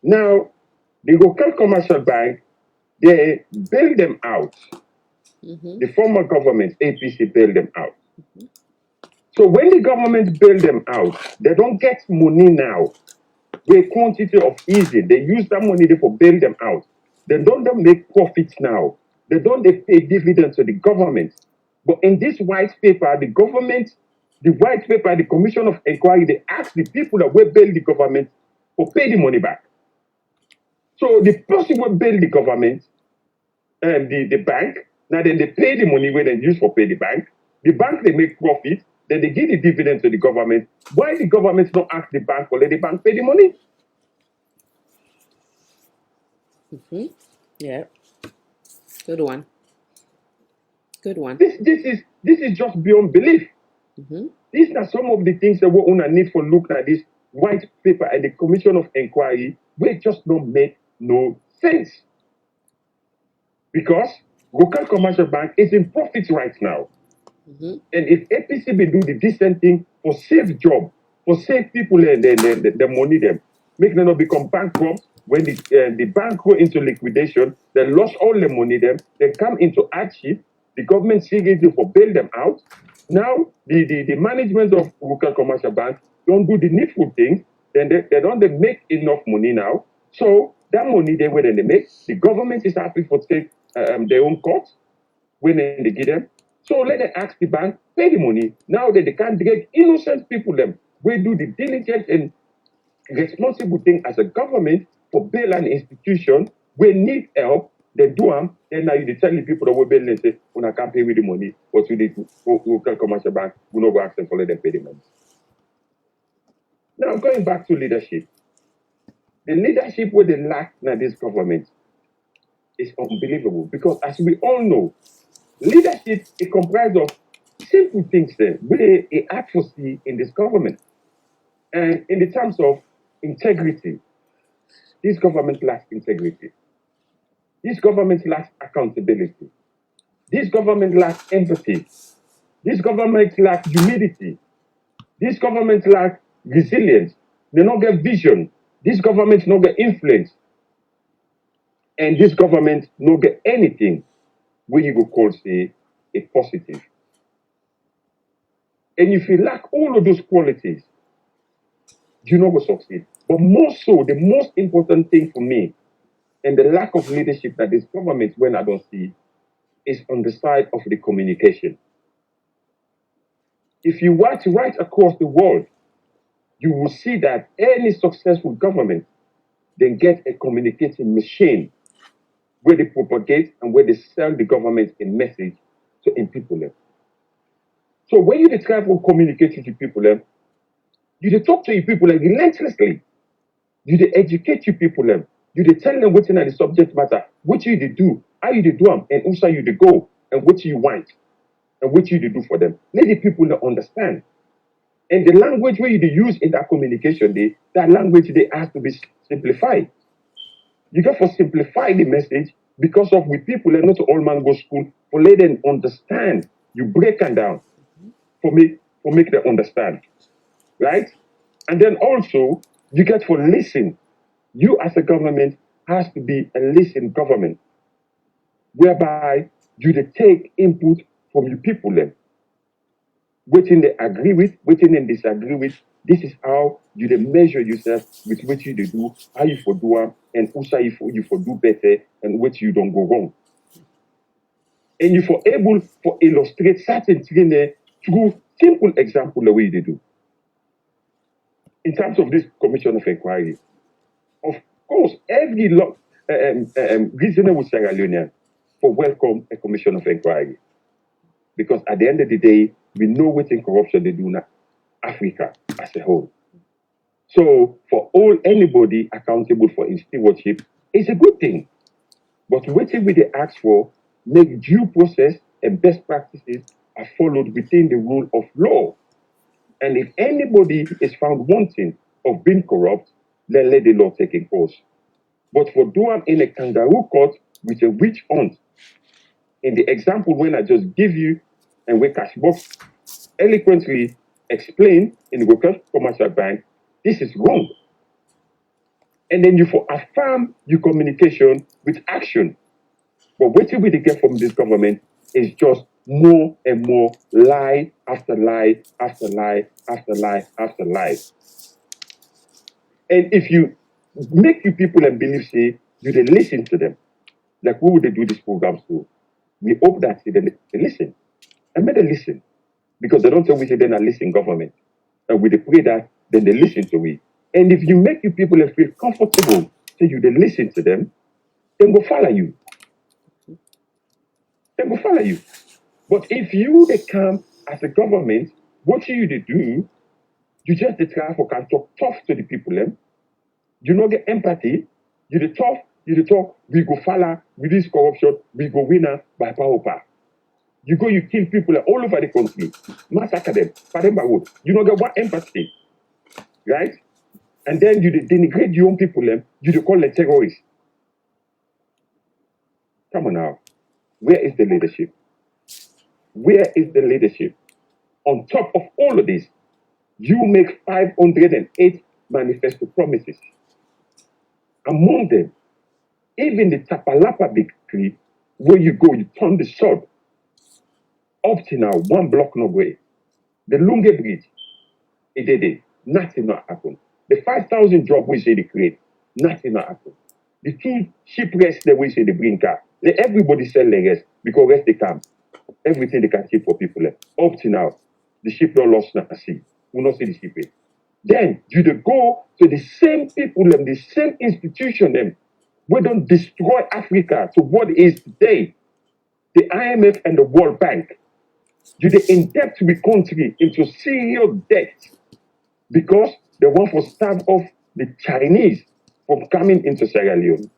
Now, the local commercial bank, they bail them out. Mm-hmm. The former government, APC, bailed them out. Mm-hmm. So when the government bail them out, they don't get money now. With quantity of easy, they use that money for bail them out. They don't make profits now. They don't pay dividends to the government. But in this white paper, the government, the white paper, the Commission of Inquiry, they ask the people that will bail the government to pay the money back. So the person will bail the government and the bank. Now then they pay the money where they use for pay the bank. The bank they make profit, then they give the dividend to the government. Why the government don't ask the bank or let the bank pay the money? Mm-hmm. Yeah. Good one. This is just beyond belief. Mm-hmm. These are some of the things that we want to need for look at this white paper and the Commission of Inquiry, where it just don't make no sense. Because local commercial bank is in profit right now. Mm-hmm. And if APC be do the decent thing for save job, for save people and the money them, make them not become bankrupt. When the bank go into liquidation, they lost all the money them, they come into hardship, the government seriously for bail them out. Now the management of local commercial bank don't do the needful things, then they don't make enough money now. So that money they when they make, the government is happy for take their own cost when they give them. So let them ask the bank, pay the money. Now that they can't get innocent people them, we do the diligent and responsible thing as a government for bail an institution, we need help, they do them, and now you tell the people that we bail and say, when I can't pay with the money, but we need to local commercial bank, we not go ask them for let them pay the money. Now going back to leadership. The leadership where they lack in this government is unbelievable because as we all know, leadership is comprised of simple things there, where a advocacy in this government. And in the terms of integrity, this government lacks integrity. This government lacks accountability. This government lacks empathy. This government lacks humility. This government lacks resilience. They don't get vision. This government don't get influence. And this government don't get anything where you go call say a positive. And if you lack all of those qualities, you're not going to succeed. But more so, the most important thing for me, and the lack of leadership that this government, when I don't see, is on the side of the communication. If you watch right across the world, you will see that any successful government then get a communicating machine where they propagate and where they sell the government a message to in people. So when you try to communicate to people, you talk to your people relentlessly. You educate your people, you tell them what's in the subject matter, what you do, how you do them, and also you go, and what you want, and what you do for them. Let the people understand. And the language where you use in that communication, that language they has to be simplified. You got to simplify the message because of with people and not all man go school for let them understand. You break them down for make them understand, right? And then also you get to listen. You as a government has to be a listen government, whereby you take input from your people then. Waiting they agree with, waiting they disagree with. This is how you measure yourself with what you do, how you for do them, and also you for do better, and what you don't go wrong. And you for able to illustrate certain things there through simple example the way they do. In terms of this commission of inquiry, of course, every reasonable Sierra Leonean for welcome a commission of inquiry. Because at the end of the day, we know what in corruption they do now, Africa as a whole. So for all anybody accountable for in stewardship is a good thing. But waiting we they ask for, make due process and best practices are followed within the rule of law. And if anybody is found wanting of being corrupt, then let the law take its course. But for doing in a kangaroo court with a witch hunt, in the example when I just give you and where Cashbox eloquently explained in the Workers Commercial Bank, this is wrong. And then you for affirm your communication with action. But what we get from this government is just more and more lie after lie after lie after lie after lie. And if you make you people and believe, say, you they listen to them, like who would they do these programs to? We hope that they listen. And may they listen. Because they don't always say they're not listening government. And we pray that, then they listen to it. And if you make you people feel comfortable, so you they listen to them, then go follow you. Then go follow you. But if you they come as a government, what you they do, you just try for can talk tough to the people. You not get empathy, you the tough, you the talk, we go follow with this corruption, we go winner by power. You go, you kill people all over the country, massacre them, road. You don't get one empathy, right? And then you denigrate your own people, you call them terrorists. Come on now. Where is the leadership? Where is the leadership? On top of all of this, you make 508 manifesto promises. Among them, even the Tapalapa victory, where you go, you turn the sword. Up to now, one block no way. The Lunge Bridge, it did it. Nothing not happened. The 5,000 jobs we say they create, nothing not happened. The 2 shipwrecks that we say they bring car, let everybody sell their rest because rest they come. Everything they can keep for people. Up to now, the ship not lost not see. We not see the ship. Then you go to the same people, the same institution, we don't destroy Africa to what it is today. The IMF and the World Bank. You they indebt with country into serious debt because they want to start off the Chinese from coming into Sierra Leone.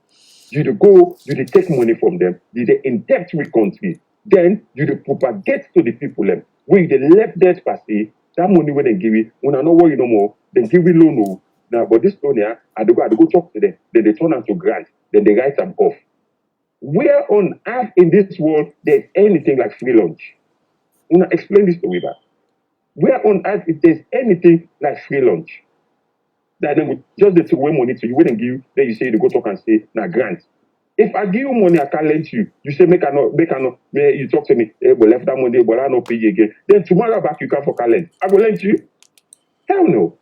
You go, you take money from them, you they indebt with country. Then you they propagate to the people where they left debt passé, that money when they give it, when I know worry no more, then give it loan. Now, but this loan here, I go talk to them, then they turn out to grant, then they write them off. Where on earth in this world there's anything like free lunch? When I explain this to Weber, where on earth if there's anything like free lunch? That then just they take away money to you, when they give you, then you say they go talk and say, now grant. If I give you money, I can't lend you. You say, make I not, you talk to me, hey, but left that money, but I not pay you again. Then tomorrow back, you come for lend. I will lend you. Hell no.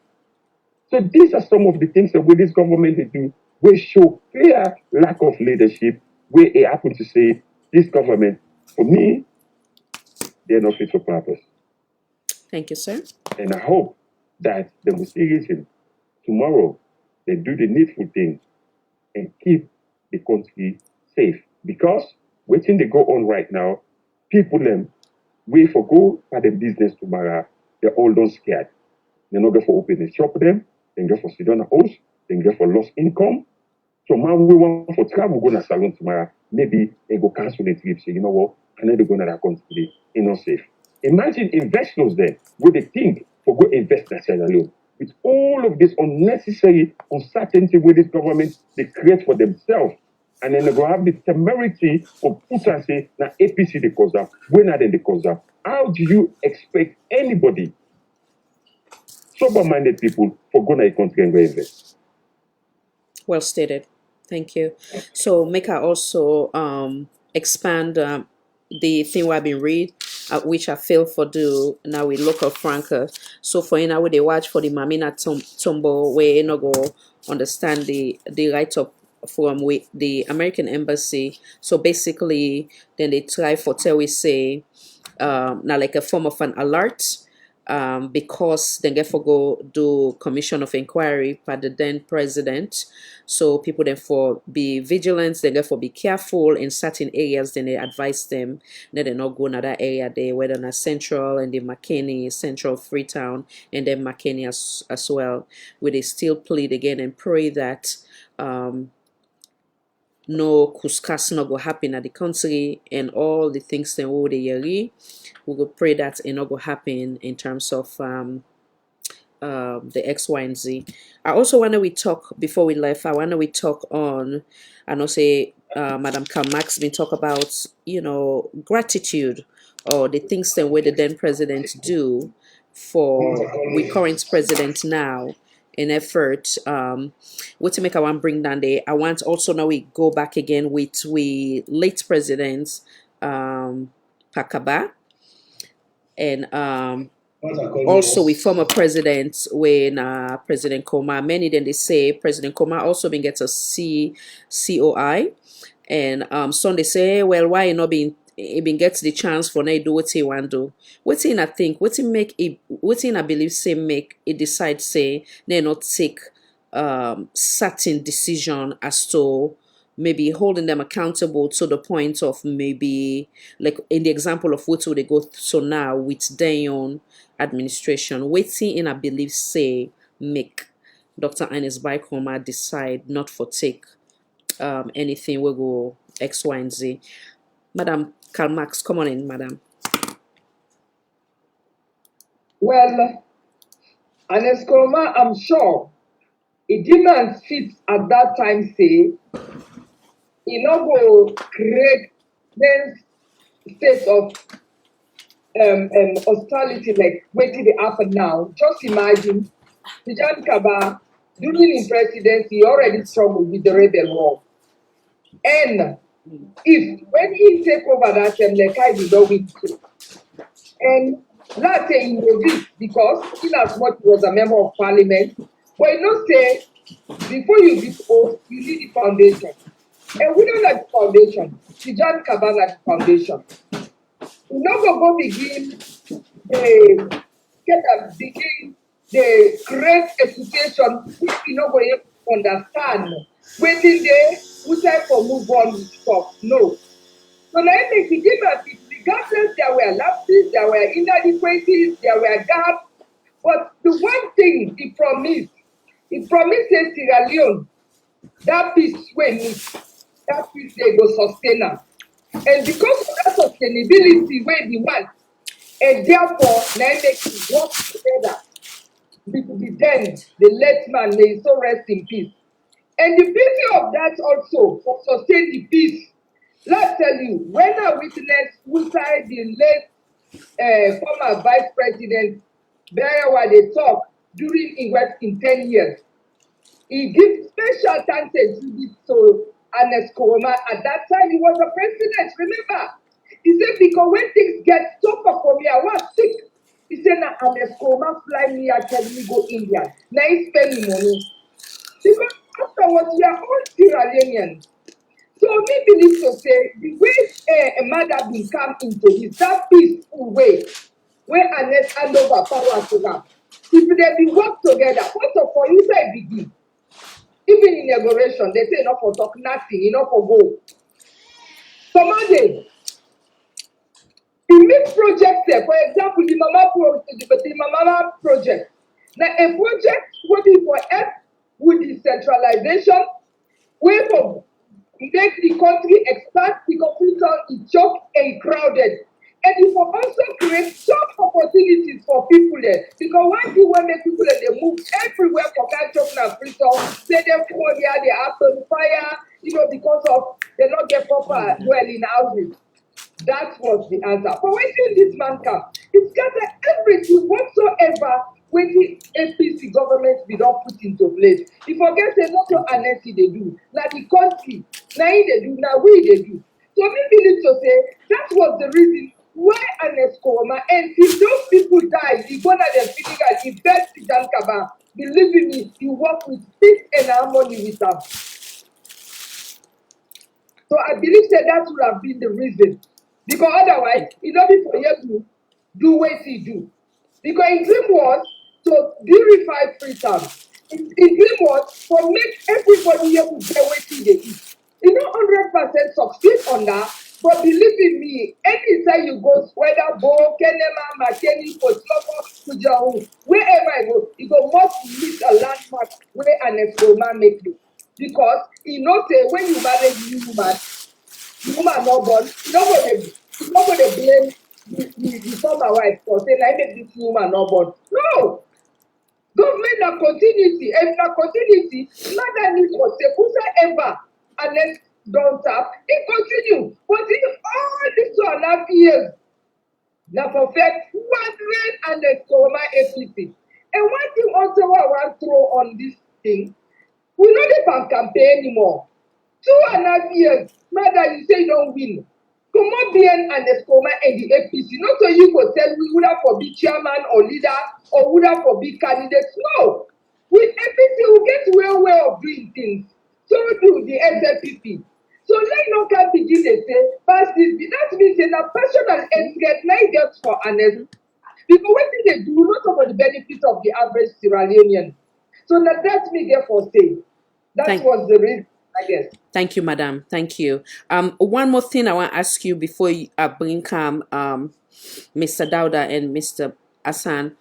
So these are some of the things that with this government they do, we show clear lack of leadership, where it happen to say, this government, for me, they're not fit for purpose. Thank you, sir. And I hope that they will see reason tomorrow, they do the needful thing and keep the country safe. Because waiting they go on right now, people them wait for go for the business tomorrow, they're all done scared. They're not going for open the shop them, they go for sit on the house, they go for lost income. So man, we want for travel go to salon tomorrow. Maybe they go cancel the trip. Say, you know what? I need to go to that country today. It's not safe. Imagine investors there where they think for go invest in Sierra Leone. With all of this unnecessary uncertainty where this government they create for themselves. And then they go have the temerity of put and say, now APC they cause up. When are they the cause up? How do you expect anybody, sober-minded people, for go to a country and go invest? Well stated. Thank you. So make I also expand the thing where I've been read, which I fail for do now with local franca. So for you now they watch for the Mamina Tombo where you know go understand the right of from with the American embassy. So basically then they try for tell we say now like a form of an alert because they get for go do commission of inquiry by the then president. So people then for be vigilant, they get for be careful in certain areas, then they advise them that they not go in that area there, whether not central and the McKinney, central Freetown, and then McKinney as well, where they still plead again and pray that no kuskas no go happen at the country and all the things then we the yeri. We will pray that it not go happen in terms of the X, Y, and Z. I also want to we talk before we left. I want to we talk on. I know say Madam Karl Marx been talk about gratitude or the things that where the then president do for we current president now in effort what to make I want bring down there. I want also now we go back again with we late president Pakaba and also we former president when President Koma many then they say President Koma also been get a COI and some they say well why you not being he been gets the chance for now do what he want do what in I think what in make it what in I believe say make it decide say they not take certain decision as to maybe holding them accountable to the point of maybe like in the example of what would they go so now with their own administration waiting in I believe say make Dr. Ines Baikoma decide not for take anything we go X, Y, and Z. Madam Karl Marx, come on in, madam. Well, Anes Koroma, I'm sure it didn't fit at that time say it not go create then state of hostility like waiting the happen now. Just imagine Tijan Kaba during his presidency he already struggled with the rebel war. And if when he take over that time, like I did not win too. And let's say he will be because in as much he was a member of parliament, but you know say before you be old, you need the foundation. And we don't like the foundation. Tijan Kaba like the foundation. We not go begin begin the create a situation which we not going to understand. Waiting there, we try for move on with stuff. No. So now it makes it different. Regardless, there were lapses, there were inadequacies, there were gaps. But the one thing he promised that Sierra Leone, that peace when that peace they go sustain us. And because of that sustainability where we want, and therefore now it makes it work together with the then the late man may so rest in peace. And the beauty of that also for sustain the peace. Let's tell you, when I witnessed inside the late former vice president Berewa they talk during in 10 years, he gives special thanks to Ernest Koroma. At that time, he was the president, remember? He said, because when things get tougher for me, I was sick. He said, now Ernest Koroma fly me and tell me go India. Now he spend the money. Because afterwards, we are all Sierra Leoneans. So me believe to say, the way a mother will come into this, that peaceful way, where Ernest hand over power to her. If they be work together, first of all, you say begin. Even in inauguration, they say enough for talk, nothing, enough for go. Some other, the make project there, for example, the Mama project. Now a project will be for help with decentralization, way for make the country expand because we is choke and crowded. And it will also create job opportunities for people there. Because one thing when make people there, they move everywhere for catch-up and free say them for there, they have on fire, because of they not get proper dwelling houses. That was the answer. But when this man come, he scattered everything whatsoever when the APC government be not put into place. He forgets a lot of honesty they do. Now the country, now they do, now we they do. So me believe to say that was the reason why Ernest Koroma and if those people die, he go to the physical, he best Jan Kaba. Believe in me, he work with peace and harmony with them. So I believe that would have been the reason. Because otherwise, it not be for you to do what he do. Because his dream was to purify freedom. His dream was to make everybody here to get what they eat. You know, 100% succeed on that, but believe in me, anytime you go, whether Bo, Kenema, McKinney, Kotloko, Kujahu, wherever I go, you go must meet a landmark where an experiment make you. Because you know, say when you marry the woman not born, you not going to blame the former wife for saying I make this woman not born. No, government na continuity, and na continuity, mother need to say whosoever and then don't tap, it continue. But in all these 2.5 years, now perfect 100 and the Koroma APC. And one thing also I want to throw on this thing, we know they can campaign anymore. 2.5 years, mother, you say you don't win. Come on, BN and the Skoma and the APC. Not so you go tell me would have for be chairman or leader or would have for be candidates. No. With APC, we get well way of doing things. So do the SLPP. So let no can begin to say, pass this. That means in a personal interest, not just for honest. Because what they do, not for the benefit of the average Sierra Leonean. So now that me therefore say, that was the reason, I guess. Thank you, madam. Thank you. One more thing I want to ask you before I bring Mr. Dauda and Mr. Hassan.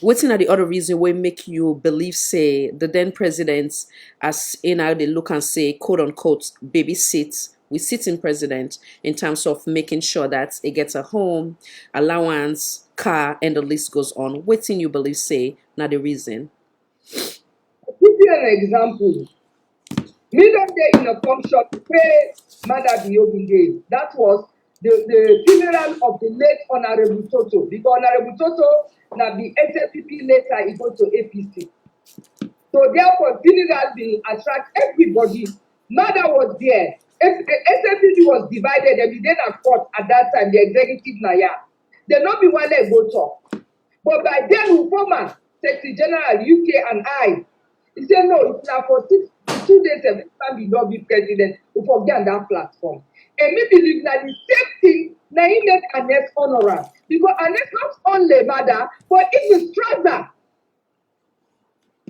What's the other reason will make you believe, say, the then presidents, as in how they look and say, quote unquote, babysit with sitting president in terms of making sure that it gets a home, allowance, car, and the list goes on. What's in you believe, say, not the reason? I'll give you an example. Me don't get in a function where Mother Biobi gave. That was the funeral of the late Honorable Toto. Because Honorable Toto now the SLPP later he go to APC. So therefore funeral will attract everybody. Mother was there. SLPP was divided and we then at court at that time, the executive Naya. They not be one they go talk. But by then former Secretary General UK and I, he said no, it's now for 2 days every time we not be president, we forget on that platform. And me believe that the same thing now he make Ernest honorable. Because Ernest not only mother, but even stronger.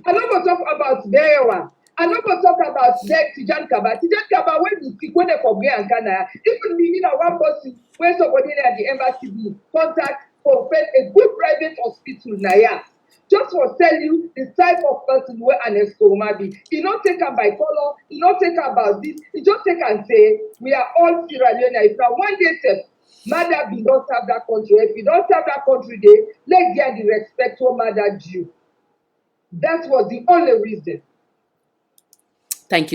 I'm not going to talk about Berewa. I'm not going to talk about Tijan Kaba. Tijan Kaba, when we speak, when they forget and Ghana, even me in one person, when somebody at the embassy be contact for a good private hospital, Naya. Just for tell you the type of person where an Eskoroma be. He not take them by color, he not take about this, he just take and say, we are all Sierra Leone. If now one day says, mother be don't serve that country. If you don't serve that country, they let get the respect to mother due. That was the only reason. Thank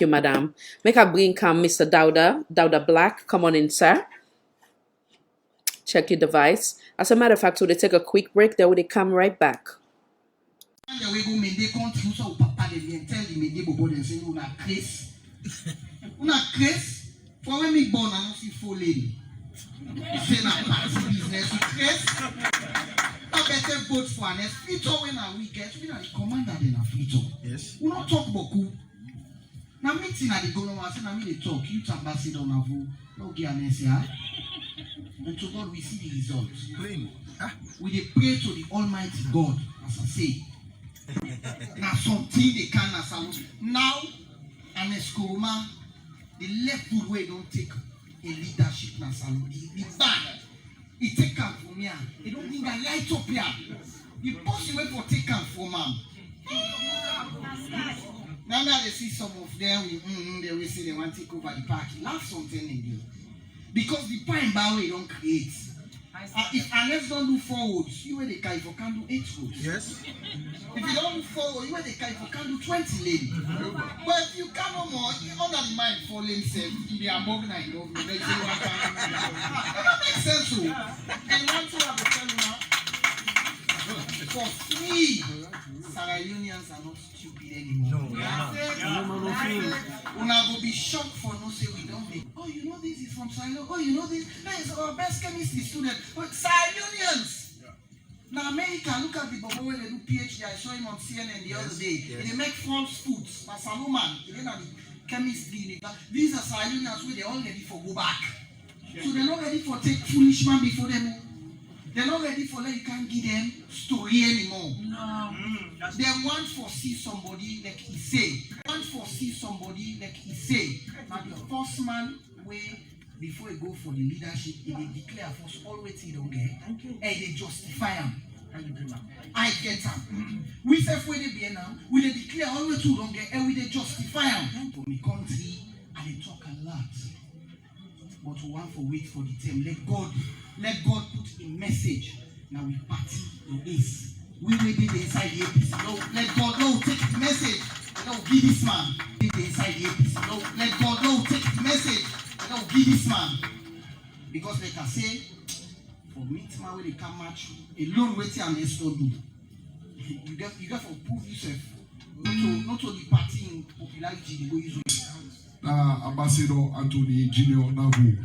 you, madam. Make a bring come Mr. Dauda Black. Come on in, sir. Check your device. As a matter of fact, so they take a quick break, then they come right back. they can tell the media about and say, una craze. Una craze? For when me born, I don't see full lady. Say na party business, you craze? I better vote for an Fito when we get, we are the commander in a Fito. Yes. We don't talk about who. Now meeting at the government, say na me they talk, youth ambassador na vo, no get an SCI. And to God we see the results. We dey pray to the Almighty God, as I say. Now something they can as a now and Eskoroma, the left good way don't take a leadership na salon. The bad, it take am from here. They don't think I light up here. The boss way for take am from am. Now they see some of them, they will say they want to take over the party. Laugh something again. Because the pine bar way don't create. If unless don't look forward, you where they can for can do 8 votes. Yes. If you don't look forward, you where they can for can do 20 lane. But if you can no more, under the mind for lane self, they are more than government. They say what can do. It don't make sense so. And one thing I will tell you now, for free, Sierra Leoneans are not stupid anymore. No. Una go be shocked for no say we don't make. Oh, you know this is from Sierra Leone. Oh, you know this. That is our best chemistry student. But Sierra Leoneans. Now America, look at the Bobo when they do PhD. I saw him on CNN the other day. Yes. They make false foods. Now Salomon, they know the chemistry. These are Sierra Leoneans where they all ready for go back. So they're not ready for take foolish man before them. They're not ready for you can't give them story anymore. No. They want to see somebody like he say. Want to see somebody like he say. Now the first man way before he go for the leadership, he declare first always he don't get. And they justify him. I get him. We say for the be now, we they declare always who don't get and we they justify him. For my country, and they talk a lot. But we want to wait for the time. Let God put a message. Now we party in this. We will be inside the APC. No, let God take the message. No, give this man. Be inside the APC. No, let God take the message. No, give this man. Because like I say, for me, man, when they come match, alone waiting and they still do. You got to prove yourself. Not to the party in popularity they go use. Ambassador Anthony Junior Navu.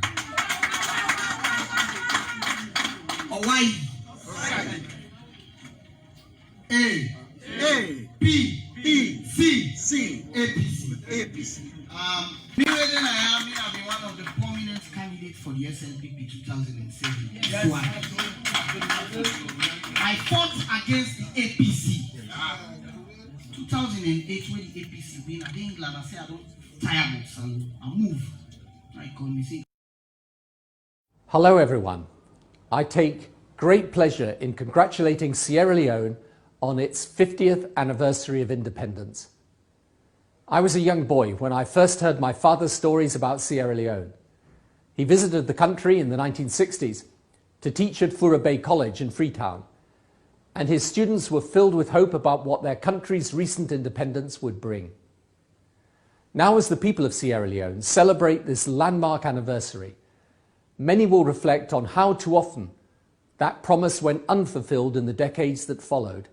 Why? A P E C APC. Me whether I am one of the prominent candidates for the SLPP 2007. Yes. Why? I fought against the APC. 2008 when the APC win, I think England I say I don't tire of Salon. I move. I call me say. Hello everyone. I take great pleasure in congratulating Sierra Leone on its 50th anniversary of independence. I was a young boy when I first heard my father's stories about Sierra Leone. He visited the country in the 1960s to teach at Fura Bay College in Freetown, and his students were filled with hope about what their country's recent independence would bring. Now, as the people of Sierra Leone celebrate this landmark anniversary, many will reflect on how too often that promise went unfulfilled in the decades that followed.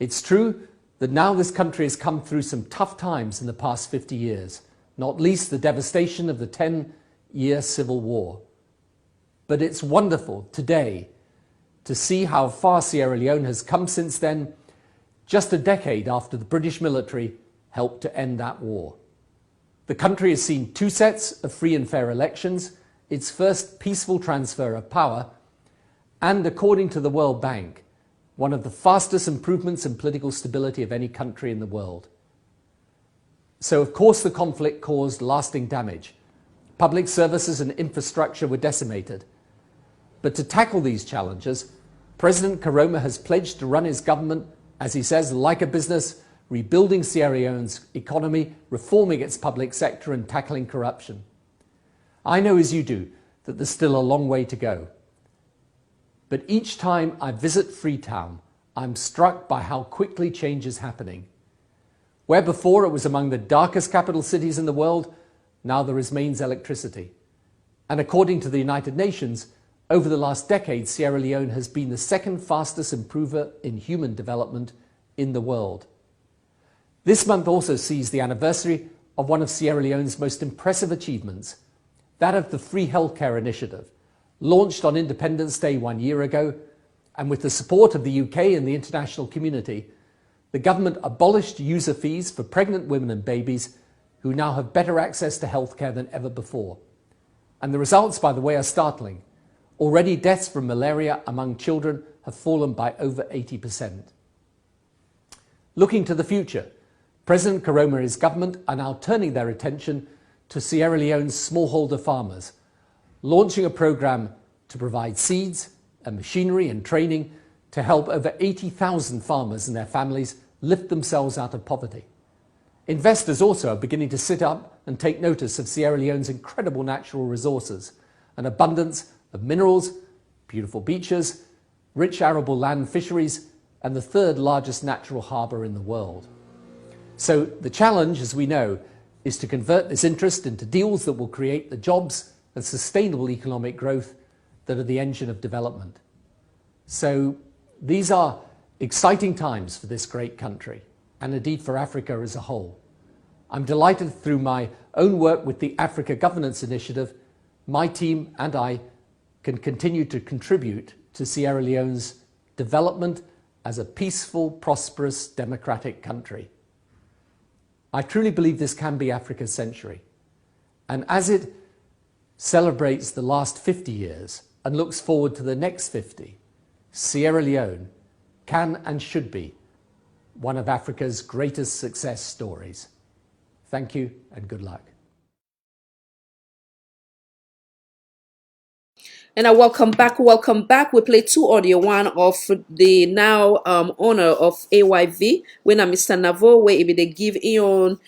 It's true that now this country has come through some tough times in the past 50 years, not least the devastation of the 10-year civil war. But it's wonderful today to see how far Sierra Leone has come since then, just a decade after the British military helped to end that war. The country has seen 2 sets of free and fair elections, its first peaceful transfer of power, and according to the World Bank, one of the fastest improvements in political stability of any country in the world. So of course the conflict caused lasting damage. Public services and infrastructure were decimated. But to tackle these challenges, President Karoma has pledged to run his government, as he says, like a business, rebuilding Sierra Leone's economy, reforming its public sector and tackling corruption. I know as you do that there's still a long way to go. But each time I visit Freetown, I'm struck by how quickly change is happening. Where before it was among the darkest capital cities in the world, now there is mains electricity. And according to the United Nations, over the last decade, Sierra Leone has been the second fastest improver in human development in the world. This month also sees the anniversary of one of Sierra Leone's most impressive achievements, that of the Free Healthcare Initiative, launched on Independence Day 1 year ago, and with the support of the UK and the international community, the government abolished user fees for pregnant women and babies who now have better access to healthcare than ever before. And the results, by the way, are startling. Already deaths from malaria among children have fallen by over 80%. Looking to the future, President Karoma's government are now turning their attention to Sierra Leone's smallholder farmers, launching a program to provide seeds and machinery and training to help over 80,000 farmers and their families lift themselves out of poverty. Investors also are beginning to sit up and take notice of Sierra Leone's incredible natural resources, an abundance of minerals, beautiful beaches, rich arable land fisheries, and the third largest natural harbour in the world. So the challenge, as we know, is to convert this interest into deals that will create the jobs and sustainable economic growth that are the engine of development. So these are exciting times for this great country, and indeed for Africa as a whole. I'm delighted through my own work with the Africa Governance Initiative, my team and I can continue to contribute to Sierra Leone's development as a peaceful, prosperous, democratic country. I truly believe this can be Africa's century. And as it celebrates the last 50 years and looks forward to the next 50, Sierra Leone can and should be one of Africa's greatest success stories. Thank you and good luck. And I welcome back. Welcome back. We play two audio. One of the now owner of AYV, when Mr. Navo, where they give Ion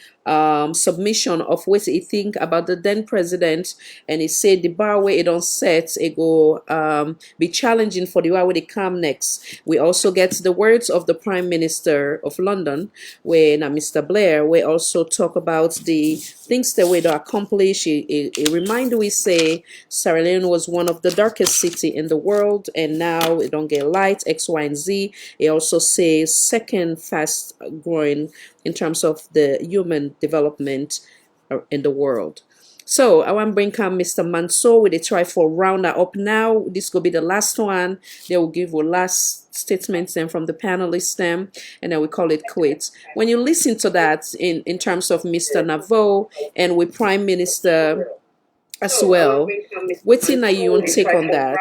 submission of what he think about the then president, and he said the bar where it on set it go be challenging for the where they come next. We also get the words of the Prime Minister of London, where Mr. Blair, we also talk about the things that we to accomplish. He remind we say Sierra Leone was one of the darkest city in the world, and now it don't get light, X, Y, and Z. He also says second fast growing in terms of the human development in the world. So I want to bring come Mr. Mansour with a try for round that up now. This will be the last one. They will give you last statements then from the panelists then, and then we call it quits. When you listen to that in terms of Mr. Navo and with Prime Minister as well, what's in your take on that?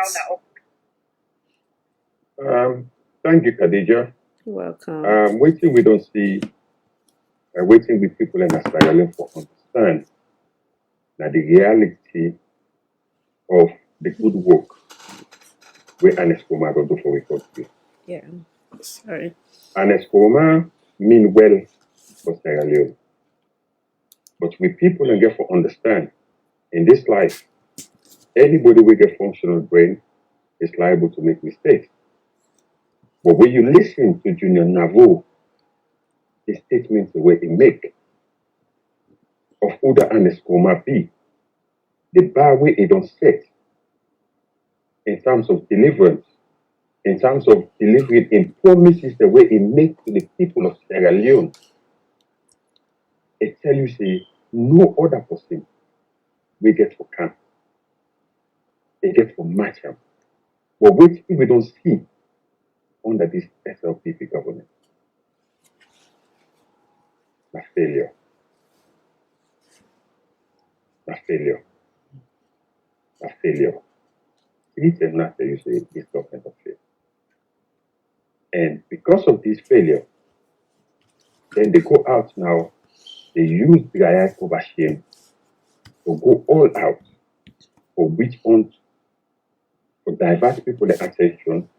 Thank you, Khadija. You're welcome. Waiting we don't see, waiting with people in Australia for understand that the reality of the good work we Anescoma don't do for we country. Yeah, sorry. Anescoma mean well for Sierra Leone, but we people and get for understand in this life, anybody with a functional brain is liable to make mistakes. But when you listen to Junior Navo, the statements the way he make of who the Anescoma be, the bar way he don't set in terms of deliverance, in terms of delivering in promises the way he make to the people of Sierra Leone, it tell you say no other person we get for camp, they get for match him. But which we don't see under this SLPP government. A failure. A failure. A failure. It's enough that you say this government of failure. And because of this failure, then they go out now, they use the Guyana over shame to go all out for which want to divert people the attention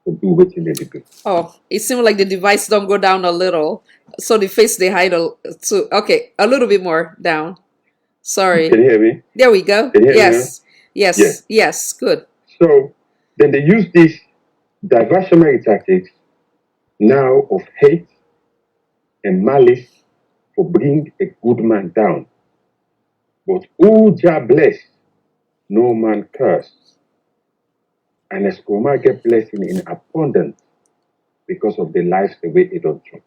to do what they do. Oh, it seems like the device don't go down a little. So the face they hide okay, a little bit more down. Sorry. Can you hear me? There we go. Can you hear me now? Yes. Yes. Yes. Good. So then they use these diversionary tactics now of hate and malice to bring a good man down. But who Jah bless, no man curse. And Escoma get blessing in abundance because of the lives the way it don't judge.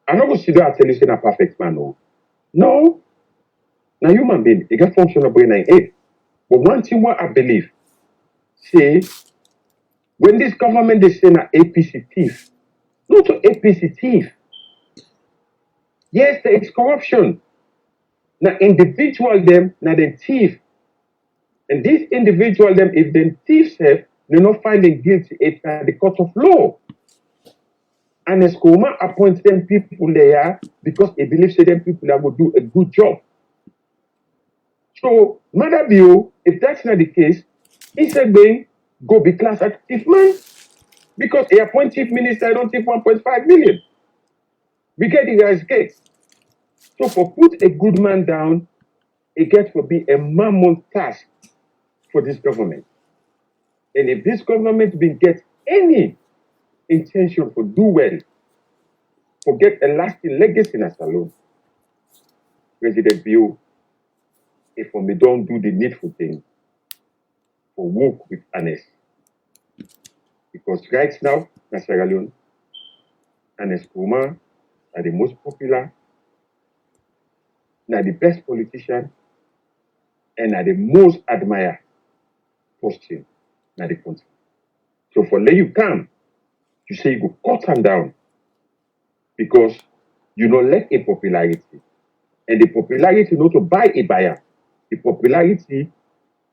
I'm not going to sit there and tell you say a perfect man. No. Now human being, you get functional brain and head. But one thing what I believe, say, when this government they say na APC thief, not to APC thief. Yes, there is corruption. Now individual them, now they thief. And these individual them, if they thief self, they not find them guilty at the court of law. And Escoma appoints them people there because he believes them people that will do a good job. So, Mother Bio, if that's not the case, he said, "Bang, go be class active man." Because he appoint chief minister, I don't take 1.5 million. We get the guy's case. So, for put a good man down, it gets to be a mammoth task for this government. And if this government will get any intention to do well, to get a lasting legacy in a salon, President Bio, if we don't do the needful thing, for work with honest. Because right now, in Sierra Leone, Ernest Kouma are the most popular, are the best politician, and are the most admired person in the country. So for let you come, you say you go cut them down because you don't let a popularity. And the popularity not to buy a buyer. The popularity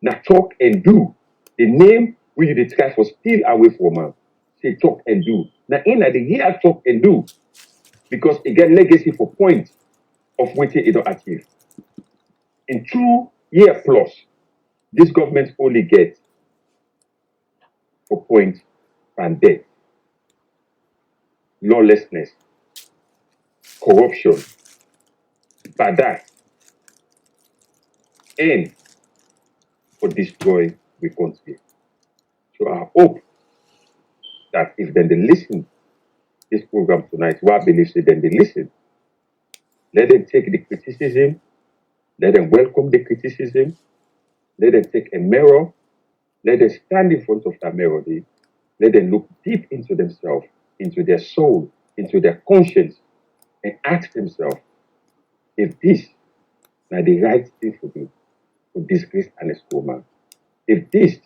na talk and do. The name we you try for steal away from them. Say talk and do. Now in the real talk and do because it get legacy for point of waiting it don't achieve. In 2 years plus, this government only gets for point and debt, lawlessness, corruption, bad act, and for destroy the country. So I hope that if then they listen this program tonight, what I believe say then they listen. Let them take the criticism, let them welcome the criticism, let them take a mirror, let them stand in front of that mirror, let them look deep into themselves, into their soul, into their conscience, and ask themselves if this is the right thing to do for disgrace and Escoma. If this is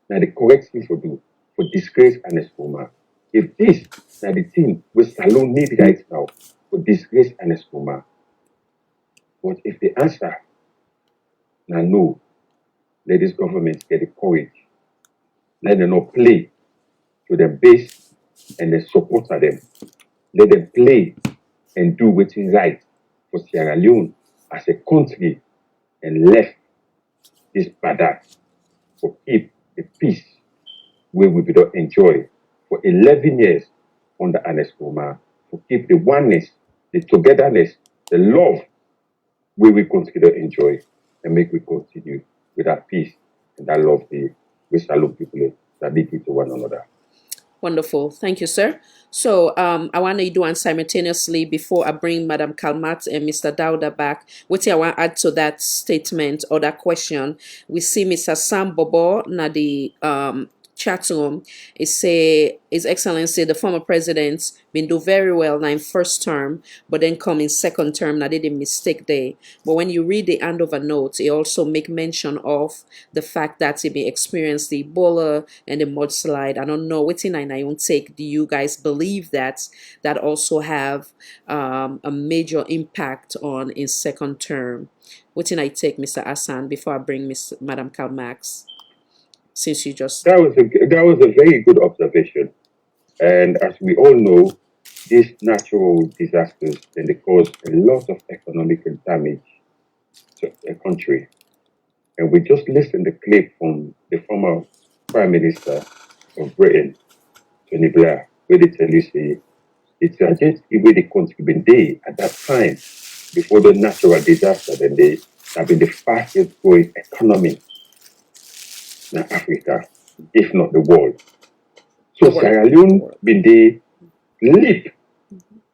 the correct thing to do for disgrace and Escoma. If this is the thing we Salon need right now for disgrace and Escoma. But if the answer now no, let this government get the courage. Let them not play to their base and the support of them. Let them play and do what is right for Sierra Leone as a country and left this bad act for keep the peace where we will enjoy for 11 years under Ernest Kouma, to keep the oneness, the togetherness, the love where we continue to enjoy and make we continue with that peace and that love we salute people that they give to one another. Wonderful. Thank you, sir. So I want to do one simultaneously before I bring Madam Kalmat and Mr. Dauda back. What I want to add to that statement or that question, we see Mr. Sam Bobo na the chat room. It say His Excellency, the former president, been do very well now in first term, but then come in second term, now they did mistake there. But when you read the handover notes, it also make mention of the fact that he been experienced the Ebola and the mudslide. I don't know what's in my own take. Do you guys believe that also have a major impact on his second term? What in I take, Mr. Hassan, before I bring Madam Kalmax? Since you just that was a very good observation. And as we all know, these natural disasters they cause a lot of economic damage to a country. And we just listened to the clip from the former Prime Minister of Britain, Tony Blair, where they tell you say it's just the way the country been there at that time before the natural disaster, then they have been the fastest growing economy in Africa, if not the world. So Sierra Leone been they leap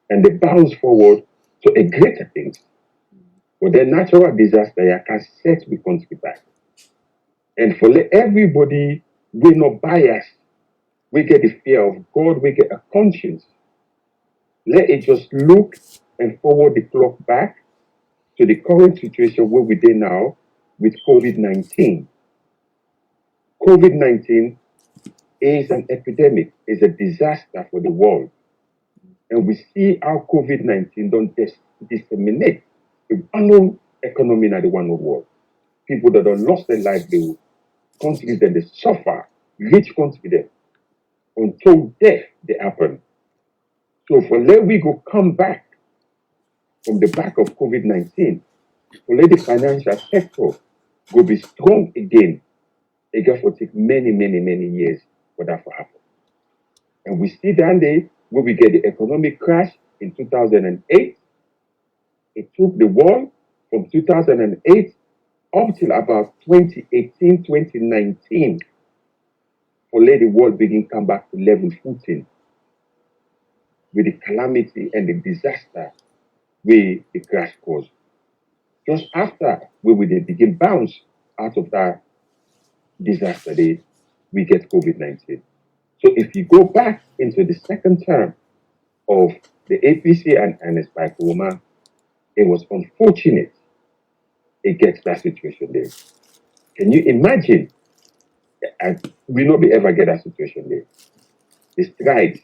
and they bounce forward to a greater things. But the natural disaster you can set the country back. And for everybody, we not bias. We get the fear of God, we get a conscience. Let it just look and forward the clock back to the current situation where we're now with COVID-19. COVID-19 is an epidemic, is a disaster for the world. And we see how COVID-19 don't disseminate the unknown economy in the one world. People that have lost their livelihood, countries that they suffer, rich countries that until death they happen. So for let we go come back from the back of COVID-19, for let the financial sector go be strong again, it got to take many, many, many years for that to happen. And we see that day where we get the economic crash in 2008. It took the world from 2008 up till about 2018, 2019 for let the world begin come back to level footing with the calamity and the disaster where the crash caused. Just after we did begin bounce out of that disaster day, we get COVID-19. So if you go back into the second term of the APC and Ernest Baikoma, it was unfortunate it gets that situation there. Can you imagine? We not be ever get that situation there. The strides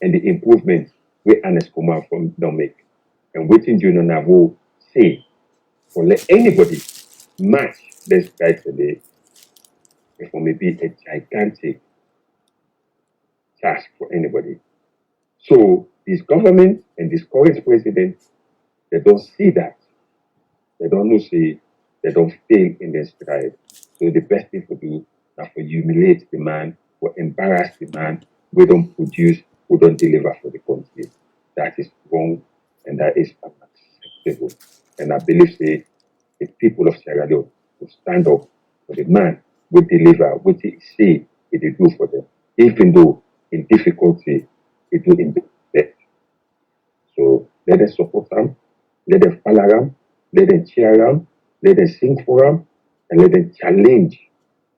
and the improvement where Ernest Kumar from don't make and waiting Junior Navo say for let anybody match the strides today, it will be a gigantic task for anybody. So this government and this current president, they don't see that. They don't know see they don't fail in their stride. So the best thing to do is for humiliate the man, or embarrass the man, we don't produce, we don't deliver for the country. That is wrong and that is unacceptable. And I believe say the people of Sierra Leone will stand up for the man, will deliver what he say it will do for them, even though in difficulty it will in best. So let us support them, let them follow them, let them cheer them, let them sing for them, and let them challenge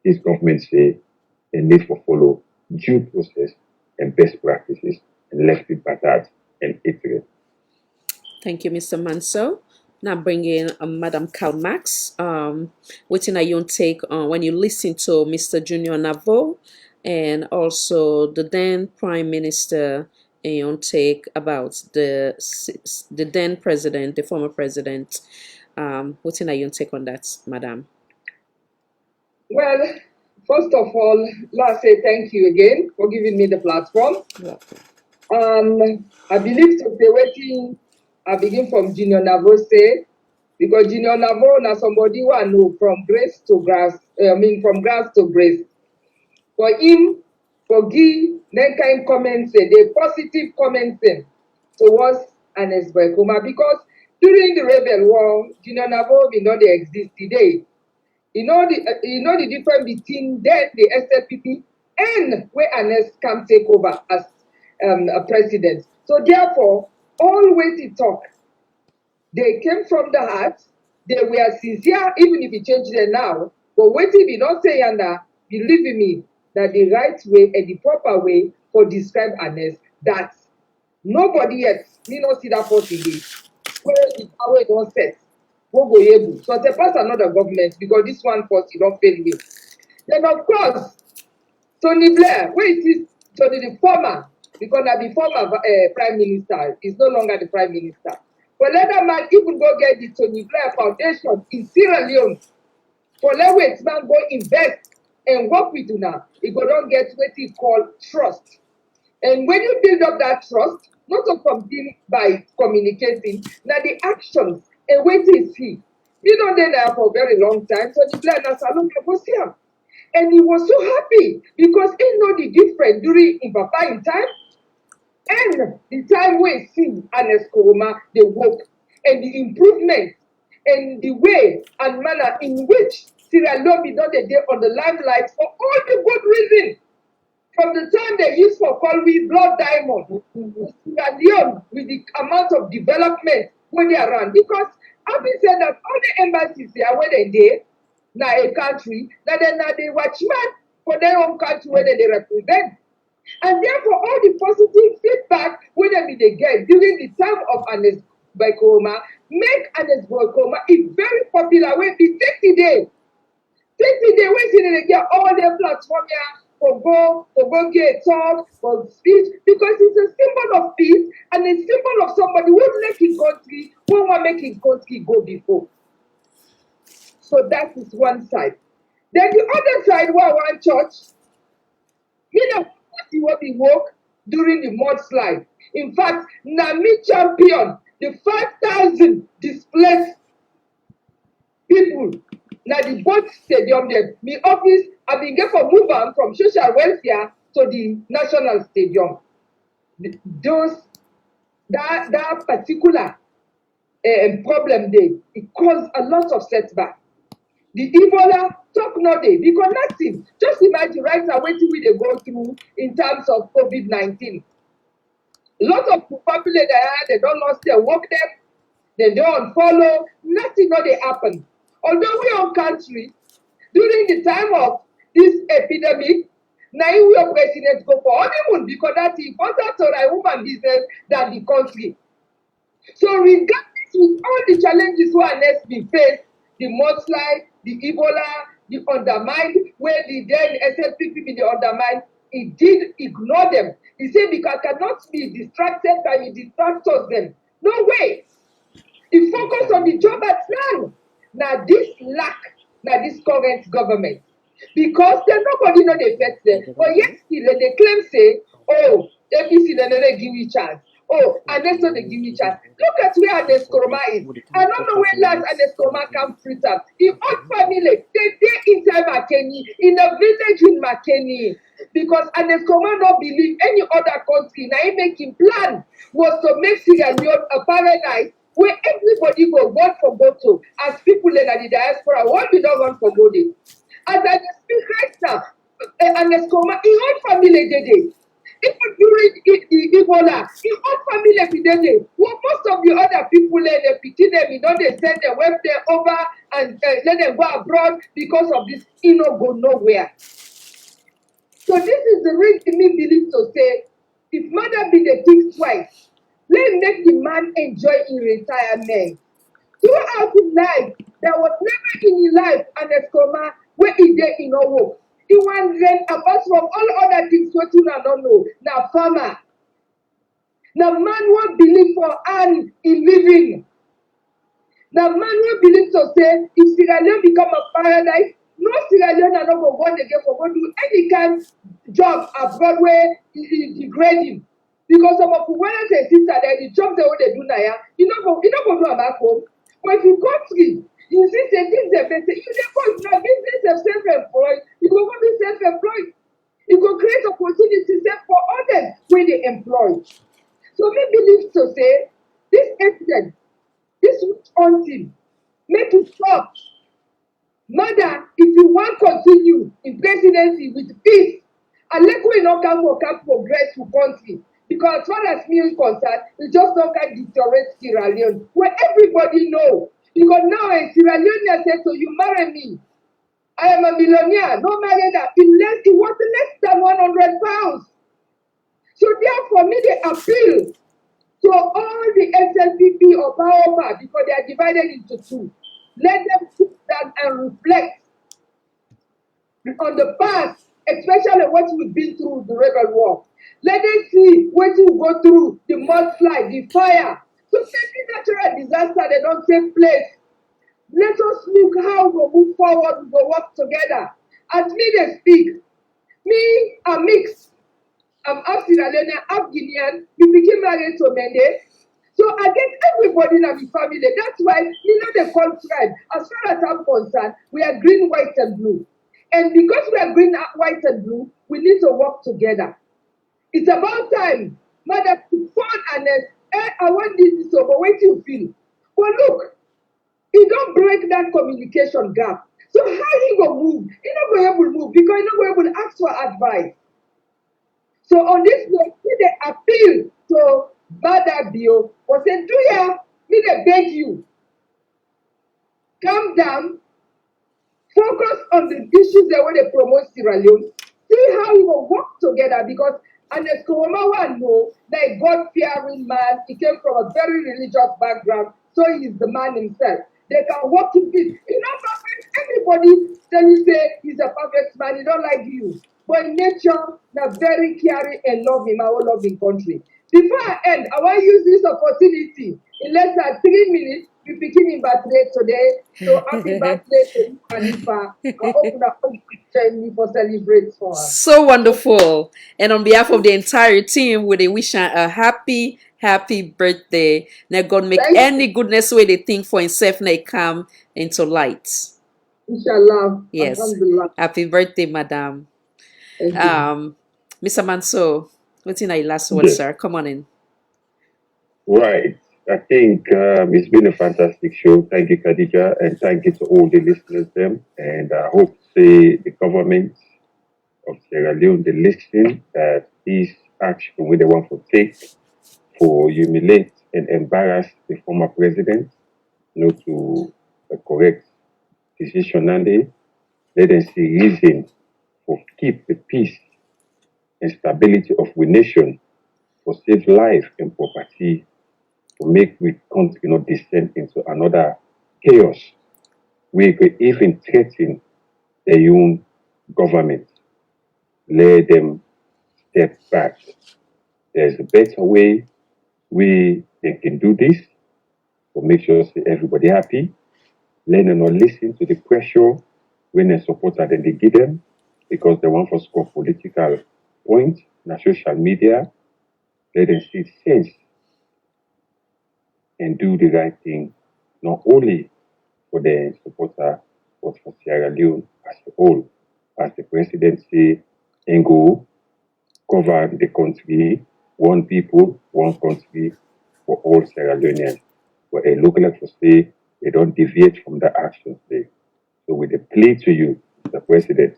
this government say the need for follow due process and best practices and left with battered and hatred. Thank you, Mr. Manso. Now bringing Madam Kalmax. Waiting at your take on when you listen to Mr. Junior Navo and also the then Prime Minister and your take about the then President, the former President. Waiting at your take on that, Madam. Well, first of all, let's say thank you again for giving me the platform. Yeah. I believe to be waiting. I begin from Junior Navo say, because Junior Navo na somebody who I know from grace to grass, from grass to grace. For him, for give then kind comments, the positive comments towards Ernest Baikoma, because during the rebel war, Junior Navo will not exist today. You know the difference between then the SLPP and where Ernest can take over as a president. So therefore, all way to talk, they came from the heart. They were sincere, even if you change them now. But wait till we don't say and believe in me that the right way and the proper way for describe Ernest that nobody else me not see that person again. Where the power don't set. Go able. So they pass another government because this one first you don't fail me. Then of course, Tony Blair, where it is Tony the former, because now the former prime minister is no longer the prime minister. But let that man even go get the Tony Blair Foundation in Sierra Leone. For let wait man go invest and work with you now. He go don't get what he call trust. And when you build up that trust, not something by communicating, now the actions and wait to see. You know they there for a very long time, so the Blair na salon was here. And he was so happy because he know the difference during in Papa in time and the time we see Ernest Koroma, the work and the improvement and the way and manner in which Sierra Leone be done the day on the limelight for all the good reasons. From the time they used for call we blood diamond, Sierra Leone with the amount of development when they are around. Because having said that, all the embassies here where they did, now a country, that they now they watchman for their own country where they represent. And therefore, all the positive feedback when they be they get during the time of Anes Boikoma, make Anes Boikoma is very popular when be 30 days. 30 days when they get all their platform here for go get talk, for speech, because it's a symbol of peace and a symbol of somebody who make his country, who want make his country go before. So that is one side. Then the other side, where one church, you know, he will be woke during the mudslide. In fact, Nami champion the 5,000 displaced people. Now the both stadium there, my office, I've been get for move on from social welfare to the national stadium. That particular problem there, it caused a lot of setback. The Ebola talk no day because nothing. Just imagine right now what we they go through in terms of COVID-19. A lot of people they don't lost their work there, they don't follow, nothing no they happen. Although we on country, during the time of this epidemic, now we are president go for honeymoon because that's important to a woman business than the country. So regardless with all the challenges who are next be faced, the mudslide, the Ebola, the undermine, where the then SLPP be the undermine, he did ignore them. He said because I cannot be distracted by the distractors them. No way. He focused on the job at hand. Now this lack, now this current government. Because then nobody know the effects them. But yes, they claim say, oh, APC they never give you chance. Oh, and that's not they give you chance. Look at where Aneskroma is. I don't know where last Aneskroma come fruit up. In old family, they inside Makeni, in a village in Makeni. Because Aneskroma don't believe any other country. Now he making plan was to make Sierra Leone a paradise where everybody go vote for Boto. As people in the diaspora, what we don't want for Bode. As I speak right now, Aneskroma, in old family they did. Even during the Ebola, in all family epidemic, well, most of the other people they pity them, you know, they send them web there over and let them go abroad because of this, go nowhere. So this is the reason me believe to say, if mother be the think twice, let make the man enjoy in retirement. Throughout his life, there was never in his life an Escoma where he did in no work. He was then apart from all other things what you don't know. Now farmer. Now man won't believe for and in living. Now man won't believe to say if Sierra Leone become a paradise, no Sierra Leone are not going to go again for go do any kind of job abroad where is degrading. Because some of the brothers and sisters that the job they do now, you know go do them back home. But if you country, you see say things are better. You never go business of self-employed. You go be self-employed. You go create opportunities for others when they employ. So me believe to say this evidence, this witch hunting, make it stop. Mother, if you want to continue in presidency with peace, and let go not come progress to country. Because as far as me is concerned, it just not can deteriorate Sierra Leone, where everybody know. Because now in Sierra Leone said, so you marry me. I am a millionaire, no marry that. It was less than 100 pounds. So therefore, me they appeal to all the SLPP or power because they are divided into two. Let them sit down and reflect on the past, especially what we've been through the rebel war. Let them see what you go through, the mudslide, the fire. So any natural disaster, they don't take place. Let us look how we move forward, we will work together. As me they speak, me are mixed. I'm half Sierra Leonean, half Guinean. We became married to Mende. So I get everybody in my family. That's why, the tribe. As far as I'm concerned, we are green, white, and blue. And because we are green, white, and blue, we need to work together. It's about time. Mother, phone and I want this so, but wait till you feel. But look, he don't break that communication gap. So how he go move? He not going able to move because he not going able to ask for advice. So on this note, we they appeal to Bada Bio or say, do ya, me they beg you. Calm down, focus on the issues that want to promote Sierra Leone. See how we will work together because And as Kowama know, like God-fearing man, he came from a very religious background, so he's the man himself. They can walk in peace. He's not perfect. Anybody then you say he's a perfect man, he don't like you. But in nature, they're very caring and loving, our loving country. Before I end, I want to use this opportunity in less than 3 minutes. We begin in birthday today. So happy birthday to you, Khalifa. I hope you join me for celebrate for us. So wonderful. And on behalf of the entire team, we they wish her a happy, happy birthday. Now God make any goodness way they think for himself now come into light. Inshallah. Yes. Alhamdulillah. Happy birthday, madam. Thank you. Mr. Manso, what's in your last word, Yes. sir? Come on in. Right. I think it's been a fantastic show. Thank you, Khadija, and thank you to all the listeners them. And I hope to see the government of Sierra Leone, they listen that this action we they want to take for humiliate and embarrass the former president, to a correct decision, and they let them see reason for keep the peace and stability of the nation, for save life and property, to make we country not descend into another chaos. We could even threaten their own government. Let them step back. There's a better way they can do this to make sure everybody happy. Let them not listen to the pressure when they supporter then they give them because they want to score political point on social media. Let them see sense and do the right thing, not only for the supporter, but for Sierra Leone as a whole. As the president say, and go govern the country, one people, one country for all Sierra Leoneans. But it look like to say they don't deviate from the actions there. So with the plea to you, the president,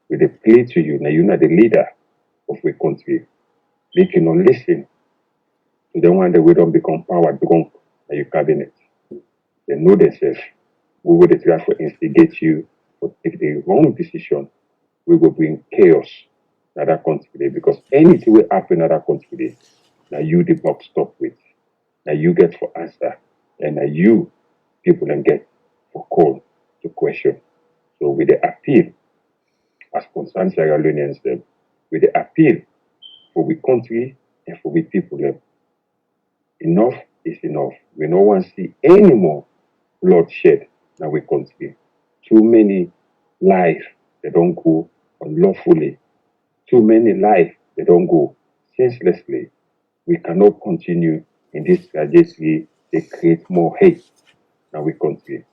with the plea to you, now you're not the leader of the country. They cannot listen to the one that we don't become power drunk in your cabinet. They know themselves. We will try to instigate you to take the wrong decision. We will bring chaos in that country because anything will happen in that country. Now you the box stop with. Now you get for answer. And now you people can get for call to question. So with the appeal, as concerned Sierra Leoneans them, with the appeal for we country and for we people them, enough is enough. We no want to see any more bloodshed in our country. Too many lives they don't go unlawfully. Too many lives they don't go senselessly. We cannot continue in this trajectory. They create more hate in our country.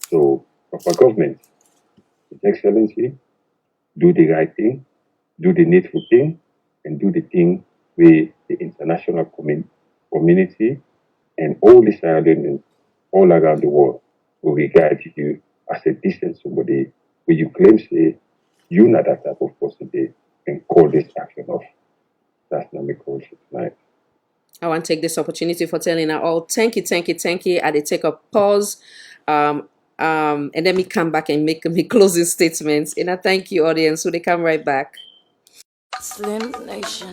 So, our government, His Excellency, do the right thing, do the needful thing, and do the thing with the international community and all the Sierra Leoneans all around the world will regard you as a decent somebody where you claim say you're not that type of person there and call this action off. That's not my call for tonight. I want to take this opportunity for telling her all thank you, thank you, thank you. I did take a pause. And then me come back and make me closing statements. And I thank you, audience. So they come right back. Slim Nation.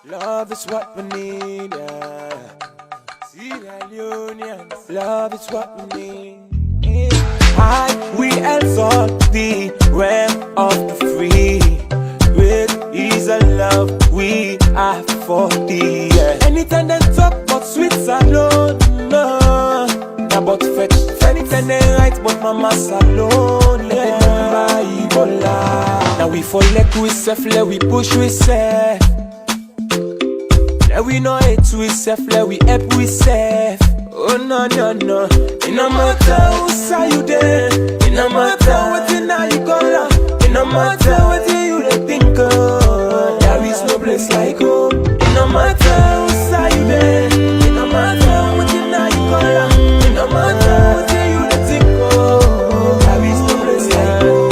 Love is what we need, yeah. Sierra Leone, love is what we need. We exalt the realm of the free. Great is a love we have for thee. Yeah. Anytime they talk about sweets alone, no. Now but fetch, anytime they right, but mama's alone. Yeah. Now we fall like we self, let we push we self. Let we know it we self, let we help we self. Oh no no no. It no matter who say you there. It no matter what you know you gonna. It no matter what you they think of. There is no place like home. It no matter who say you there. It no matter what you know you gonna. It no matter what you they think of. There is no place like home.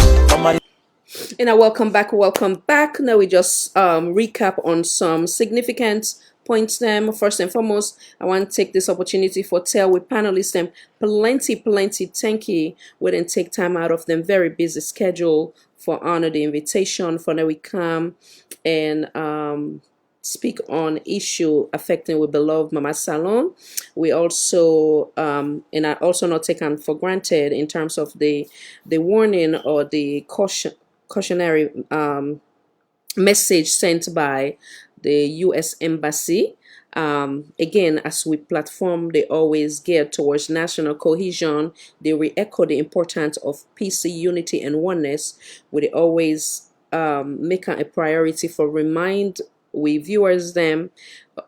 And welcome back. Now we just recap on some significant points them. First and foremost, I want to take this opportunity for tell with panelists them plenty thank you. We didn't take time out of them very busy schedule for honor the invitation for that we come and speak on issue affecting we beloved Mama Salon. We also and I also not taken for granted in terms of the warning or the cautionary message sent by the U.S. Embassy. Again, as we platform, they always geared towards national cohesion. They re-echo the importance of peace, unity, and oneness. We always make a priority for remind we viewers them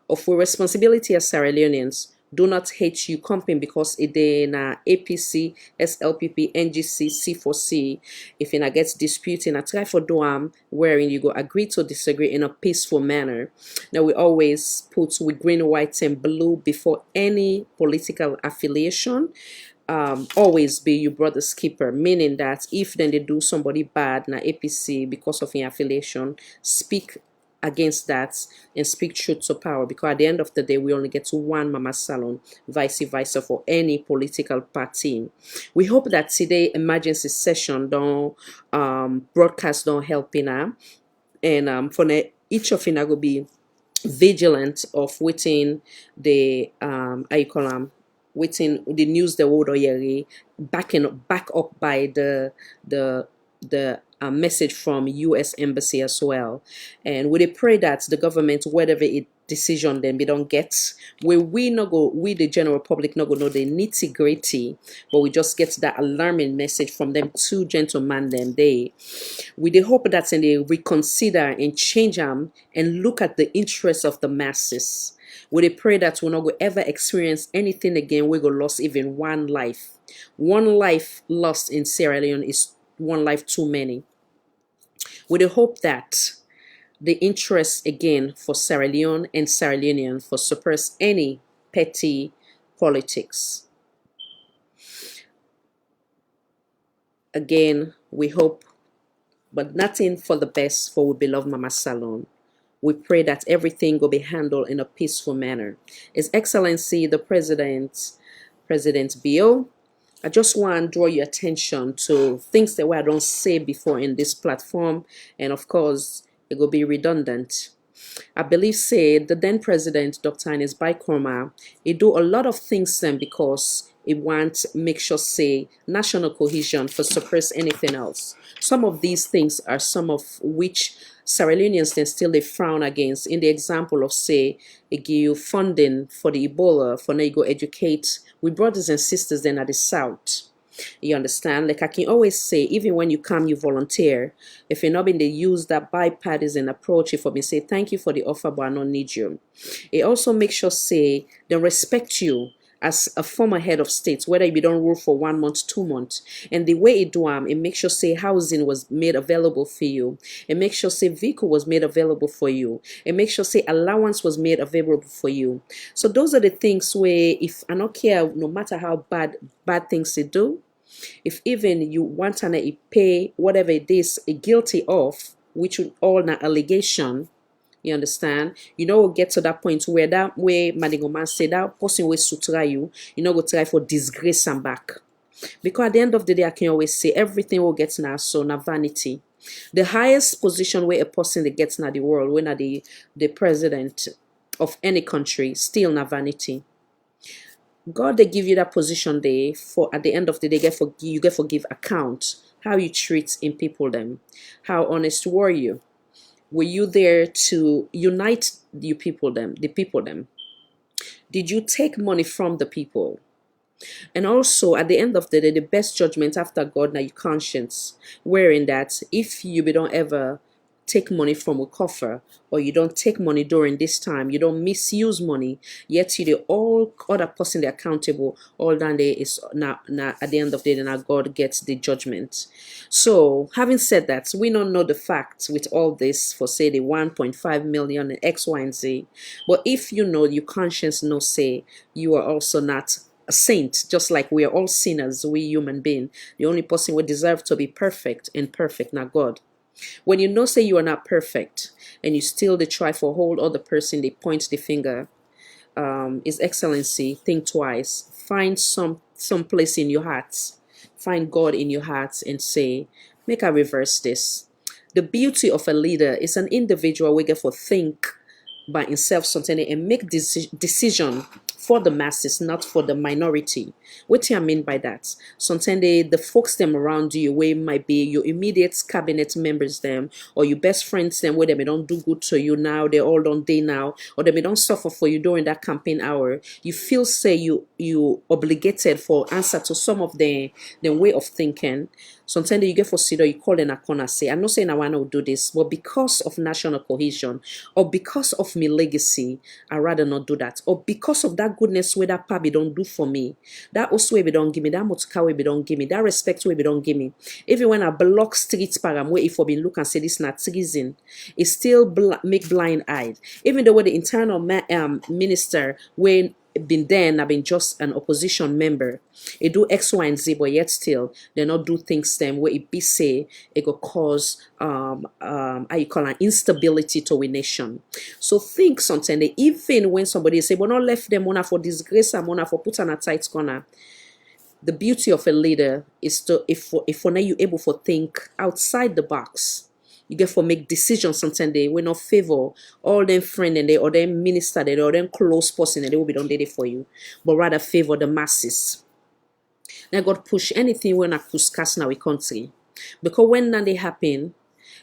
of our responsibility as Sierra Leoneans. Do not hate you company because it na APC, SLPP, NGC, C4C. If you get disputing, I try for do wherein you go agree to disagree in a peaceful manner. Now we always put with green, white, and blue before any political affiliation. Always be your brother's keeper, meaning that if then they do somebody bad na APC because of your affiliation, speak against that and speak truth to power, because at the end of the day we only get to one Mama Salon, vice versa for any political party. We hope that today emergency session don't broadcast don't help in and for each of you will be vigilant of waiting the how you call them, waiting the news the world or back up by the message from U.S. Embassy as well. And we pray that the government, whatever it decision then we don't get, we the general public not go know the nitty gritty, but we just get that alarming message from them two gentlemen them we hope that they reconsider and change them and look at the interests of the masses. We pray that we'll not go ever experience anything again. We go lost even one life. One life lost in Sierra Leone is one life too many. We hope that the interest again for Sierra Leone and Sierra Leonean for suppress any petty politics. Again, we hope, but nothing for the best for we beloved Mama Salon. We pray that everything will be handled in a peaceful manner. His Excellency the President Bio, I just want to draw your attention to things that I don't say before in this platform, and of course it will be redundant. I believe said the then president Dr. Ines Baikorma, he do a lot of things then because he wants make sure say national cohesion for suppress anything else. Some of these things are some of which Sierra Leoneans then still they frown against. In the example of say, they give funding for the Ebola for now you go educate we brothers and sisters then at the south. You understand? Like I can always say, even when you come, you volunteer. If you're not being they use that bipartisan approach, if I been say thank you for the offer, but I don't need you. It also makes sure say they respect you as a former head of state, whether you don't rule for 1 month, 2 months. And the way it do it makes sure say housing was made available for you. It makes sure say vehicle was made available for you. It makes sure say allowance was made available for you. So those are the things where if I don't care, no matter how bad things they do, if even you want to pay whatever it is guilty of, which would all an allegation, you understand? You know, we'll get to that point where that way Madigoman said that person will sutra you, you know, go try for disgrace and back. Because at the end of the day, I can always say everything will get now, so na vanity. The highest position where a person that gets now the world, when the president of any country, still na vanity. God they give you that position there for at the end of the day you get forgive account how you treat in people them, how honest were you there to unite the people them, did you take money from the people? And also at the end of the day, the best judgment after God now your conscience, wherein that if you don't ever take money from a coffer, or you don't take money during this time, you don't misuse money, yet you do all other person they accountable, all that day is now at the end of the day now God gets the judgment. So having said that, we don't know the facts with all this for say the 1.5 million and X, Y, and Z. But if you know your conscience no say you are also not a saint, just like we are all sinners, we human being. The only person we deserve to be perfect and perfect, not God. When you know say you are not perfect and you still they try for hold other person, they point the finger. His Excellency, think twice. Find some place in your heart. Find God in your heart and say, make I reverse this. The beauty of a leader is an individual we get for think by himself something and make decision for the masses, not for the minority. What do I mean by that? Sometimes the folks them around you, where might be your immediate cabinet members them, or your best friends them, where they may don't do good to you now, they all don't day now, or they may don't suffer for you during that campaign hour. You feel say you obligated for answer to some of the way of thinking. Sometimes you get for sit you call in a corner, say, I'm not saying I want to do this, but because of national cohesion, or because of my legacy, I rather not do that. Or because of that goodness where that pabi don't do for me, that also way don't give me, that motuka way don't give me, that respect way don't give me. Even when I block streets param, where if I been look and say this not treason, it still make blind eyed. Even though the internal minister when been then I've been just an opposition member. It do X, Y, and Z, but yet still they not do things them where it be say it could cause how you call an instability to a nation. So think something that even when somebody say, but not left them one for disgrace and one for put on a tight corner. The beauty of a leader is to if for now you able to think outside the box. You get for make decisions sometimes they will not favor all them friend and they or them minister they or them close person and they will be done there for you, but rather favor the masses. Now God push anything when I discuss now we country. Because when that they happen,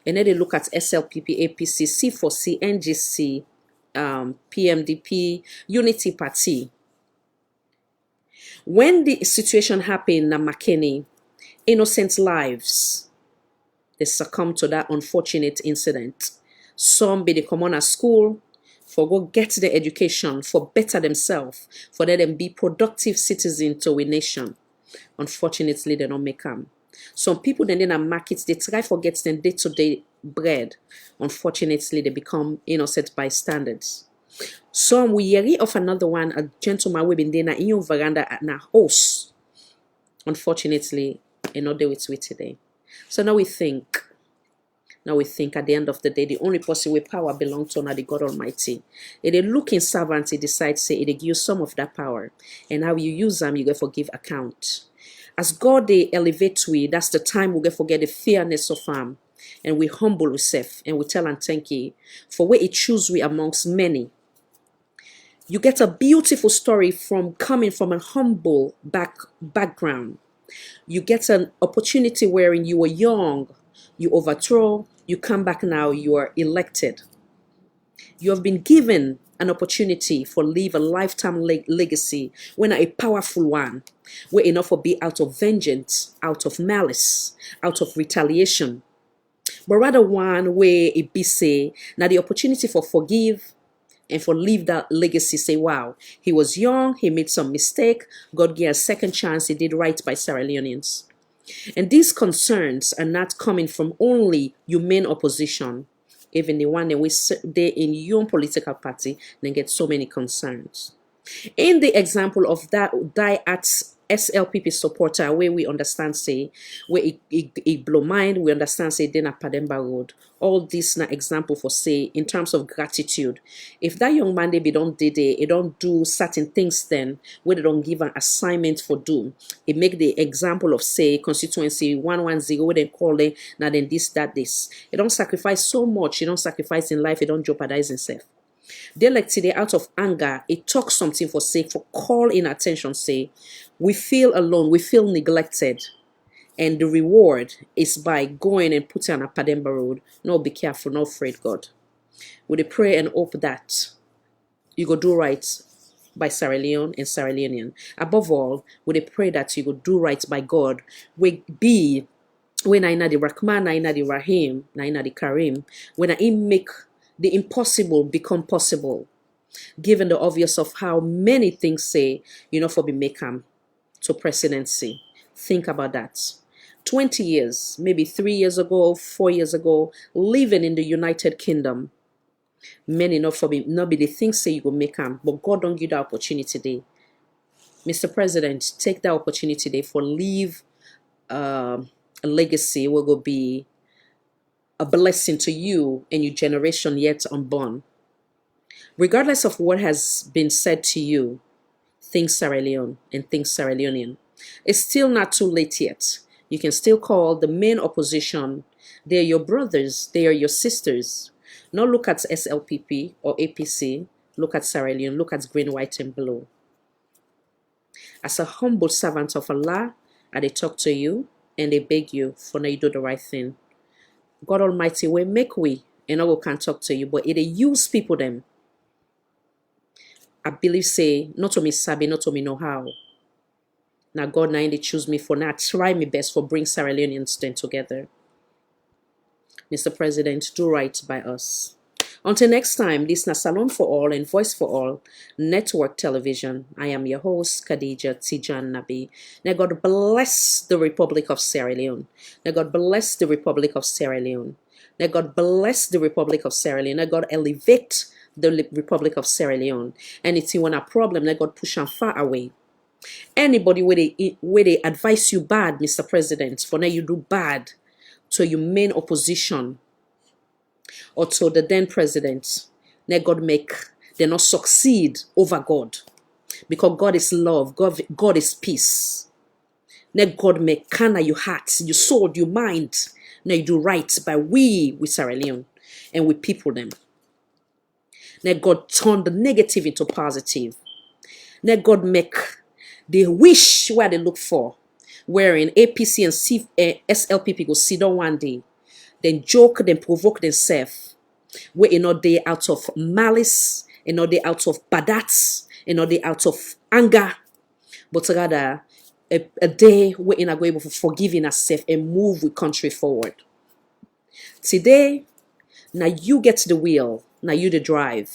and then they look at SLPP, APC, C4C, NGC, PMDP, Unity Party. When the situation happened in McKinney, innocent lives, they succumb to that unfortunate incident. Some be they come on a school for go get the education, for better themselves, for let them be productive citizens to a nation. Unfortunately, they don't make them. Some people then in a market, they try for get them day-to-day bread. Unfortunately, they become innocent bystanders. Some we hear of another one, a gentleman we been there in your veranda at na house. Unfortunately, and not there with today. So now we think at the end of the day, the only person with power belongs to the God Almighty. If they look in servant, he decides say it give you some of that power. And how you use them, you get for give account. As God they elevate we, that's the time we get forget the fairness of him. And we humble ourselves and we tell and thank you for where he choose we amongst many. You get a beautiful story from coming from a humble background. You get an opportunity wherein you were young, you overthrow, you come back now, you are elected. You have been given an opportunity for leave a lifetime legacy when a powerful one, where enough will be out of vengeance, out of malice, out of retaliation. But rather one where it be say, now the opportunity for forgive, and for leave that legacy, say, wow, he was young, he made some mistake, God gave a second chance, he did right by Sierra Leoneans. And these concerns are not coming from only your main opposition, even the one that we they in your political party, then get so many concerns. In the example of that die at SLPP supporter, where we understand say, where it blow mind, we understand say then at Pademba Road. All this na example for say in terms of gratitude. If that young man they be don't did it don't do certain things then where they don't give an assignment for do. It make the example of say constituency 110 where they call it now then this. It don't sacrifice so much, it don't sacrifice in life, it don't jeopardize himself. They like today out of anger, it talks something for say, for call in attention, say, we feel alone, we feel neglected. And the reward is by going and putting on a Pademba road. No, be careful, no afraid God. With pray and hope that you go do right by Sierra Leone and Sierra Leonean. Above all, with pray that you go do right by God. We be when I the Rahman, I the Rahim, I the Karim, when I make the impossible become possible, given the obvious of how many things say, for be make to presidency. Think about that. 20 years, maybe 3 years ago, 4 years ago, living in the United Kingdom. Many not for be not be the things say you go make but God don't give the opportunity today. Mr. President, take that opportunity today for leave a legacy will go be a blessing to you and your generation yet unborn. Regardless of what has been said to you, think Sierra Leone and think Sierra Leonean. It's still not too late yet. You can still call the main opposition. They are your brothers, they are your sisters. Not look at SLPP or APC, look at Sierra Leone, look at green, white, and blue. As a humble servant of Allah, they talk to you and they beg you for now you do the right thing. God Almighty will make we and all can talk to you, but it use people them. I believe say not to me sabi, not to me know how. Now God now they choose me for now try my best for bring Sierra Leoneans stand together. Mr. President, do right by us. Until next time, this is Salon for All and Voice for All Network Television. I am your host, Khadija Tijan Nabi. May God bless the Republic of Sierra Leone. May God bless the Republic of Sierra Leone. May God bless the Republic of Sierra Leone. May God elevate the Republic of Sierra Leone. And it's when a problem, may God push them far away. Anybody where they advise you bad, Mr. President, for now you do bad to your main opposition or to the then president, may God make they not succeed over God. Because God is love, God is peace. May God make kind of your heart, your soul, your mind. Now you do right by we with Sierra Leone and with people them. May God turn the negative into positive. May God make the wish where they look for, wherein APC and SLPP go sit down one day, then joke, then provoke themselves. Where they out of malice, they out of badats, they out of anger, but rather a day where go able to forgiving ourselves and move the country forward. Today, now you get the wheel, now you the drive.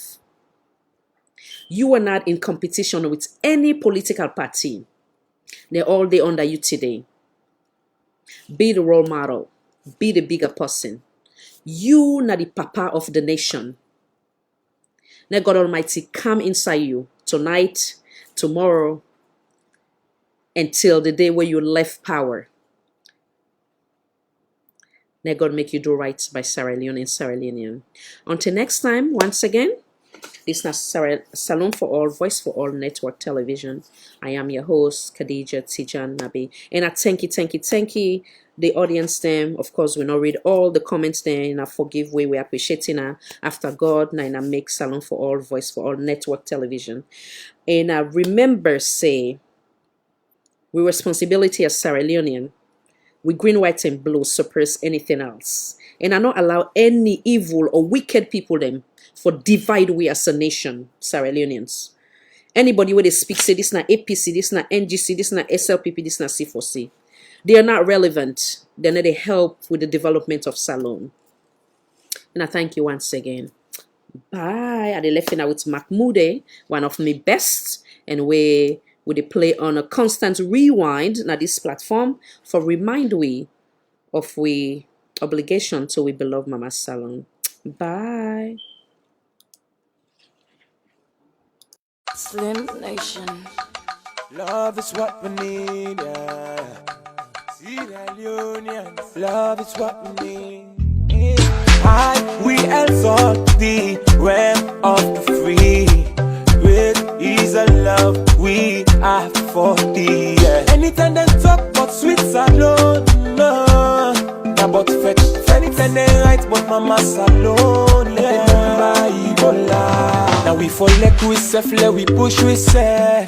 You are not in competition with any political party. They're all day under you today. Be the role model. Be the bigger person. You are the papa of the nation. May God Almighty come inside you tonight, tomorrow, until the day where you left power. May God make you do right by Sierra Leone and Sierra Leonean. Until next time, once again, this is Salon for All, Voice for All Network Television. I am your host, Khadija Tijan Nabi. And I thank you, the audience them. Of course, we not read all the comments there in a forgive way. We appreciate it after God. Now make Salon for All, Voice for All Network Television. And I remember say, we responsibility as Sierra Leonean, we green, white, and blue suppress anything else. And I not allow any evil or wicked people them for divide we as a nation, Sierra Leoneans. Anybody where they speak, say this not APC, this not NGC, this not SLPP, this not C4C. They are not relevant. They're not a help with the development of Salon. And I thank you once again. Bye. I left now with Mahmoud, one of my best, and we play on a constant rewind na this platform for remind we of we obligation to we beloved Mama Salon. Bye. Slim Nation. Love is what we need, yeah. Sierra Leone. Love is what we need. We exalt the realm of the free. Great is the love we have for thee, yeah. Anytime they talk about sweet Salon, no. About fetch, anytime they write about Mama Salon, yeah. Now we fall like we self, let we push we self.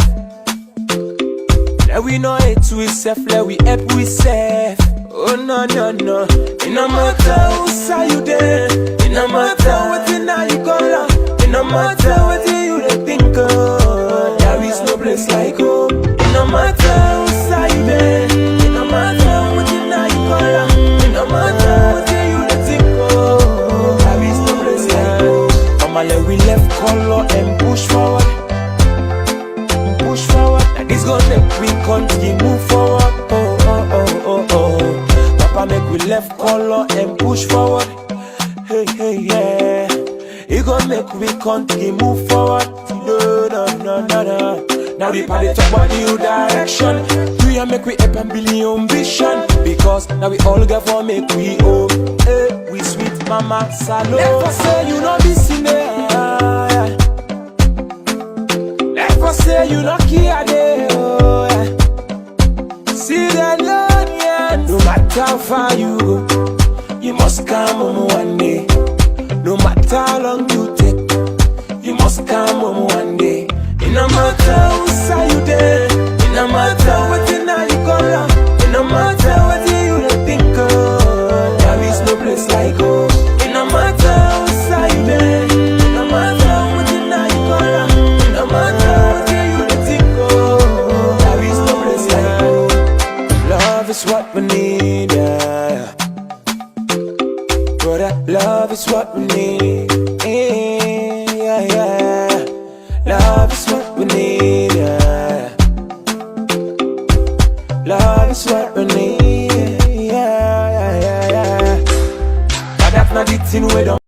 Let we know it we self, let we help we self. Oh no no no. It no matter who say you there. It no matter what you know you call. It no matter what you think of. There is no place like home. It no matter who say you there. It no matter what you know you call. It no matter what you think of. There is no place like home. Mama, let we left color and push forward. Push forward. Now this gonna make we continue move forward. Oh oh oh oh oh. Papa make we left color and push forward. Hey hey yeah. It gonna make we continue move forward. No no no no no. Now we party talk about new direction. We are make we up and build new ambition. Because now we all got for make we home. Hey, we sweet Mama Salo. Never say you no busy there. Never say you no care there. Oh, yeah. See that Leone, no matter how far you go, you must come home one day. No matter how long you take, you must come home one day. It no matter who say you there, it no matter what you know you call, it no matter what you think of, there is no place like home. It no matter who say you there, it no matter what you know you call, it no matter what you think of, there is no place like home. Love is what we need, yeah. Brother, love is what we need, yeah, yeah. Love is what we need, yeah. Love is what we need, yeah, yeah, yeah, yeah. But that's not the thing we don't